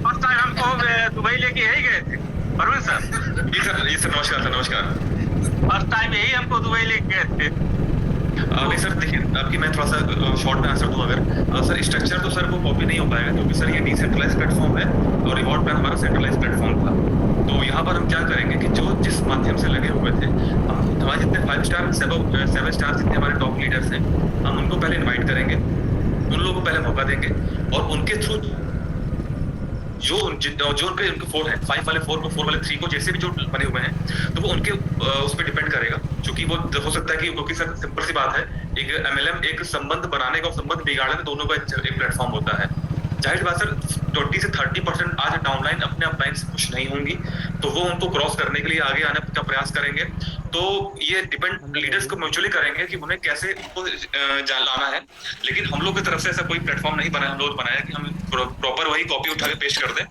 फर्स्ट टाइम हमको दुबई लेके यही गए थे परवीन सर। जी सर नमस्कार। फर्स्ट टाइम यही हमको दुबई लेके गए थे। नहीं सर देखिए, आपकी मैं थोड़ा सा शॉर्ट में आंसर दूं अगर सर स्ट्रक्चर तो सर वो कॉपी नहीं हो पाएगा, क्योंकि सर ये डिसेंट्रलाइज प्लेटफॉर्म है और रिवॉर्ड प्लान हमारा सेंट्रलाइज प्लेटफॉर्म था। तो यहाँ पर हम क्या करेंगे कि जो जिस माध्यम से लगे हुए थे, हमारे जितने 5 स्टार 7 स्टार जितने हमारे टॉप लीडर्स हैं, हम उनको पहले इन्वाइट करेंगे, उन लोगों को पहले मौका देंगे और उनके थ्रू जो उनके 4 है, 5 वाले 4 को 4 वाले 3 को जैसे भी जो बने हुए हैं, तो वो उनके उस पर डिपेंड करेगा। क्योंकि वो हो सकता है कि क्योंकि सर सिंपल सी बात है, एक MLM एक संबंध बनाने का और संबंध बिगाड़ने में दोनों का एक प्लेटफॉर्म होता है। जाहिर बात सर 20 से 30% आज डाउनलाइन अपने अपलाइन से खुश नहीं होंगी, तो वो उनको क्रॉस करने के लिए आगे आने का प्रयास करेंगे। तो ये डिपेंड लीडर्स को म्यूचुअली करेंगे कि उन्हें कैसे उनको लाना है। लेकिन हम लोग की तरफ से ऐसा कोई प्लेटफॉर्म नहीं बनाया, हम लोग बनाया कि हम प्रॉपर वही कॉपी उठा के पेस्ट कर दें।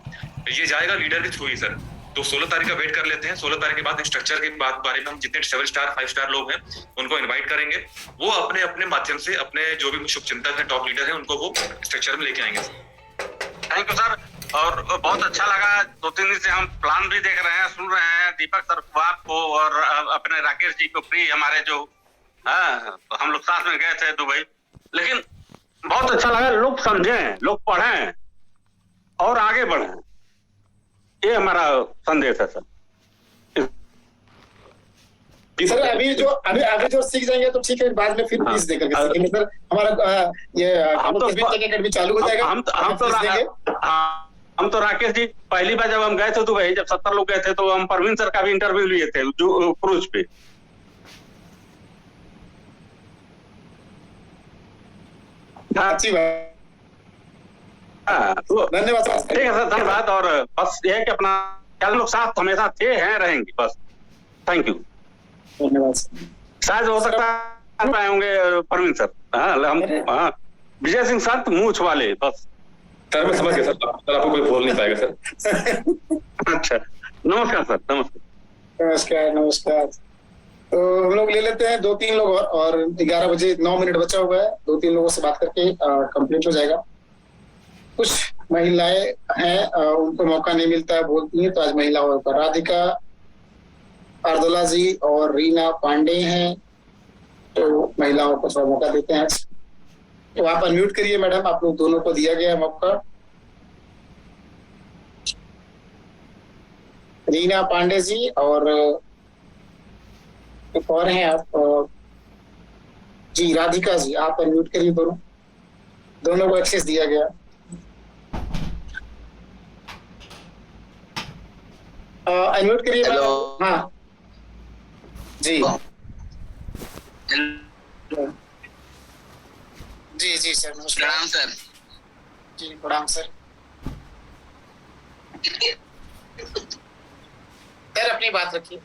ये जाएगा लीडर के थ्रू ही सर। तो 16 तारीख का वेट कर लेते हैं। 16 तारीख के बाद स्ट्रक्चर के बारे में हम जितने 7 स्टार 5 स्टार लोग हैं उनको इनवाइट करेंगे, वो अपने अपने माध्यम से अपने जो भी शुभचिंतक हैं, टॉप लीडर हैं, उनको वो स्ट्रक्चर में लेके आएंगे। थैंक यू सर, और बहुत अच्छा लगा। 2-3 दिन से हम प्लान भी देख रहे हैं, सुन रहे हैं दीपक सर को, आपको और अपने राकेश जी को, फ्री हमारे जो हम लोग साथ में गए थे दुबई। लेकिन बहुत अच्छा लगा, लोग समझें, लोग पढ़ें और आगे बढ़ें, ये हमारा संदेश है सर। सर अभी जो सीख जाएंगे तो ठीक है, बाद में फिर फीस देकर के सीखेंगे सर। हमारा ये हम तो अकेडमी चालू हो जाएगा। हम तो राकेश जी पहली बार जब हम गए थे दुबई, जब 70 लोग गए थे, तो हम परवीन सर का भी इंटरव्यू लिए थे जो क्रूज पे। अच्छी बात, धन्यवाद सर। ठीक है सर, धन्यवाद। और बस ये है कि अपना क्या लोग साथ हमेशा थे, हैं, रहेंगे बस। थैंक यू, धन्यवाद। शायद हो सकता है आए होंगे परवीन सर। हम विजय सिंह संत मूछ वाले, बस सर मैं समझ गया सर, आपको कोई बोल नहीं पाएगा सर। अच्छा, नमस्कार सर। नमस्कार। तो हम लोग ले लेते हैं 2-3 लोग और 11 बजे 9 मिनट बचा हुआ है। 2-3 लोगों से बात करके कंप्लीट हो जाएगा। कुछ महिलाएं हैं, उनको मौका नहीं मिलता है, बोलती हैं, तो आज महिलाओं पर राधिका अर्दोला जी और रीना पांडे हैं, तो महिलाओं को थोड़ा मौका देते हैं। तो आप अनम्यूट करिए मैडम, आप लोग दोनों को दिया गया मौका। रीना पांडे जी और एक और हैं आप जी, राधिका जी, आप अनम्यूट करिए। दोनों को एक्सेस दिया गया। अनम्यूट करिए। हाँ जी जी सर, प्रणाम सर। जी प्रणाम सर। सर अपनी बात रखिए।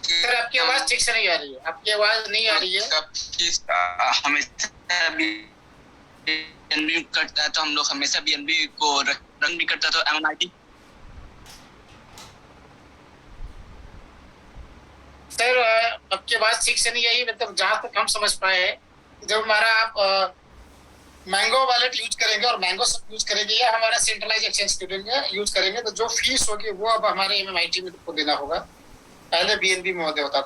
सर आपकी आवाज ठीक से नहीं आ रही है, आपकी आवाज नहीं आ रही है। हमेशा BNB करता है, तो हम लोग हमेशा BNB को रंग भी करता, तो MIT। सर आपकी आवाज ठीक से नहीं आई, मतलब जहां तक हम समझ पाए हैं, जब हमारा आप मैंगो वॉलेट यूज करेंगे और मैंगो यूज करेंगे या हमारा सेंट्रलाइज एक्सचेंज स्टूडेंट यूज करेंगे, तो जो फीस होगी वो अब हमारे MIT में को देना होगा। पहले BNB में होता था,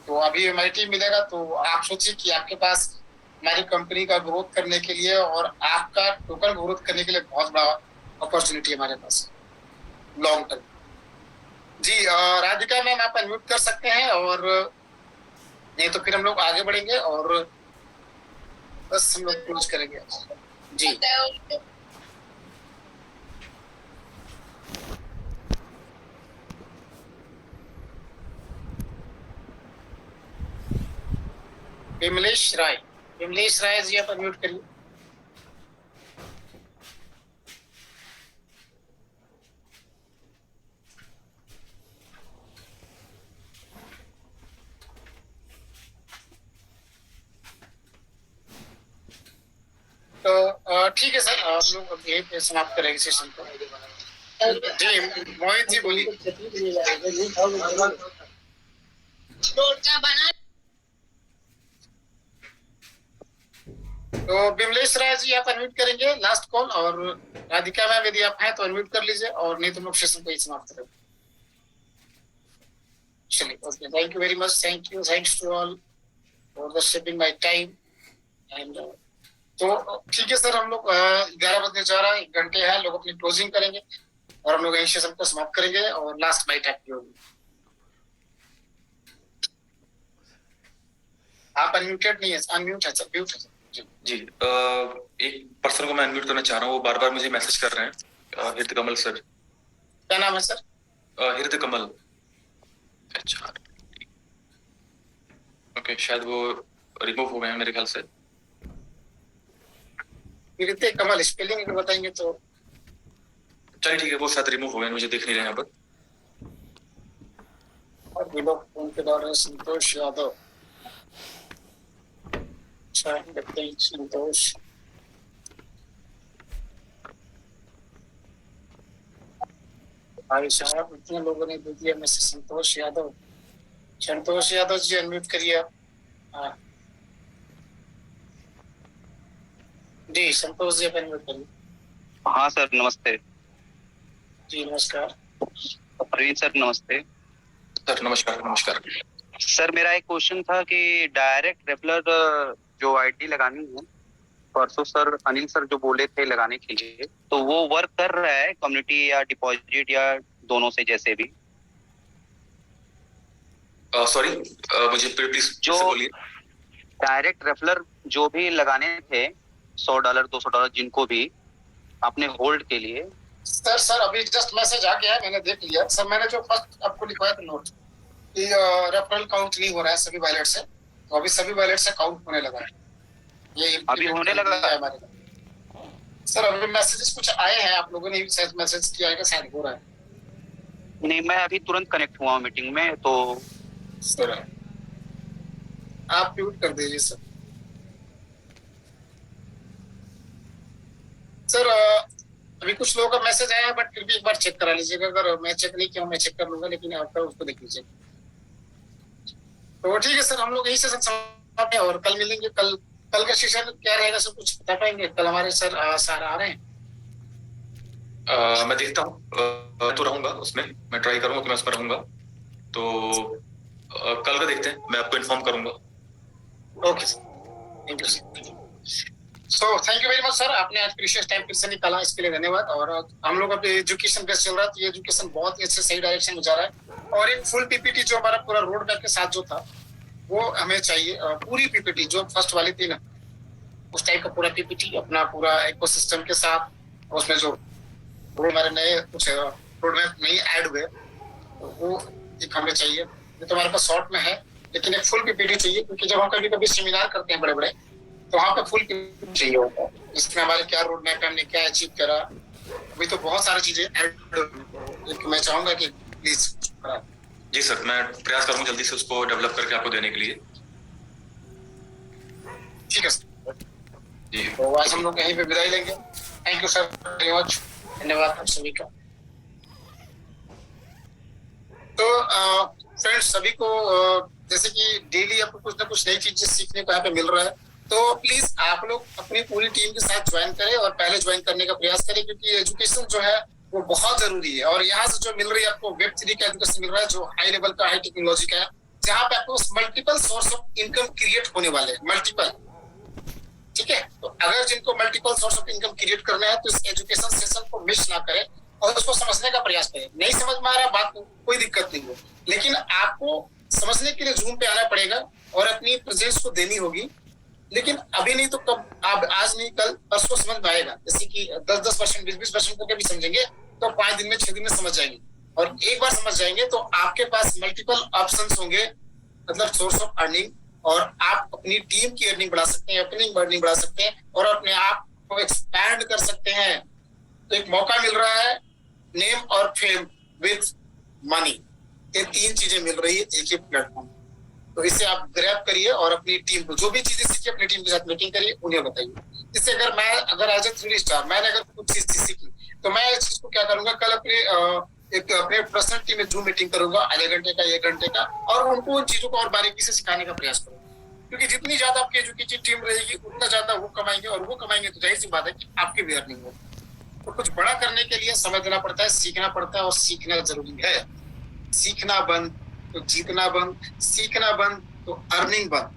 तो अभी MIT मिलेगा। तो आप सोचिए कि आपके पास हमारी कंपनी का ग्रोथ करने के लिए और आपका टोकन ग्रोथ करने के लिए बहुत बड़ा अपॉर्चुनिटी है हमारे पास लॉन्ग टर्म। जी राधिका मैम आप अनम्यूट कर सकते हैं, और नहीं तो फिर हम लोग आगे बढ़ेंगे और बस हम लोग क्लोज करेंगे। जी विमलेश राय। विमलेश राय जी आप अनम्यूट करिए। तो ठीक है सर, आप लोग अब यहीं पे समाप्त करेंगे सेशन को। जी मोहित जी बोलिए। तो विमलेश राय जी आप अनम्यूट करेंगे लास्ट कॉल, और राधिका मैम यदि आप हैं तो अनम्यूट कर लीजिए, और नहीं तो लोग सेशन को ही समाप्त करेंगे। चलिए okay, thank you very much, thank you, thanks to all for the saving my time and तो ठीक है सर, हम लोग 11 बजने जा रहा है, 1 घंटे है, लोग अपनी क्लोजिंग करेंगे और हम लोग यही सेशन को समाप्त करेंगे और लास्ट बाइट आपकी होगी। आप अनम्यूटेड नहीं है, अनम्यूट है सर, म्यूट है सर। जी एक पर्सन को मैं अनम्यूट करना चाह रहा हूँ, वो बार बार मुझे मैसेज कर रहे हैं। हृदय कमल सर। क्या नाम है सर? हृदय कमल। अच्छा ओके, शायद वो रिमूव हो गए हैं मेरे ख्याल से। हृदय कमल स्पेलिंग बताएंगे तो? चलिए ठीक है, वो शायद रिमूव हो गए, मुझे देख नहीं रहे यहाँ पर। और भी लोग फोन के दौरान संतोष यादव, संतोष भाई साहब, इतने लोगों ने दे दिया मैसेज। संतोष यादव, संतोष यादव जी अनम्यूट करिए आप। हाँ जी संतोष जी अनम्यूट करिए। हाँ सर नमस्ते। जी नमस्कार। प्रवीण सर नमस्ते। सर नमस्कार। नमस्कार सर, मेरा एक क्वेश्चन था कि डायरेक्ट रेफरल जो आईडी लगानी है, परसों सर अनिल सर जो बोले थे लगाने के लिए, तो वो वर्क कर रहा है कम्युनिटी या डिपॉजिट या दोनों से, जैसे भी? सॉरी मुझे प्लीज जो डायरेक्ट रेफरल जो भी लगाने थे $100 $200 जिनको भी आपने होल्ड के लिए। सर अभी जस्ट मैसेज आ गया है, मैंने देख लिया सर। मैंने जो फर्स्ट आपको लिखवाया था नोट कि रेफरल काउंट नहीं हो रहा है सभी वॉलेट से, तो अभी सभी वॉलेट से काउंट होने लगा है। ये अभी होने लगा है हमारे सर। अभी मैसेजेस कुछ आए हैं, आप लोगों ने भी शायद मैसेज किया है, शायद हो रहा है। नहीं, मैं अभी तुरंत कनेक्ट हुआ हूँ मीटिंग में, तो सर आप म्यूट कर दीजिए सर। सर अभी कुछ लोगों का मैसेज आया है, बट फिर भी एक बार चेक करा लीजिएगा। अगर मैं चेक नहीं किया मैं चेक कर लूंगा, लेकिन आपका उसको देख लीजिए। तो ठीक है सर, हम लोग यही सेशन समाप्त है और कल मिलेंगे। कल का सेशन क्या रहेगा सर, कुछ बता पाएंगे? कल हमारे सर आ रहे हैं। मैं देखता हूँ, तो रहूंगा उसमें, मैं ट्राई करूंगा कि मैं उसमें रहूंगा। तो कल का देखते हैं, मैं आपको इन्फॉर्म करूंगा। Okay sir, thank you sir. So thank you very much sir, आपने आज प्रीशियस टाइम फिर से निकाला, इसके लिए धन्यवाद। और हम लोग अभी एजुकेशन बेस चल रहा है, तो ये एजुकेशन बहुत ही अच्छे सही डायरेक्शन में जा रहा है। और एक फुल पीपीटी जो हमारा पूरा रोड मैप के साथ जो था वो हमें चाहिए। पूरी पीपीटी जो फर्स्ट वाली थी ना, उस टाइप का पूरा पीपीटी अपना पूरा इकोसिस्टम के साथ, उसमें जो हमारे नए कुछ रोड मैप नहीं ऐड हुए, वो एक हमें चाहिए। तो हमारे पास शॉर्ट में है, लेकिन एक फुल पीपीटी चाहिए, क्योंकि जब हम कभी सेमिनार करते हैं बड़े बड़े, तो वहाँ पे फुल पीपीटी चाहिए होता है, इसमें हमारे क्या रोड मैप है, हमने क्या अचीव करा। अभी तो बहुत सारी चीजें ऐड, मैं चाहूंगा कि प्लीज। जी सर, मैं प्रयास करूंगा जल्दी से उसको डेवलप करके आपको देने के लिए। ठीक है सर जी, तो आज हम लोग यहीं पे विदाई लेंगे। Thank you sir very much, धन्यवाद आप सभी का। तो फ्रेंड्स सभी को जैसे कि डेली आपको कुछ ना कुछ नई चीजें सीखने को यहाँ पे मिल रहा है, तो प्लीज आप लोग अपनी पूरी टीम के साथ ज्वाइन करें और पहले ज्वाइन करने का प्रयास करें, क्योंकि एजुकेशन जो है वो बहुत जरूरी है। और यहाँ से जो मिल रही है आपको Web3 का एजुकेशन मिल रहा है, जो हाई लेवल का हाई टेक्नोलॉजी का है, जहाँ पे आपको multiple source of income create होने वाले हैं, मल्टीपल। ठीक है, तो अगर जिनको multiple source of income create करना है, तो इस एजुकेशन सेशन को मिस ना करें और उसको समझने का प्रयास करें। नहीं समझ में आ रहा बात, कोई दिक्कत नहीं है, लेकिन आपको समझने के लिए जूम पे आना पड़ेगा और अपनी प्रेजेंस को देनी होगी। लेकिन अभी नहीं तो कब, आप आज नहीं कल परसों समझ में आएगा। जैसे कि 10-10%, 20-20% करके भी समझेंगे तो 5 दिन में 6 दिन में समझ जाएंगे। और एक बार समझ जाएंगे तो आपके पास मल्टीपल ऑप्शंस होंगे, मतलब सोर्स ऑफ अर्निंग और आप अपनी टीम की अर्निंग बढ़ा सकते हैं, अपनी अर्निंग बढ़ा सकते हैं और अपने आप को एक्सपैंड कर सकते हैं। तो एक मौका मिल रहा है, नेम और फेम विद मनी, ये 3 चीजें मिल रही है एक ही प्लेटफॉर्म। तो इसे आप ग्रैब करिए और अपनी टीम को जो भी चीजें सीखी अपनी टीम के साथ मीटिंग करिए, उन्हें बताइए। इससे अगर एज ए 3 स्टार मैंने अगर कुछ चीज सीखी तो मैं इस चीज को क्या करूंगा, कल अपने पर्सनल टीम में जूम मीटिंग करूंगा आधे घंटे का 1 घंटे का, और उनको उन चीजों को और बारीकी से सिखाने का प्रयास करूंगा। क्योंकि जितनी ज्यादा आपकी एजुकेटेड टीम रहेगी उतना ज्यादा वो कमाएंगे, और वो कमाएंगे तो जाहिर सी बात है कि आपकी भी अर्निंग होगी। तो कुछ बड़ा करने के लिए समय देना पड़ता है, सीखना पड़ता है, और सीखना जरूरी है। सीखना बंद तो जीतना बंद, सीखना बंद तो अर्निंग बंद,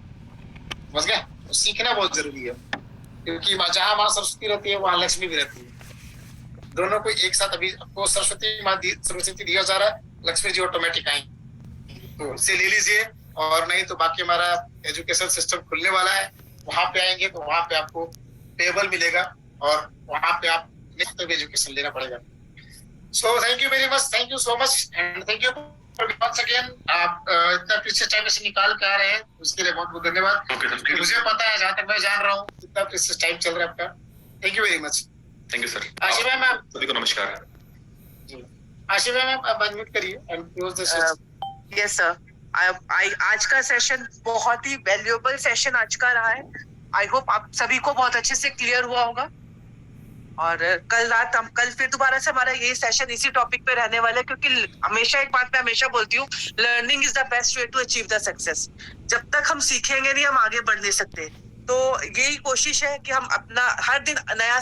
समझ गए? तो सीखना बहुत जरूरी है, क्योंकि जहां माँ सरस्वती रहती है वहां लक्ष्मी भी रहती है। दोनों को एक साथ अभी आपको सरस्वती दिया जा रहा है, लक्ष्मी जी ऑटोमेटिक आएंगे, तो इसे ले लीजिए। और नहीं तो बाकी हमारा एजुकेशन सिस्टम खुलने वाला है, वहां पे आएंगे तो वहां पे आपको टेबल मिलेगा और वहां पे आप नेक्स्ट एजुकेशन लेना पड़ेगा। So thank you very much, thank you so much and thank you once again। आप इतना प्रीशियस टाइम से निकाल के आ रहे हैं, उसके लिए बहुत बहुत धन्यवाद। मुझे पता है, जहाँ तक मैं जान रहा हूँ इतना प्रीशियस टाइम चल रहा है आपका। Thank you very much. Thank you sir. आशी मैम, आप सभी को नमस्कार। आशी मैम आप अनम्यूट करिए and close the session. Yes sir, आज का सेशन बहुत ही वैल्यूएबल सेशन आज का रहा है। आई होप आप सभी को बहुत अच्छे से क्लियर हुआ होगा, और कल फिर दोबारा से हमारा ये सेशन इसी टॉपिक पे रहने वाला है, क्योंकि हमेशा एक बात मैं हमेशा बोलती हूँ, learning is the best way to achieve the success. जब तक हम सीखेंगे नहीं हम आगे बढ़ नहीं सकते। तो यही कोशिश है कि हम अपना हर दिन नया